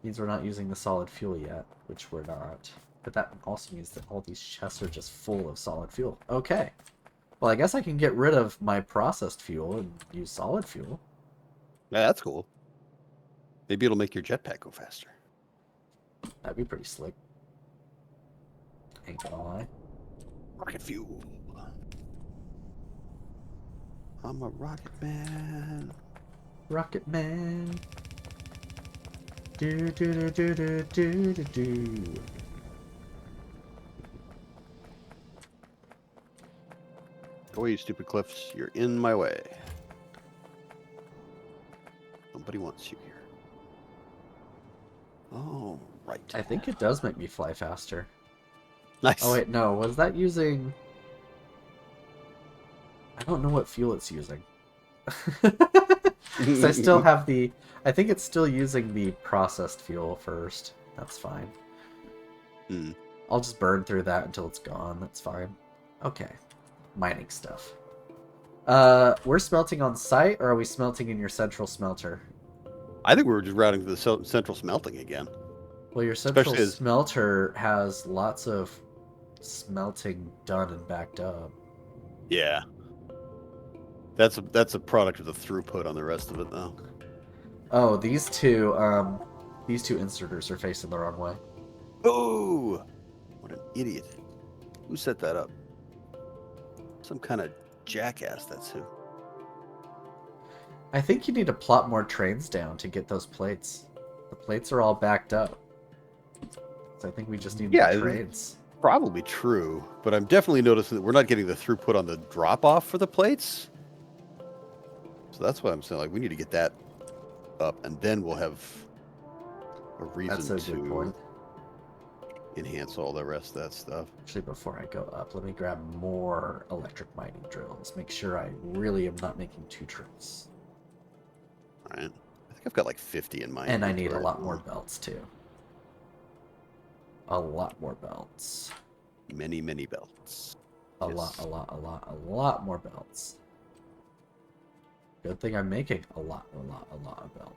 Means we're not using the solid fuel yet, which we're not. But that also means that all these chests are just full of solid fuel. Okay. Well, I guess I can get rid of my processed fuel and use solid fuel. Yeah, that's cool. Maybe it'll make your jetpack go faster. That'd be pretty slick. Ain't gonna lie. Rocket fuel. I'm a rocket man. Rocket man. Do do do do do do do do. Go away, you stupid cliffs. You're in my way. Nobody wants you here. Oh, right. I think it does make me fly faster. Nice. Oh wait, no. Was that using... I don't know what fuel it's using. So I still have the... I think it's still using the processed fuel first. That's fine. I'll just burn through that until it's gone. That's fine. Okay. Mining stuff. We're smelting on site, or are we smelting in your central smelter? I think we were just routing to the central smelting again. Well, your central smelter has lots of smelting done and backed up. Yeah. That's a product of the throughput on the rest of it, though. Oh, these two inserters are facing the wrong way. Oh! What an idiot. Who set that up? Some kind of jackass, that's who. I think you need to plot more trains down to get those plates. The plates are all backed up. So I think we just need more trains. Probably true, but I'm definitely noticing that we're not getting the throughput on the drop-off for the plates. So that's why I'm saying, like, we need to get that up, and then we'll have a reason That's a good point. enhance all the rest of that stuff. Actually, before I go up, let me grab more electric mining drills. Make sure I really am not making 2 trips. All right. I think I've got like 50 in my And I need a inventory lot now. more belts, too. A lot more belts. Many, many belts. A lot more belts. Good thing I'm making a lot of belts.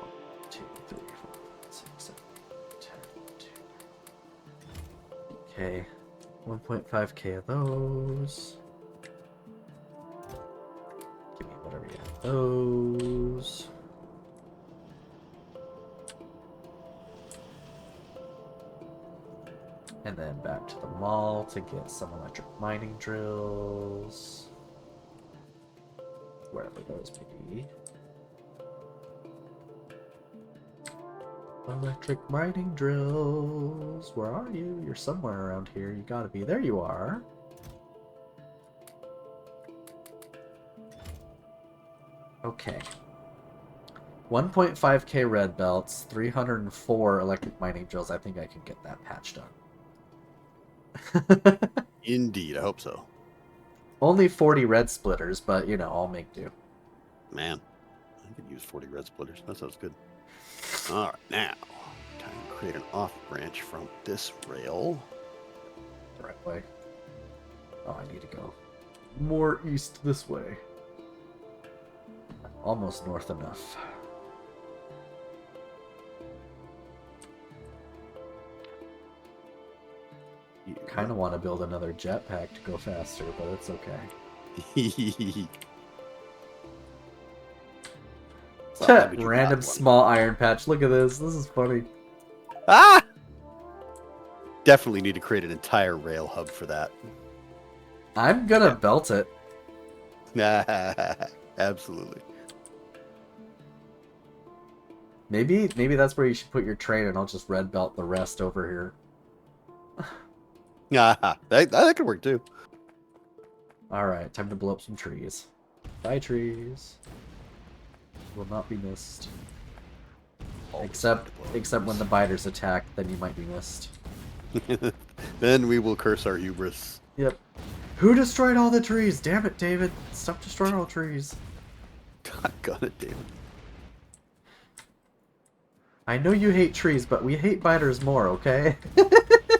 1, 2, 3, 4, 5, 6, 7, 8, 10, 2. Okay. 1.5k of those. Give me whatever you have those. And then back to the mall to get some electric mining drills. Wherever those may be. Electric mining drills. Where are you? You're somewhere around here. You gotta be. There you are. Okay. 1.5k red belts, 304 electric mining drills. I think I can get that patch done. Indeed, I hope so. Only 40 red splitters, but you know, I'll make do. Man, I could use 40 red splitters. That sounds good. All right, now time to create an off branch from this rail. The right way. Oh, I need to go more east this way. Almost north enough. Kind of want to build another jetpack to go faster, but it's okay. Random small iron patch. Look at this. This is funny. Ah! Definitely need to create an entire rail hub for that. I'm gonna belt it. Absolutely. Maybe that's where you should put your train, and I'll just red belt the rest over here. That could work too. Alright, time to blow up some trees. Bye, trees. Will not be missed. Except when the biters attack, then you might be missed. Then we will curse our hubris. Yep. Who destroyed all the trees? Damn it, David. Stop destroying all trees. Got it, David. I know you hate trees, but we hate biters more, okay?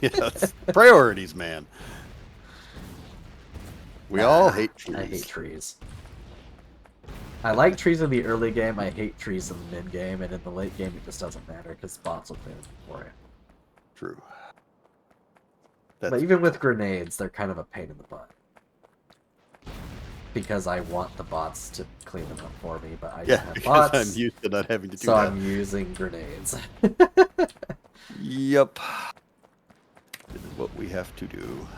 Yes. Priorities, man. We all hate trees. I hate trees. I like trees in the early game, I hate trees in the mid game, and in the late game it just doesn't matter because bots will clear them for it. True. But even with grenades, they're kind of a pain in the butt. Because I want the bots to clean them up for me, but I don't have bots. I'm used to not having to do so that. I'm using grenades. Yep. This is what we have to do.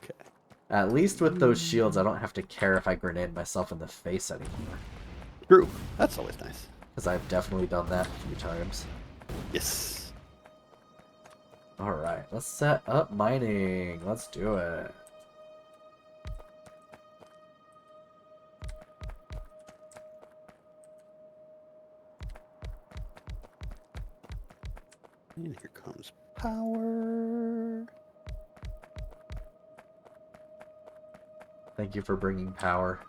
Okay. At least with those shields, I don't have to care if I grenade myself in the face anymore. True. That's always nice. Because I've definitely done that a few times. Yes. Alright, let's set up mining. Let's do it. And here comes power. Thank you for bringing power.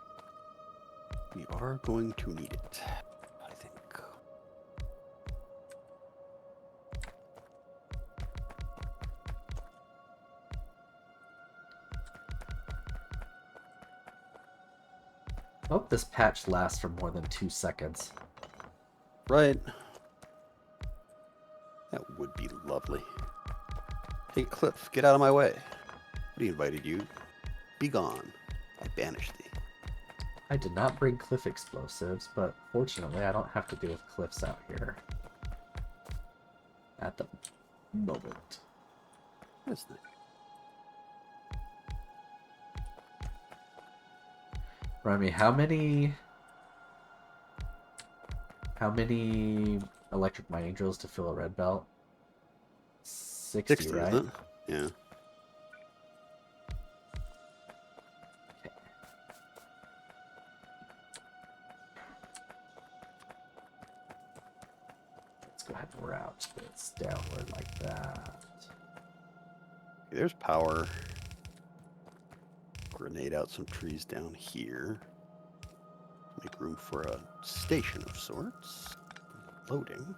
We are going to need it, I think. I hope this patch lasts for more than 2 seconds. Right. That would be lovely. Hey, Cliff, get out of my way. We invited you. Be gone. I banish thee. I did not bring cliff explosives, but fortunately I don't have to deal with cliffs out here. At the moment. That's nice. Remind me, how many electric mining drills to fill a red belt? 60, right? Isn't it? Yeah. route that's downward like that. There's power. Grenade out some trees down here. Make room for a station of sorts. Loading.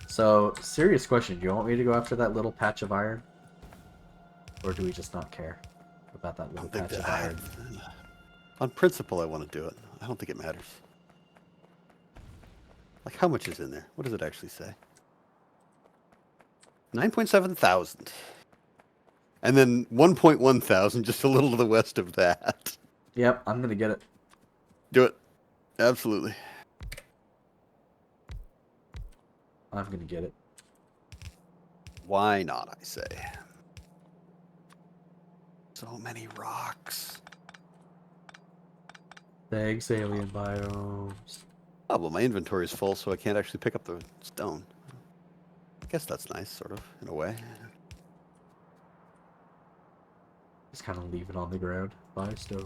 So, serious question. Do you want me to go after that little patch of iron? Or do we just not care about that little patch of iron? On principle, I want to do it. I don't think it matters. Like, how much is in there? What does it actually say? 9.7 thousand. And then 1.1 thousand, just a little to the west of that. Yep, I'm gonna get it. Do it. Absolutely. I'm gonna get it. Why not, I say. So many rocks. Thanks, alien biomes. Oh, well, my inventory is full, so I can't actually pick up the stone. I guess that's nice, sort of, in a way. Just kind of leave it on the ground. Buy stone.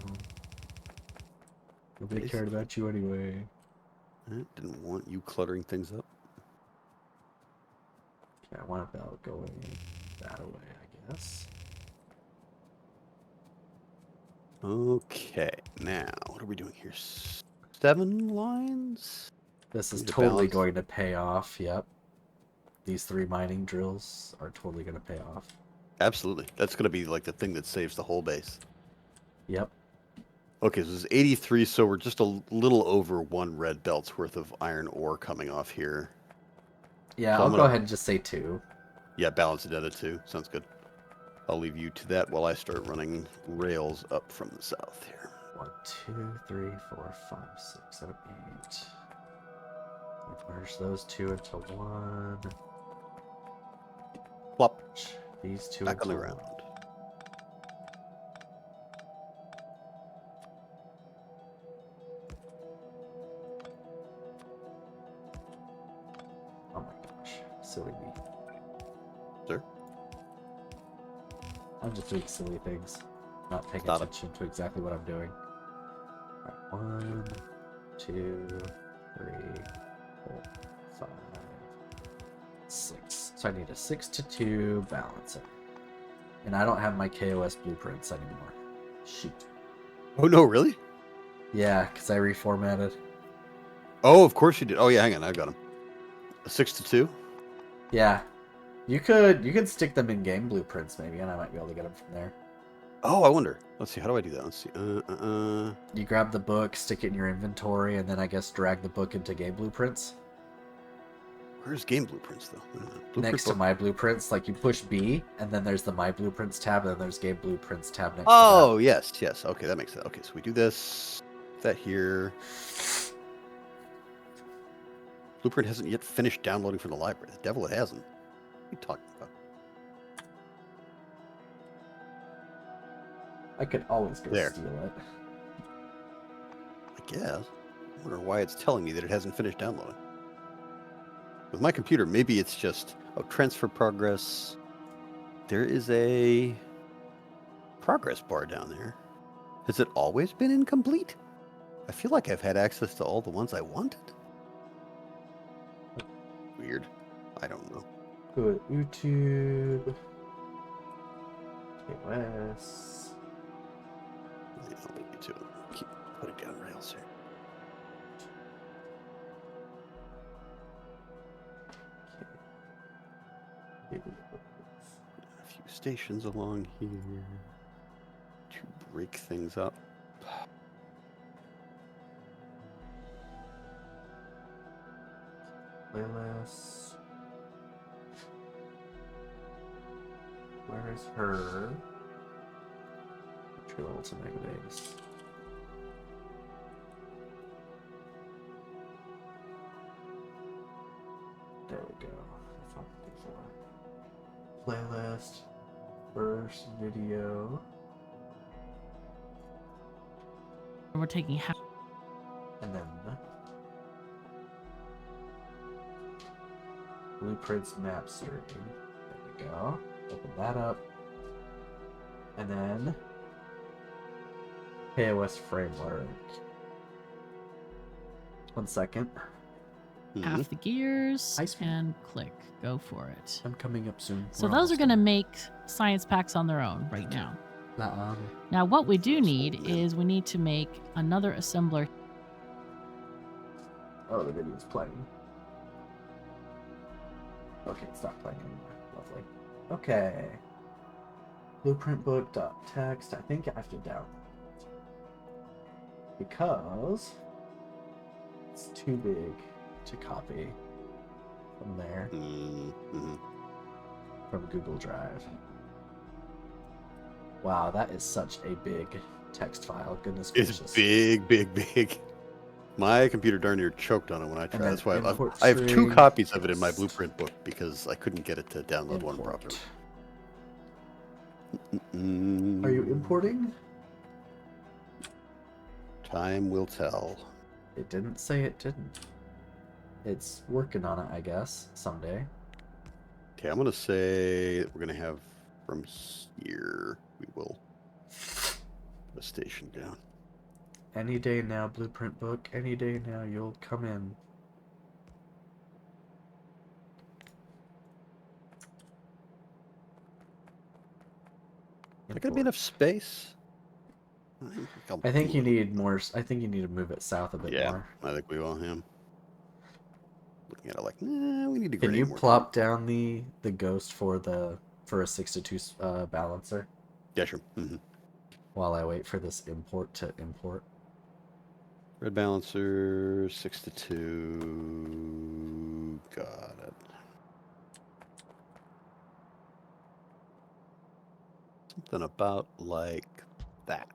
Nobody cared about you anyway. I didn't want you cluttering things up. Yeah, I want about going that way, I guess. Okay, now, what are we doing here? 7 lines? This is Need to totally balance. going to pay off, yep. These 3 mining drills are totally going to pay off. Absolutely. That's going to be like the thing that saves the whole base. Yep. Okay, so this is 83, so we're just a little over 1 red belt's worth of iron ore coming off here. Yeah, So I'll go ahead and just say 2. Yeah, balance it at 2. Sounds good. I'll leave you to that while I start running rails up from the south here. 1, 2, 3, 4, 5, 6, 7, 8. Merge those 2 into 1. Plop. These 2 Back on the into ground. 1. Oh my gosh, silly me. Sir? I'm just doing silly things, not paying Stop attention to exactly what I'm doing. Alright, 1, 2, 3, 4, 5, 6. So I need a 6 to 2 balancer. And I don't have my KOS blueprints anymore. Shoot. Oh, no, really? Yeah, because I reformatted. Oh, of course you did. Oh, yeah, hang on. I've got them. A 6 to 2? Yeah. You could stick them in game blueprints maybe, and I might be able to get them from there. Oh, I wonder. Let's see. How do I do that? Let's see. You grab the book, stick it in your inventory, and then I guess drag the book into game blueprints. Where's game blueprints, though? Blueprint Next to book. my blueprints, like you push B, and then there's the my blueprints tab, and then there's game blueprints tab next Oh, to yes, yes. Okay, that makes sense. Okay, so we do this. That here. Blueprint hasn't yet finished downloading from the library. The devil it hasn't. What are you talking about? that. I could always go There. steal it. I guess. I wonder why it's telling me that it hasn't finished downloading. With my computer, maybe it's just, oh, transfer progress. There is a progress bar down there. Has it always been incomplete? I feel like I've had access to all the ones I wanted. Weird. I don't know. Go to YouTube. KOS. I'll leave you to it. Keep putting down rails here. A few stations along here to break things up. Playlist. Where is her? Drill to mega base. There we go. That's what I'm looking for. Playlist. First video. We're taking half. And then Blueprints map stream. There we go. Open that up. And then KOS framework. 1 second. half the gears, Hi, sweet. and click. Go for it. I'm coming up soon. So We're those are almost going to there. make science packs on their own right now. La, Now, what we do Let's need hold them in. is we need to make another assembler. Oh, the video's playing. Okay, it's not playing anymore. Lovely. Okay. Blueprint book dot text. I think I have to download it because it's too big to copy from there Mm-hmm. from Google Drive. Wow, that is such a big text file. Goodness It's gracious. big. My computer darn near choked on it when I tried. then That's why import I have 2 string, copies of it in my text, blueprint book because I couldn't get it to download one import. properly. Are you importing? Time will tell. It didn't say it didn't. It's working on it, I guess, someday. Okay, I'm gonna say we're gonna have from here. We will put a station down. Any day now, Blueprint Book. Any day now, you'll come in. Is that gonna be enough space? I think you need more. I think you need to move it south a bit Yeah, more. I think we will. Him looking at it like, nah, we need to. Can you more plop down the ghost for a 6-to-2 balancer Yeah, sure. Mm-hmm. while I wait for this import to import? Red balancer 6-to-2. Got it. Something about like that.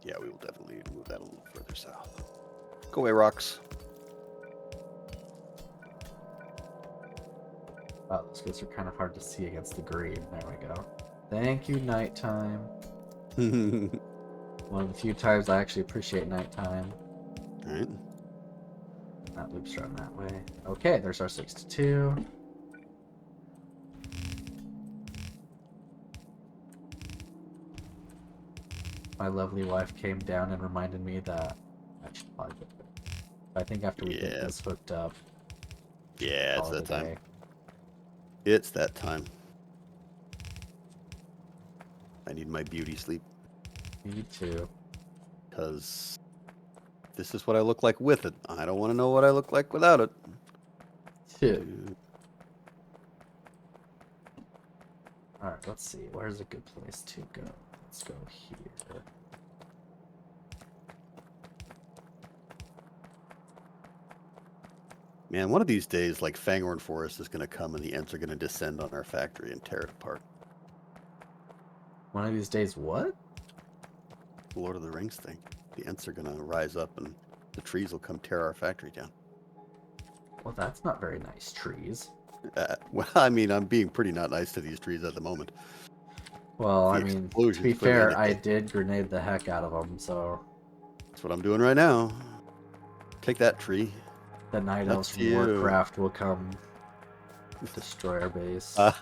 Yeah, we will definitely move that a little further south. Go away, rocks. Wow, those ghosts are kind of hard to see against the green. There we go. Thank you, nighttime. One of the few times I actually appreciate nighttime. Alright. That loops around that way. Okay, there's our 6-to-2. My lovely wife came down and reminded me that I should probably get it. I think after we get this hooked up, Yeah, it's call it that a time. day. It's that time. I need my beauty sleep. Me too. Because this is what I look like with it. I don't want to know what I look like without it. Alright, let's see. Where's a good place to go? Let's go here. Man, one of these days, like Fanghorn Forest is going to come and the Ents are going to descend on our factory and tear it apart. One of these days, what? The Lord of the Rings thing. The Ents are going to rise up and the trees will come tear our factory down. Well, that's not very nice, trees. Well, I mean, I'm being pretty not nice to these trees at the moment. Well, The I mean, to explosions be clearly fair, I indicate- did grenade the heck out of them, so That's what I'm doing right now. Take that, tree. the Night Elves That's from you. Warcraft will come destroy our base. I'll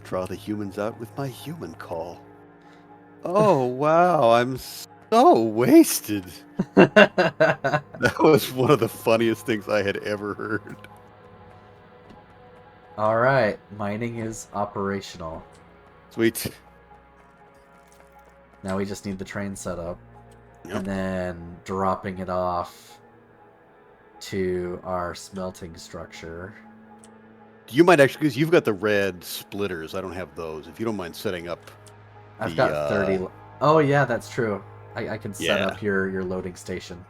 draw the humans out with my human call. Oh, wow, I'm so wasted. That was one of the funniest things I had ever heard. Alright, mining is operational. Sweet. Now we just need the train set up. Yep. And then dropping it off to our smelting structure. Do you mind actually, because you've got the red splitters, I don't have those. If you don't mind setting up I've got 30. Oh yeah, that's true. I can set up your loading station.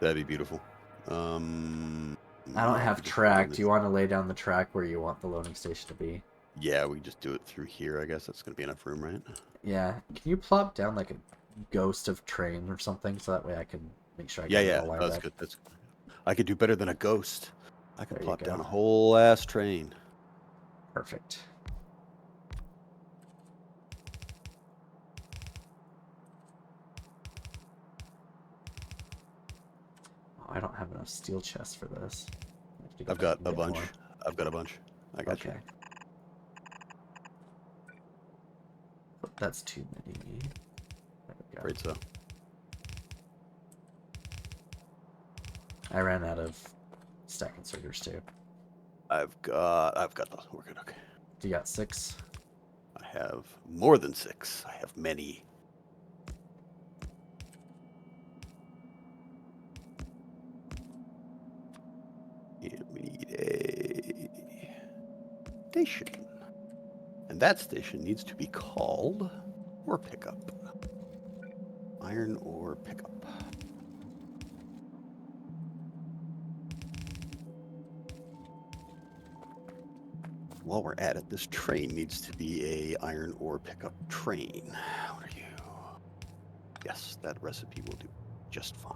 That'd be beautiful. I don't have track. Do you want to lay down the track where you want the loading station to be? Yeah, we can just do it through here. I guess that's going to be enough room, right? Yeah. Can you plop down like a ghost of train or something so that way I can make sure I get it all lined That's up? good. I could do better than a ghost. I could There you plop down go. a whole ass train. Perfect. Oh, I don't have enough steel chests for this. I have to go I've back got and a get bunch. more. I've got a bunch. I got Okay. you. That's too many. There we go. Afraid so. I ran out of stack inserters too. I've got those. We're good. Okay. You got 6? I have more than 6. I have many. And we need a station. And that station needs to be called ore pickup. Iron ore pickup. While we're at it, this train needs to be a iron ore pickup train. What are you? Yes, that recipe will do just fine.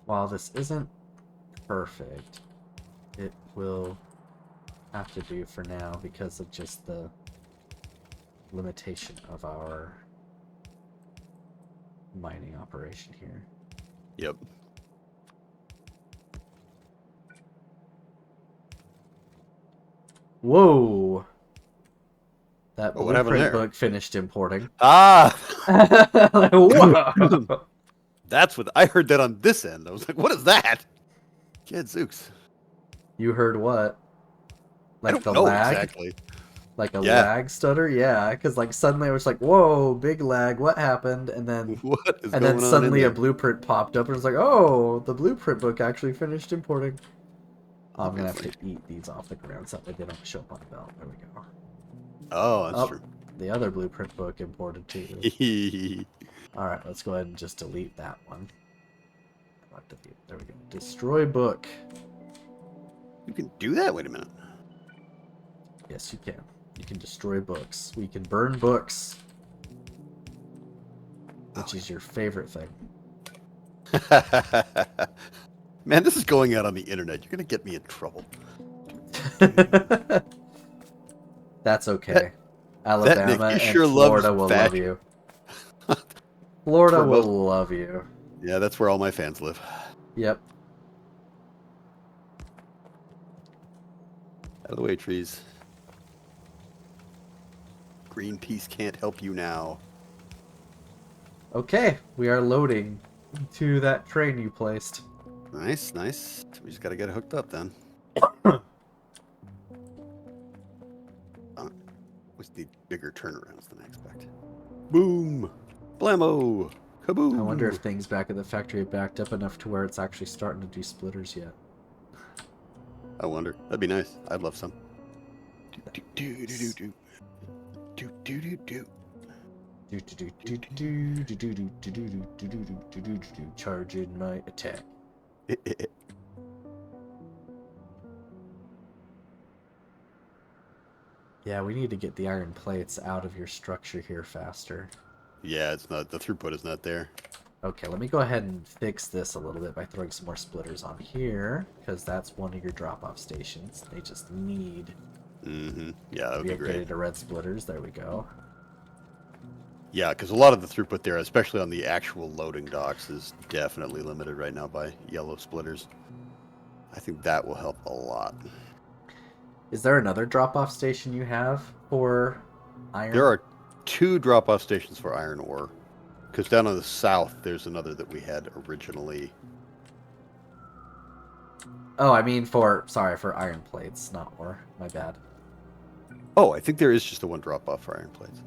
While this isn't perfect, it will have to do for now because of just the limitation of our mining operation here. Yep. Whoa! That Oh, what happened blueprint there? book finished importing. Ah! Like, whoa! That's what I heard that on this end. I was like, what is that? Gadzooks. You heard what? I Like don't the know lag? exactly. Like a Yeah. lag stutter? Yeah, because like suddenly I was like, whoa, big lag, what happened? And then What is and going then on in suddenly a there? blueprint popped up and it was like, oh, the blueprint book actually finished importing. Oh, I'm gonna have to Obviously. eat these off the ground so that they don't show up on the belt. There we go. Oh, that's Oh, true. the other blueprint book imported too. You Alright, let's go ahead and just delete that one. There we go. Destroy book. can do that? Wait a minute. Yes, you can. You can destroy books. We can burn books. Which is your favorite thing. Man, this is going out on the internet. You're going to get me in trouble. That's okay. Alabama Nick, he and sure loves Florida will love fashion. you. Florida where will most- love you. Yeah, that's where all my fans live. Yep. Out of the way, trees. Greenpeace can't help you now. Okay, we are loading to that train you placed. Nice, nice. We just got to get it hooked up then. We need bigger turnarounds than I expect. Boom! Blammo! Kaboom! I wonder if things back at the factory have backed up enough to where it's actually starting to do splitters yet. I wonder. That'd be nice. I'd love some. Do do do do do do do do do. Charging my attack. Yeah, we need to get the iron plates out of your structure here faster. Yeah, it's not. The throughput is not there. Okay, let me go ahead and fix this a little bit by throwing some more splitters on here, because that's one of your drop-off stations. They just need Mm-hmm. Yeah, that to would be be great. upgraded to red splitters. There we go. Yeah, because a lot of the throughput there, especially on the actual loading docks, is definitely limited right now by yellow splitters. I think that will help a lot. Is there another drop-off station you have for iron? There are 2 drop-off stations for iron ore. Because down on the south, there's another that we had originally. Oh, I mean for iron plates, not ore. My bad. Oh, I think there is just the one drop-off for iron plates.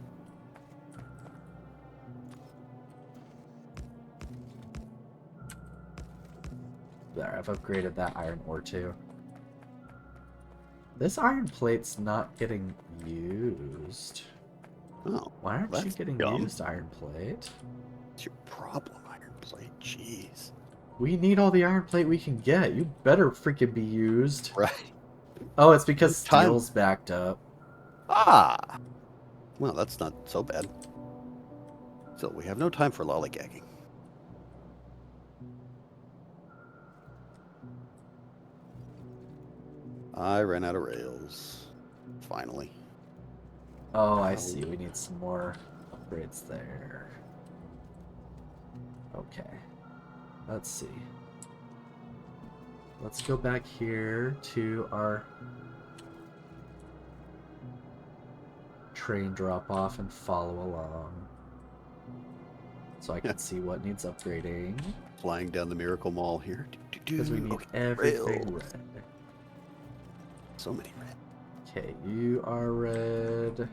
There, I've upgraded that iron ore too. This iron plate's not getting used. Oh, Why aren't you that's getting dumb. used, iron plate? What's your problem, iron plate? Jeez. We need all the iron plate we can get. You better freaking be used. Right. Oh, it's because Time. steel's backed up. Ah! Well, that's not so bad. So, we have no time for lollygagging. I ran out of rails. Finally. Oh, I see. We need some more upgrades there. Okay. Let's see. let's go back here to our train drop off and follow along. So I can see what needs upgrading. Flying down the Miracle Mall here. Because we need Okay, everything rail. red. So many red. Okay, you are red.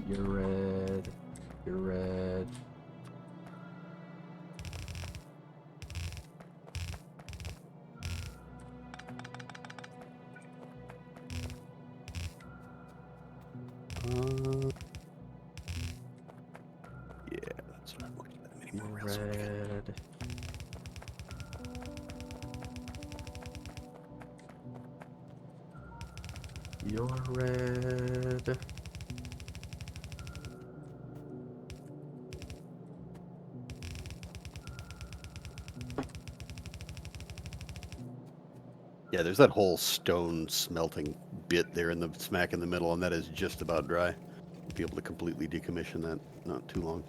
You're red. You're red. Yeah, that's what I'm looking at. Many more You're rails. would be good. red. You're red. Yeah, there's that whole stone smelting bit there in the smack in the middle, and that is just about dry. We'll be able to completely decommission that not too long.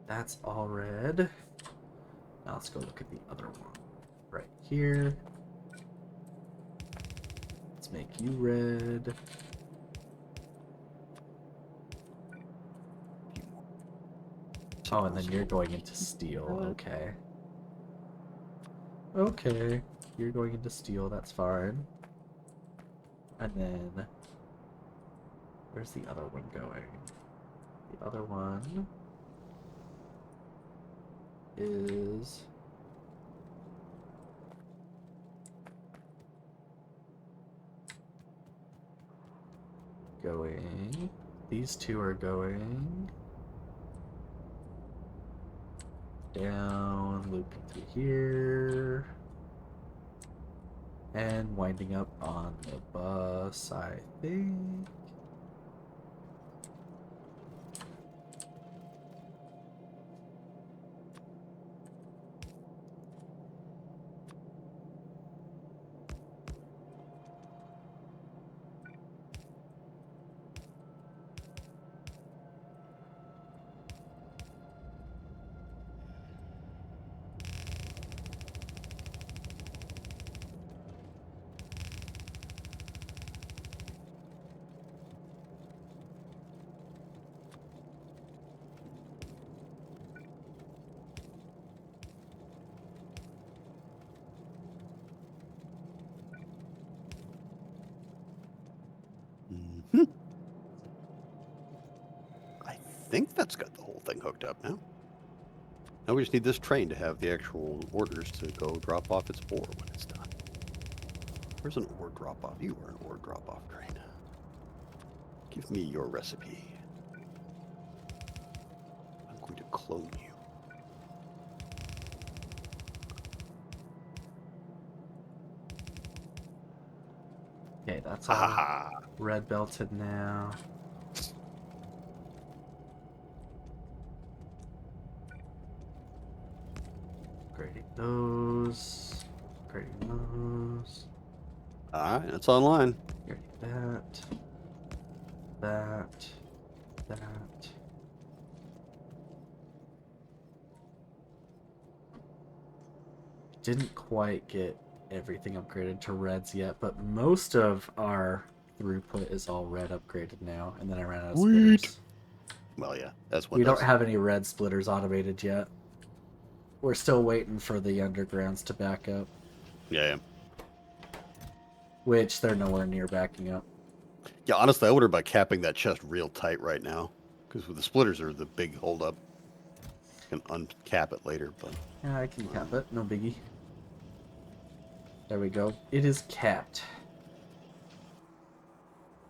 That's all red. Now let's go look at the other one. Right here. Let's make you red. Oh, and then you're going into steel. Okay. Okay. You're going into steel, that's fine. And then... where's the other one going? The other one... is... going... These two are going... down, looping through here... and winding up on the bus, I think. Mhm. I think that's got the whole thing hooked up now. Now we just need this train to have the actual orders to go drop off its ore when it's done. Where's an ore drop off? You are an ore drop off train. Give me your recipe. I'm going to clone you. Okay, that's Ha ha all ha! red belted now. Grading those. Grading those. Alright, it's online. Grading that. That. That. Didn't quite get everything upgraded to reds yet, but most of our throughput is all red upgraded now, and then I ran out of Sweet. splitters. Well, yeah, that's We what don't have any red splitters automated yet. We're still waiting for the undergrounds to back up, Yeah. which they're nowhere near backing up. Yeah, honestly, I wonder about capping that chest real tight right now. Because the splitters are the big holdup. Can uncap it later, but... Yeah, I can cap it, no biggie. There we go. It is capped.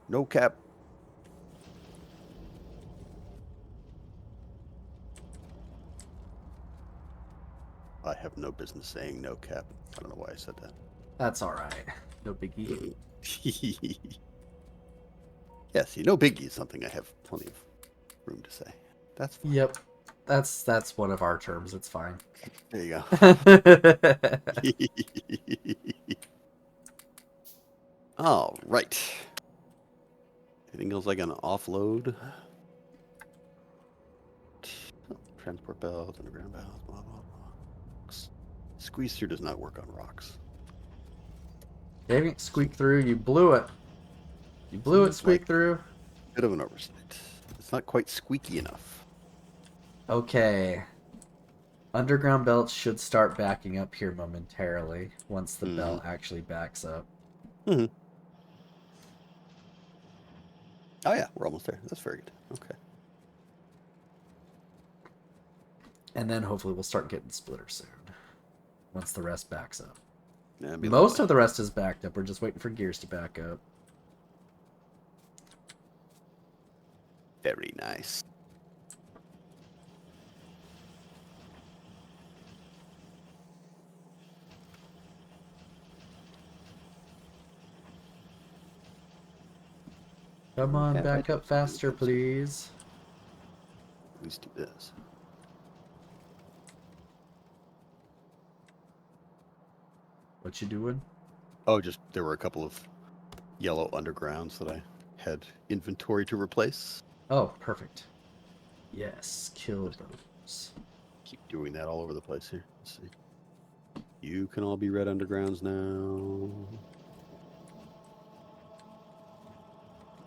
No cap. I have no business saying no cap. I don't know why I said that. That's alright. No biggie. Yeah, see, no biggie is something I have plenty of room to say. That's fine. Yep. That's one of our terms. It's fine. There you go. All right. Anything else I can offload? transport belt, underground belt, blah, blah, blah. Squeeze through does not work on rocks. Dang it, squeak through. You blew it. You blew it, Seems squeak like through. a bit of an oversight. It's not quite squeaky enough. Okay. Underground belts should start backing up here momentarily once the belt actually backs up. Mm-hmm. Oh yeah, we're almost there. That's very good. Okay. And then hopefully we'll start getting splitters soon. Once the rest backs up. That'd be Most lovely. of the rest is backed up. We're just waiting for gears to back up. Very nice. Come on, Okay, back up faster, please. At least do this. What you doing? Oh, just there were a couple of yellow undergrounds that I had inventory to replace. Oh, perfect. Yes, kill those. Keep doing that all over the place here. Let's see. You can all be red undergrounds now.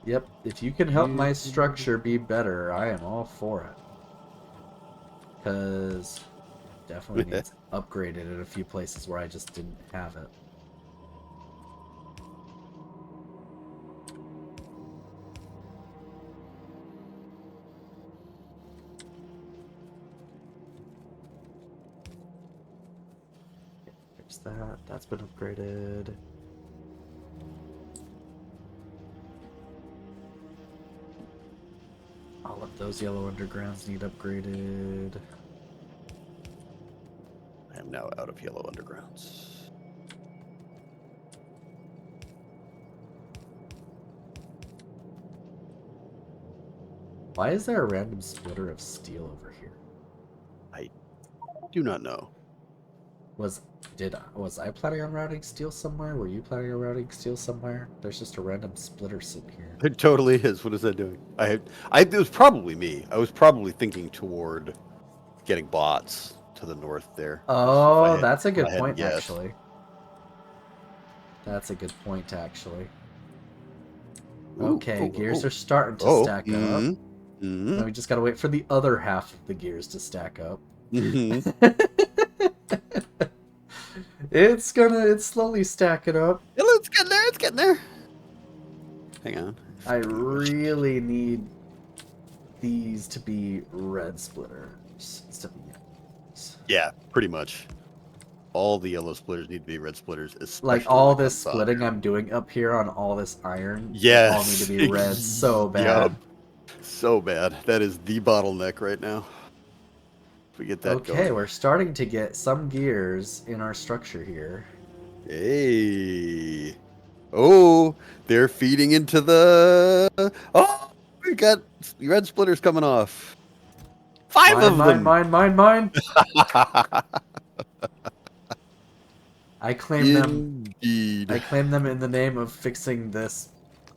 Yep, if you can help my structure be better, I am all for it. Because definitely needs upgraded in a few places where I just didn't have it. There's that. That's been upgraded. All of those yellow undergrounds need upgraded. I am now out of yellow undergrounds. Why is there a random splitter of steel over here? I do not know. Was I planning on routing steel somewhere? Were you planning on routing steel somewhere? There's just a random splitter sitting here. It totally is. What is that doing? It was probably me. I was probably thinking toward getting bots to the north there. Oh, that's a if I good hadn't point, guessed. actually. That's a good point, actually. Ooh, Okay, oh, gears oh, are starting to oh, stack up. Now we just gotta wait for the other half of the gears to stack up. It's slowly stacking up. Yeah, it's getting there. It's getting there. Hang on. I really need these to be red splitters instead of yellows. Yeah, pretty much. All the yellow splitters need to be red splitters, especially Like all when it this comes on splitting there. I'm doing up here on all this iron, Yes. they all need to be red so bad. Yup. So bad. That is the bottleneck right now. If we get that Okay, going. we're starting to get some gears in our structure here. Hey. Oh, they're feeding into the... Oh, we got red splitters coming off. 5 of them. Mine. I claim them. Indeed. I claim them in the name of fixing this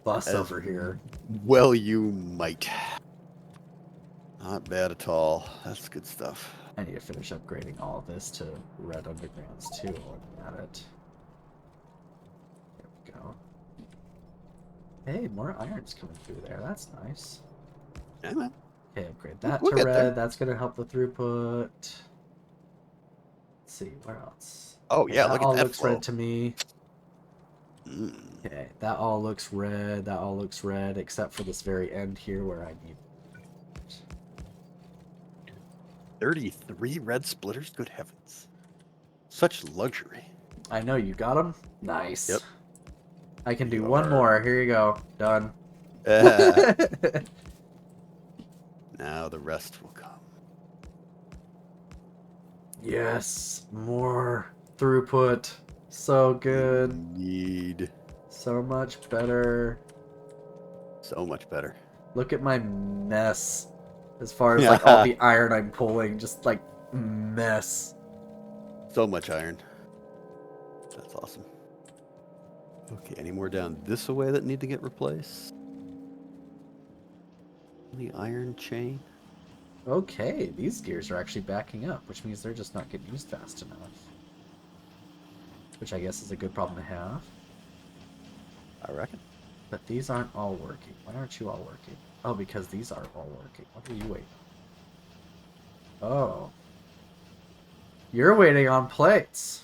bus As over here. well you might. Not bad at all. That's good stuff. I need to finish upgrading all of this to red undergrounds too. While I'm at it. There we go. Hey, more iron's coming through there. That's nice. Yeah, man. Okay, upgrade that We'll to get red. there. That's gonna help the throughput. Let's see, where else? Oh, Okay, yeah, that look at all that looks flow. red to me. Mm. Okay, that all looks red. That all looks red, except for this very end here where I need. 33 red splitters? Good heavens. Such luxury. I know you got them. Nice. Yep. I can do You one are- more. Here you go. Done. Now the rest will come. Yes, more throughput. So good. Indeed. So much better. So much better. Look at my mess. As far as like all the iron I'm pulling, just like mess. So much iron. That's awesome. Okay, any more down this way that need to get replaced? The iron chain? Okay, these gears are actually backing up, which means they're just not getting used fast enough. Which I guess is a good problem to have. I reckon. But these aren't all working. Why aren't you all working? Oh, because these aren't all working. What are you waiting on? Oh. You're waiting on plates.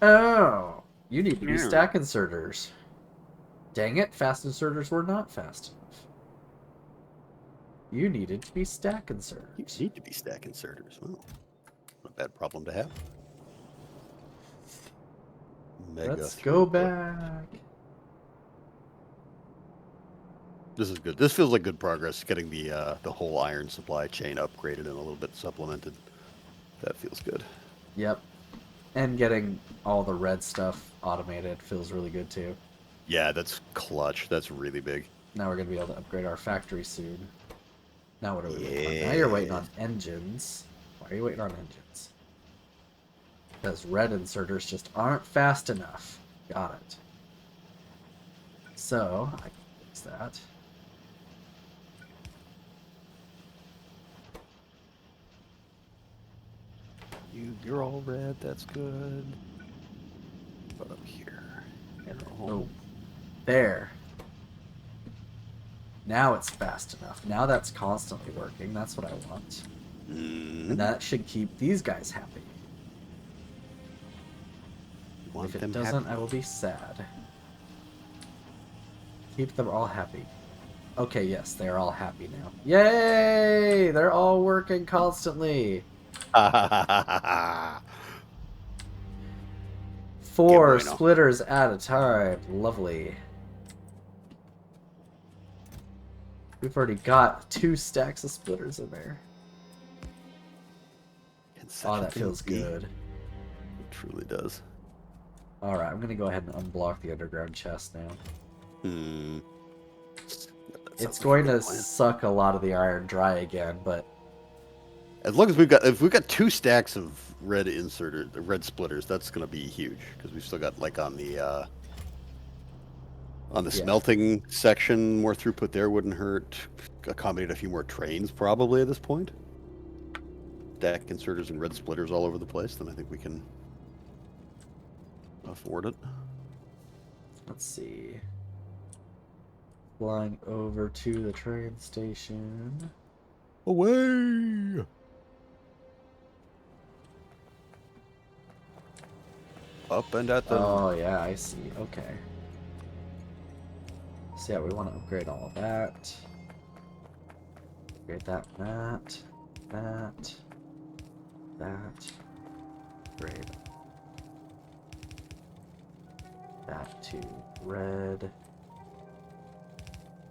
Oh. You need to be Yeah. stack inserters. Dang it, fast inserters were not fast enough. You needed to be stack You inserters. need to be stack inserters. Well, not a bad problem to have. Mega Let's go throughput. back. This is good. This feels like good progress. Getting the whole iron supply chain upgraded and a little bit supplemented. That feels good. Yep. And getting all the red stuff automated feels really good too. Yeah, that's clutch. That's really big. Now we're going to be able to upgrade our factory soon. Now what are we waiting on? Now you're waiting Yeah. on engines. Why are you waiting on engines? Because red inserters just aren't fast enough. Got it. So, I can fix that. You're all red. That's good. But up here. Oh, there. Now it's fast enough. Now that's constantly working. That's what I want. And that should keep these guys happy. Want If it them doesn't, happy. I will be sad. Keep them all happy. Okay, yes, they're all happy now. Yay! They're all working constantly. Qué 4 bueno. splitters at a time. Lovely. We've already got 2 stacks of splitters in there. Can such Oh, a that thing feels be? good. It truly does. Alright, I'm gonna go ahead and unblock the underground chest now. Hmm. It's going to suck a lot of the iron dry again, but As long as if we've got 2 stacks of red red splitters, that's gonna be huge because we've still got like on the yeah. smelting section, more throughput there wouldn't hurt. Accommodate a few more trains probably at this point. Stack inserters and red splitters all over the place, then I think we can afford it. Let's see. Flying over to the train station. Away! Up and at them. Oh, yeah, I see. Okay. So, yeah, we want to upgrade all of that. Upgrade that, that. Upgrade that to red.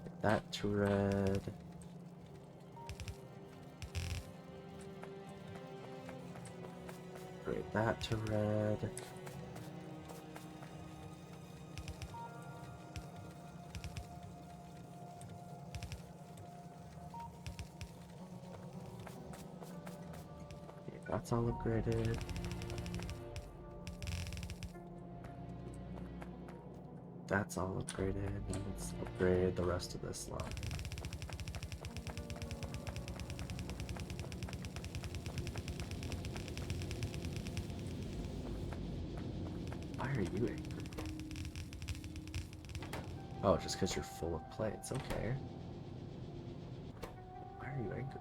Get that to red. Upgrade that to red. Okay, that's all upgraded. That's all upgraded. Now let's upgrade the rest of this line. Why are you angry? Oh, just because you're full of plates. Okay. Why are you angry?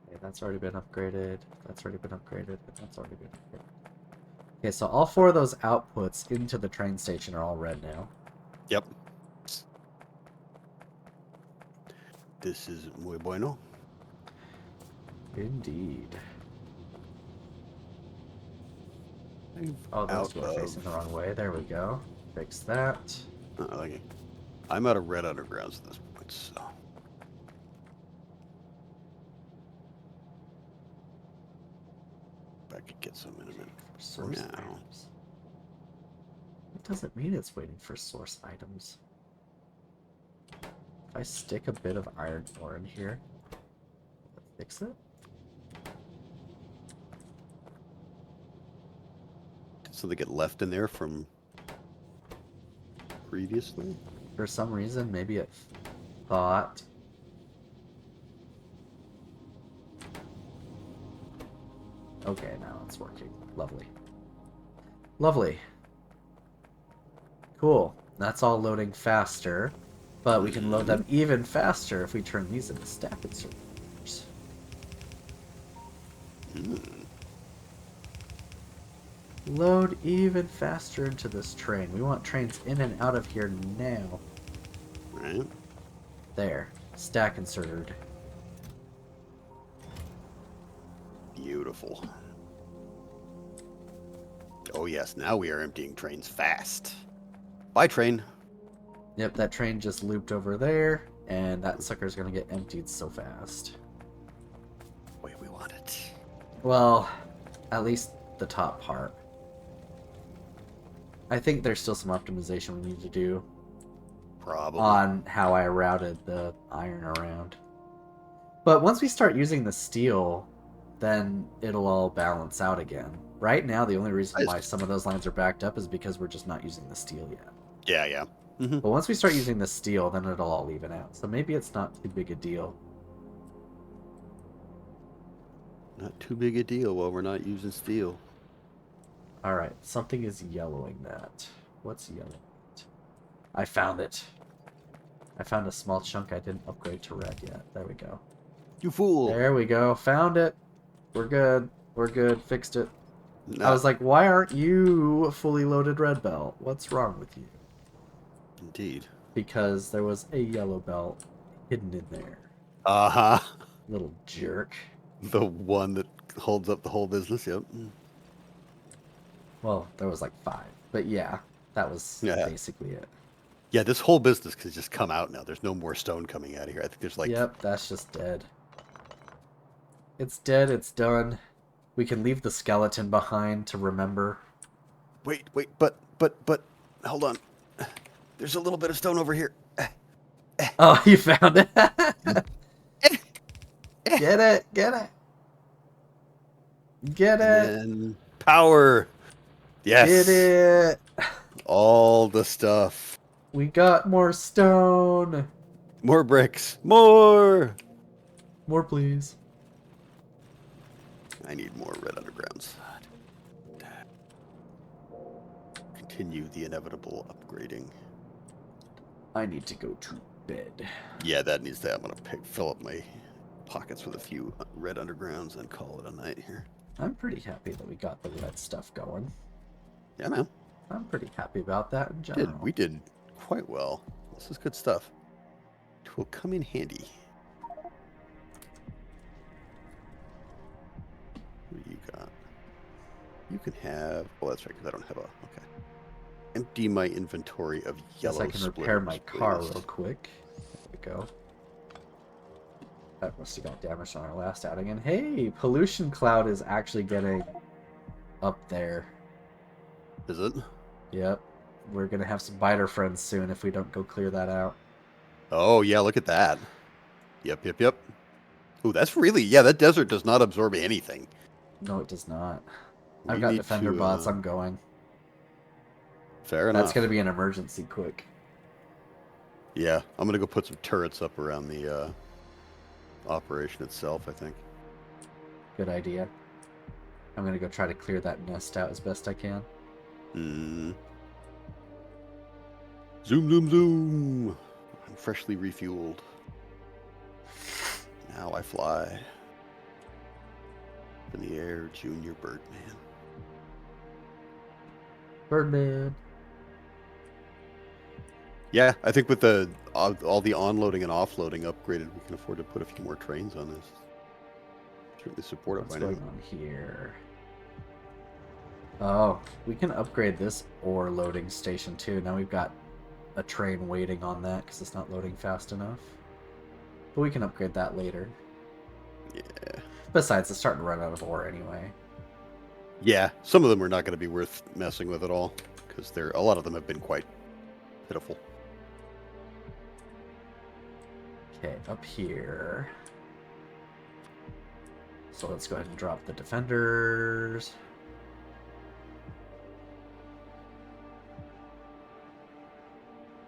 Okay, that's already been upgraded. That's already been upgraded. And that's already been upgraded. Okay, so all 4 of those outputs into the train station are all red now. Yep. This is muy bueno. Indeed. Oh, those Out two are facing the of- wrong way. There we go. Fix that. I like it. I'm out of red undergrounds at this point, so. I could get some in a minute. For Source now. items. doesn't mean it's waiting for source items. If I stick a bit of iron ore in here, will it fix it? Did something get left in there from previously? For some reason, maybe it thought. Okay, now it's working. Lovely. Lovely. Cool. That's all loading faster, but we can load them even faster if we turn these into stack inserters. Load even faster into this train. We want trains in and out of here now. Right. There. Stack inserted. Beautiful. Oh yes, now we are emptying trains fast. Bye, train. Yep, that train just looped over there, and that sucker's gonna get emptied so fast. Way we want it. Well, at least the top part. I think there's still some optimization we need to do Probably. on how I routed the iron around. But once we start using the steel, then it'll all balance out again. Right now, the only reason why some of those lines are backed up is because we're just not using the steel yet. Yeah. But once we start using the steel, then it'll all even out. So maybe it's not too big a deal. Not too big a deal while we're not using steel. Alright, something is yellowing that. What's yellowing it? I found it. I found a small chunk I didn't upgrade to red yet. There we go. You fool! There we go. Found it. We're good. We're good. Fixed it. No, I was like, why aren't you a fully loaded red belt? What's wrong with you? indeed. Because there was a yellow belt hidden in there. Uh-huh. Little jerk. The one that holds up the whole business, yep. Well, there was like 5. But yeah, that was Yeah. basically it. Yeah, this whole business has just come out now. There's no more stone coming out of here. I think there's like... Yep, that's just dead. It's dead, it's done. We can leave the skeleton behind to remember. Wait, but, hold on. There's a little bit of stone over here. Oh, you found it! Get it! Get it! Get it! And power! Yes! Get it! All the stuff. We got more stone! More bricks. More! More, please. I need more red undergrounds. Continue the inevitable upgrading. I need to go to bed. Yeah, that needs to. I'm gonna fill up my pockets with a few red undergrounds and call it a night here. I'm pretty happy that we got the red stuff going. Yeah, man. I'm pretty happy about that in general. We did quite well. This is good stuff. It will come in handy. What do you got? You can have... Oh, that's right, because I don't have a... Okay. Empty my inventory of yellow Guess I can repair my car real quick. There we go. That must have got damaged on our last outing. And hey, pollution cloud is actually getting up there. Is it? Yep. We're going to have some biter friends soon if we don't go clear that out. Oh, yeah, look at that. Yep. Oh, that's really... Yeah, that desert does not absorb anything. No, it does not. We I've got need defender to, bots. I'm going. Fair enough. That's going to be an emergency quick. Yeah, I'm going to go put some turrets up around the operation itself, I think. Good idea. I'm going to go try to clear that nest out as best I can. Zoom. I'm freshly refueled. Now I fly. Up in the air, Junior Birdman. Birdman. Yeah, I think with the all the onloading and offloading upgraded, we can afford to put a few more trains on this. Certainly support it What's by going now. on here? Oh, we can upgrade this ore loading station too. Now we've got a train waiting on that because it's not loading fast enough. But we can upgrade that later. Yeah. Besides, it's starting to run out of ore anyway. Yeah, some of them are not going to be worth messing with at all because a lot of them have been quite pitiful. Okay, up here. So let's go ahead and drop the defenders.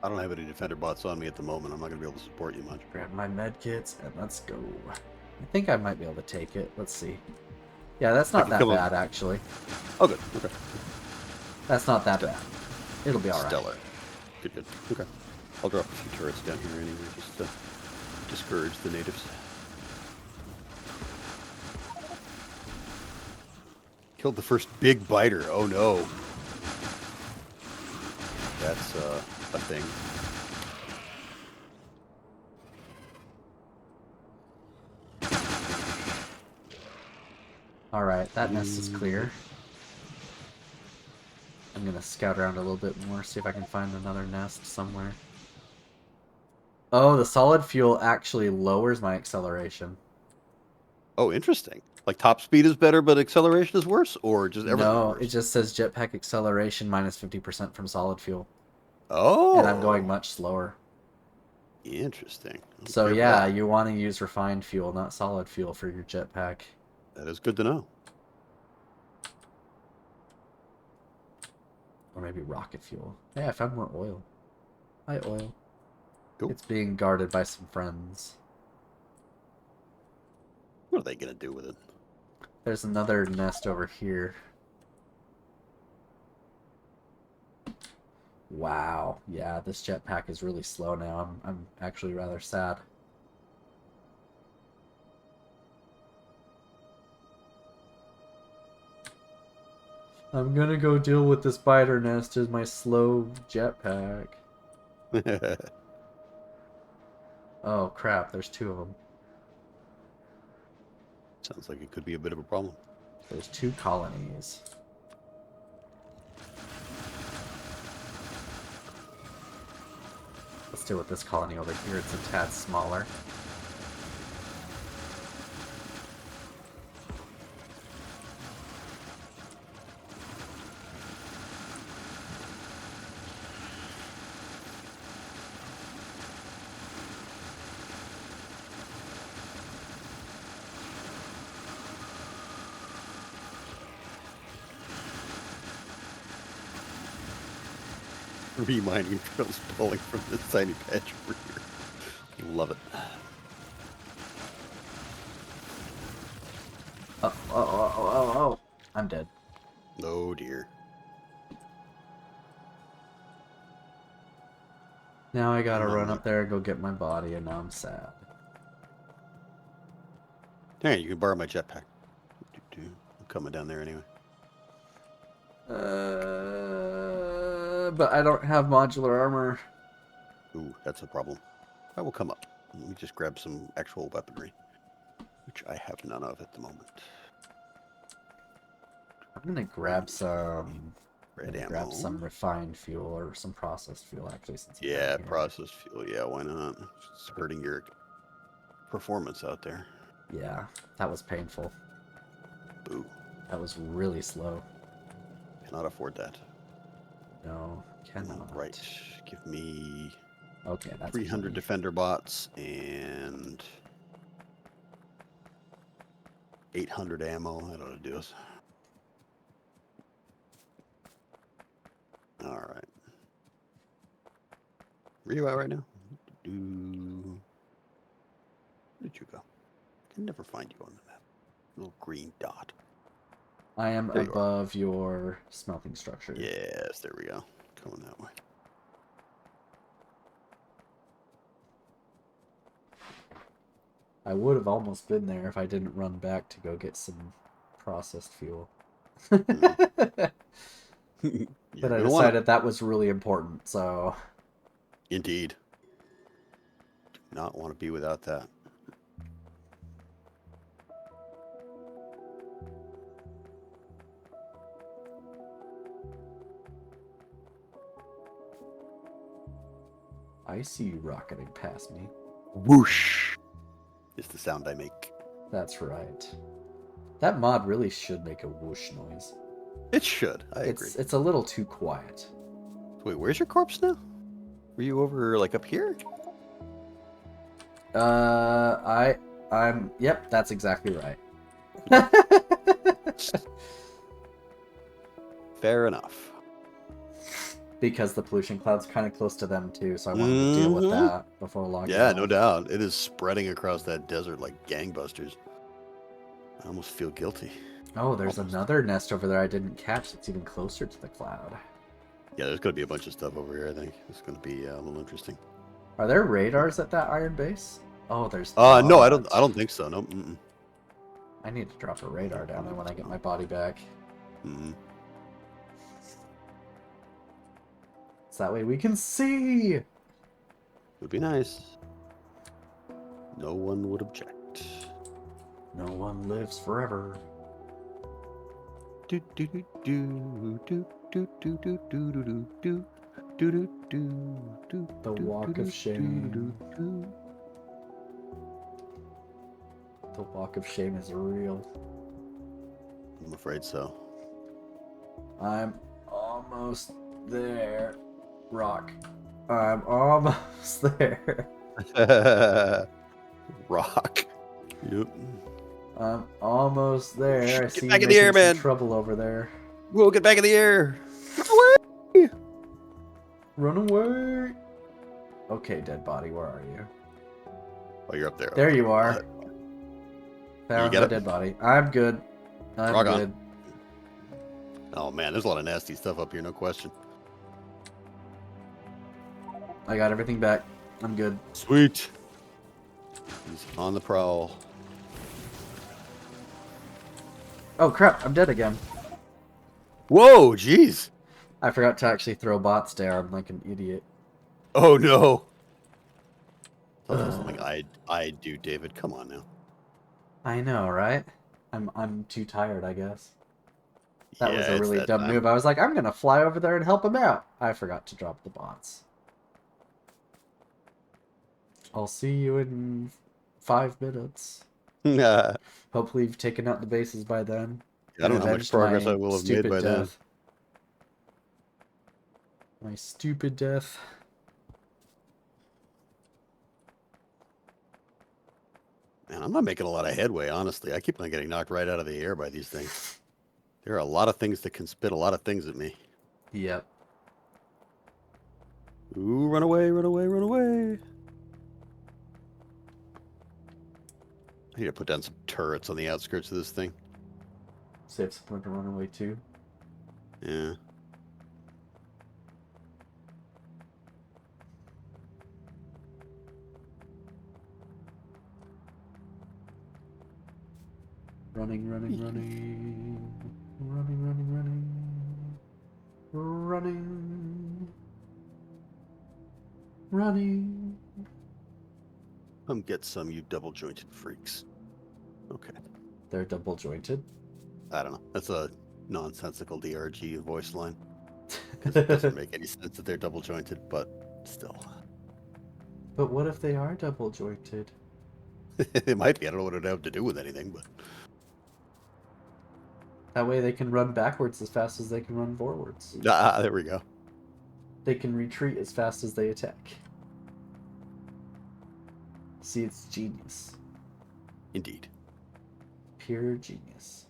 I don't have any defender bots on me at the moment. I'm not going to be able to support you much. Grab my med kits and let's go. I think I might be able to take it. Let's see. Yeah, that's not that bad, actually. Oh, good. Okay. That's not that bad. It'll be alright. Stellar. Good, good. Okay. I'll drop a few turrets down here anyway, just to discourage the natives. Killed the first big biter. Oh, no. That's a thing. Alright, that nest is clear. I'm gonna scout around a little bit more, see if I can find another nest somewhere. Oh, the solid fuel actually lowers my acceleration. Oh, interesting. Like top speed is better, but acceleration is worse, or just everything No, worse? it just says jetpack acceleration minus 50% from solid fuel. Oh. And I'm going much slower. Interesting. So Okay, yeah, well, you want to use refined fuel, not solid fuel for your jetpack. that is good to know. Or maybe rocket fuel. Hey, I found more oil. Hi, oil. Cool. It's being guarded by some friends. What are they going to do with it? There's another nest over here. Wow. Yeah, this jetpack is really slow now. I'm actually rather sad. I'm gonna go deal with this biter nest as my slow jetpack. Oh crap, there's two of them. Sounds like it could be a bit of a problem. There's two colonies. Let's deal with this colony over here. It's a tad smaller. Remining trails pulling from this tiny patch over here. Love it. Oh. I'm dead. Oh dear. Now I gotta run up there and go get my body, and now I'm sad. Hey, you can borrow my jetpack. I'm coming down there anyway. But I don't have modular armor. Ooh, that's a problem. I will come up. Let me just grab some actual weaponry, which I have none of at the moment. I'm gonna grab some. Red ammo. Grab some refined fuel or some processed fuel, actually. Since Yeah, processed fuel. Yeah, why not? It's hurting your performance out there. Yeah, that was painful. Boo. That was really slow. Cannot afford that. No, cannot. Right. Give me Okay, that's 300 plenty. defender bots and 800 ammo. That ought to do us. All right. Where are you at right now? Where did you go? I can never find you on the map. Little green dot. I am There you are. above your smelting structure. Yes, there we go. Coming that way. I would have almost been there if I didn't run back to go get some processed fuel. But I decided that was really important, so... Indeed. Do not want to be without that. I see you rocketing past me. Whoosh is the sound I make. That's right. That mod really should make a whoosh noise. It should. I agree. It's a little too quiet. Wait, where's your corpse now? Were you over, like, up here? Yep, that's exactly right. Fair enough. Because the pollution cloud's kind of close to them too, so I wanted to deal with that before logging Yeah, off. no doubt. It is spreading across that desert like gangbusters. I almost feel guilty. Oh, there's Almost. another nest over there I didn't catch that's even closer to the cloud. Yeah, there's going to be a bunch of stuff over here, I think. It's going to be a little interesting. Are there radars at that iron base? Oh, there's No, I not. don't think so. No. Mm-mm. I need to drop a radar down there when I get my body back. Mm-mm. So that way we can see! Would be nice. No one would object. No one lives forever. Do do do do do do do do do do do do do do. The walk of shame. The walk of shame is real. I'm afraid so. I'm almost there. Rock. I'm almost there. Rock. Yep. I'm almost there. I Get see back you in the air, making some man. trouble over there. Whoa, get back in the air. Away. Run away! Okay, dead body, where are you? Oh, you're up there. There you are. Found get my it? dead body. I'm good. I'm Rock on. good. Oh man, there's a lot of nasty stuff up here, no question. I got everything back. I'm good. Sweet. He's on the prowl. Oh crap, I'm dead again. Whoa, jeez. I forgot to actually throw bots down like an idiot. Oh no. That's something I do, David. Come on now. I know, right? I'm too tired, I guess. That was a it's really that dumb time. move. I was like, I'm gonna fly over there and help him out. I forgot to drop the bots. I'll see you in 5 minutes. I Hopefully you've taken out the bases by then. don't know how much Avenged progress my I will have made stupid by then. death. My stupid death. Man, I'm not making a lot of headway, honestly. I keep on getting knocked right out of the air by these things. There are a lot of things that can spit a lot of things at me. Yep. Ooh, run away, run away, run away. I need to put down some turrets on the outskirts of this thing. Save someone to run away too. Yeah. Running, running, running. Running, running, running. Running. Running. Come get some, you double-jointed freaks. Okay. They're double jointed. I don't know. That's a nonsensical DRG voice line. 'Cause it doesn't make any sense that they're double-jointed, but still. But what if they are double jointed? It might be. I don't know what it would have to do with anything, but... That way they can run backwards as fast as they can run forwards. Ah, there we go. They can retreat as fast as they attack. See, it's genius. Indeed. Pure genius.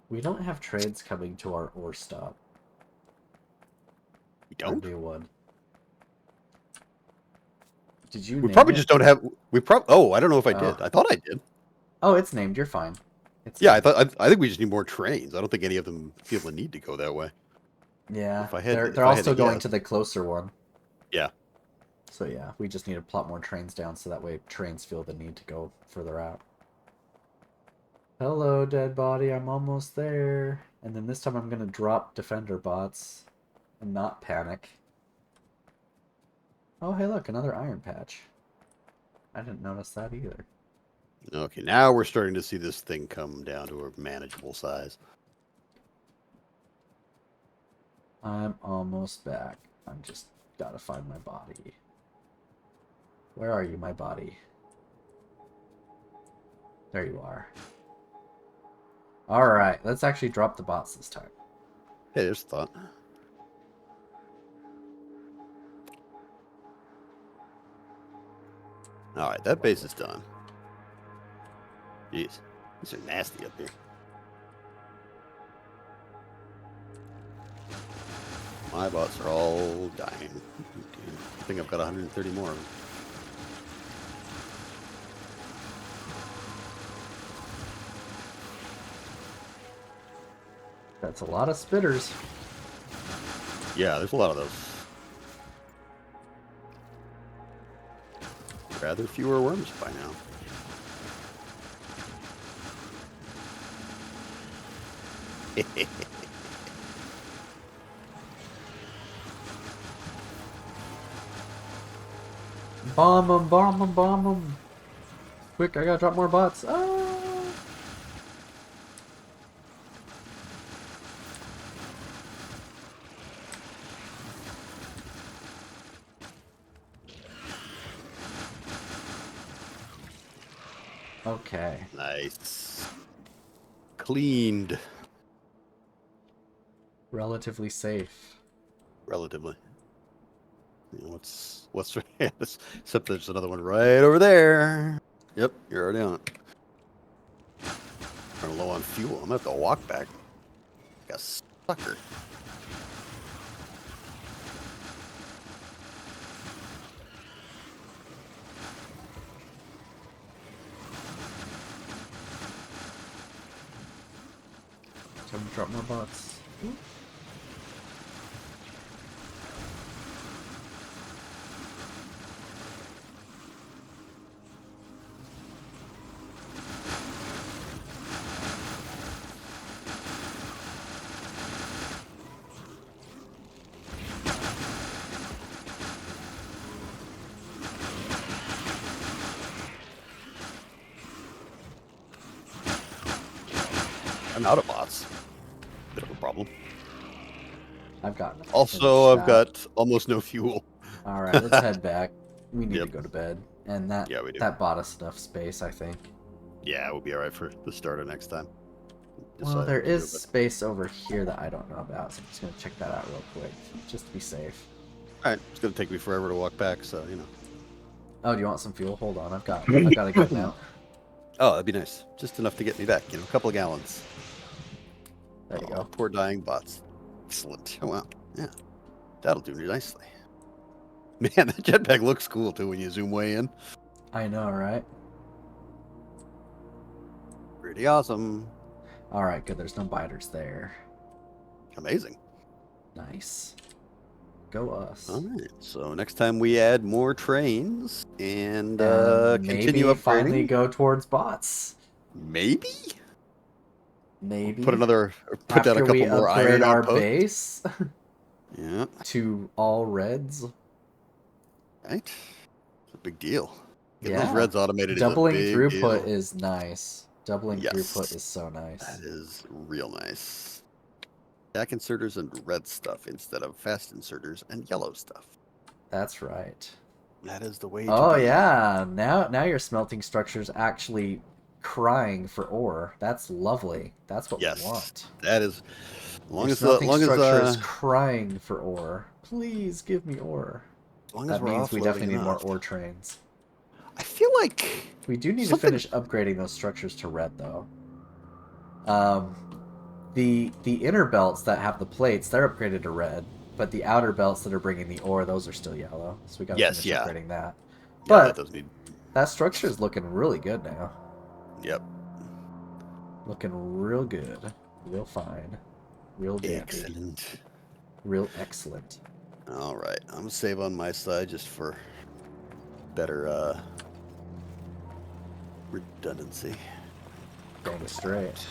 We don't have trains coming to our ore stop. We don't? Or new one. Did you We name probably it? just don't have... Oh, I don't know if I did. Oh. I thought I did. Oh, it's named. You're fine. It's Yeah, named. I think we just need more trains. I don't think any of them feel the need to go that way. Yeah. If I had to- if They're I all had still to going guess. to the closer one. Yeah. So yeah, we just need to plot more trains down so that way trains feel the need to go further out. Hello, dead body. I'm almost there. And then this time I'm going to drop defender bots and not panic. Oh, hey, look, another iron patch. I didn't notice that either. Okay, now we're starting to see this thing come down to a manageable size. I'm almost back. I'm just gotta find my body. Where are you, my body? There you are. Alright, let's actually drop the bots this time. Hey, there's a thought. All right, that base is done. Jeez, these are nasty up here. My bots are all dying. I think I've got 130 more of them. That's a lot of spitters. Yeah, there's a lot of those. Rather fewer worms by now. Bomb them, bomb them, bomb them. Quick, I gotta drop more bots. Ah! Okay. Nice. Cleaned. Relatively safe. Relatively. You know, what's except there's another one right over there. Yep, you're already on it. Running low on fuel. I'm gonna have to walk back. Like a sucker. Time to drop more bots. I'm out of bots. Bit of a problem. I've gotten. Also, I've out. got almost no fuel. All right, let's head back. We need Yep. to go to bed, and that Yeah, we do. that bought us enough space, I think. Yeah, we'll be all right for the start of next time. Well, Decide there what to do, is space over here that I don't know about, so I'm just gonna check that out real quick, just to be safe. All right, it's gonna take me forever to walk back, so you know. Oh, do you want some fuel? Hold on, I've got a good amount. Oh, that'd be nice. Just enough to get me back. You know, a couple of gallons. There you Oh, go. poor dying bots. Excellent. Oh, wow. Yeah, that'll do me nicely. Man, that jetpack looks cool too when you zoom way in. I know, right? Pretty awesome. All right, good. There's no biters there. Amazing. Nice. Go us. All right. So next time we add more trains and And continue maybe upgrading. finally go towards bots. Maybe. Maybe Put down a after couple we more upgrade iron our outposts. base Yeah. to all reds. Right. It's a big deal. Getting Yeah. those reds automated Doubling is a big throughput deal. is nice. Doubling Yes. throughput is so nice. That is real nice. Jack inserters and red stuff instead of fast inserters and yellow stuff. That's right. That is the way Oh to be. yeah, now your smelting structure's actually crying for ore. That's lovely. That's what Yes. we want. That is. Your smelting structure is crying for ore. Please give me ore. That means we definitely need more ore trains. I feel like We do need to finish upgrading those structures to red though. The inner belts that have the plates, they're upgraded to red, but the outer belts that are bringing the ore, those are still yellow. So we gotta finish upgrading that. Yeah, But that does need. that structure is looking really good now. Yep. Looking real good, real fine, real dandy, Excellent. real excellent. All right, I'm gonna save on my side just for better redundancy. Going straight.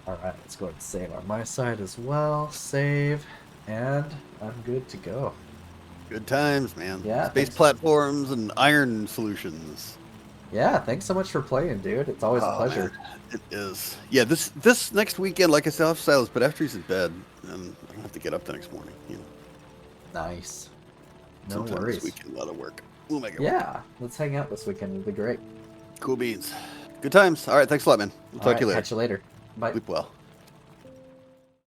All right, let's go ahead and save on my side as well. Save, and I'm good to go. Good times, man. Yeah, Space thanks. platforms and iron solutions. Yeah, thanks so much for playing, dude. It's always a pleasure. Man, it is. Yeah, this next weekend, like I said, I'll have Silas, but after he's in bed, and I don't have to get up the next morning. You know, Nice. No sometime worries. This weekend, a lot of work. We'll make it work. Yeah, let's hang out this weekend. It'll be great. Cool beans. Good times. All right, thanks a lot, man. We'll talk to you later. Catch you later. Bye. Sleep well.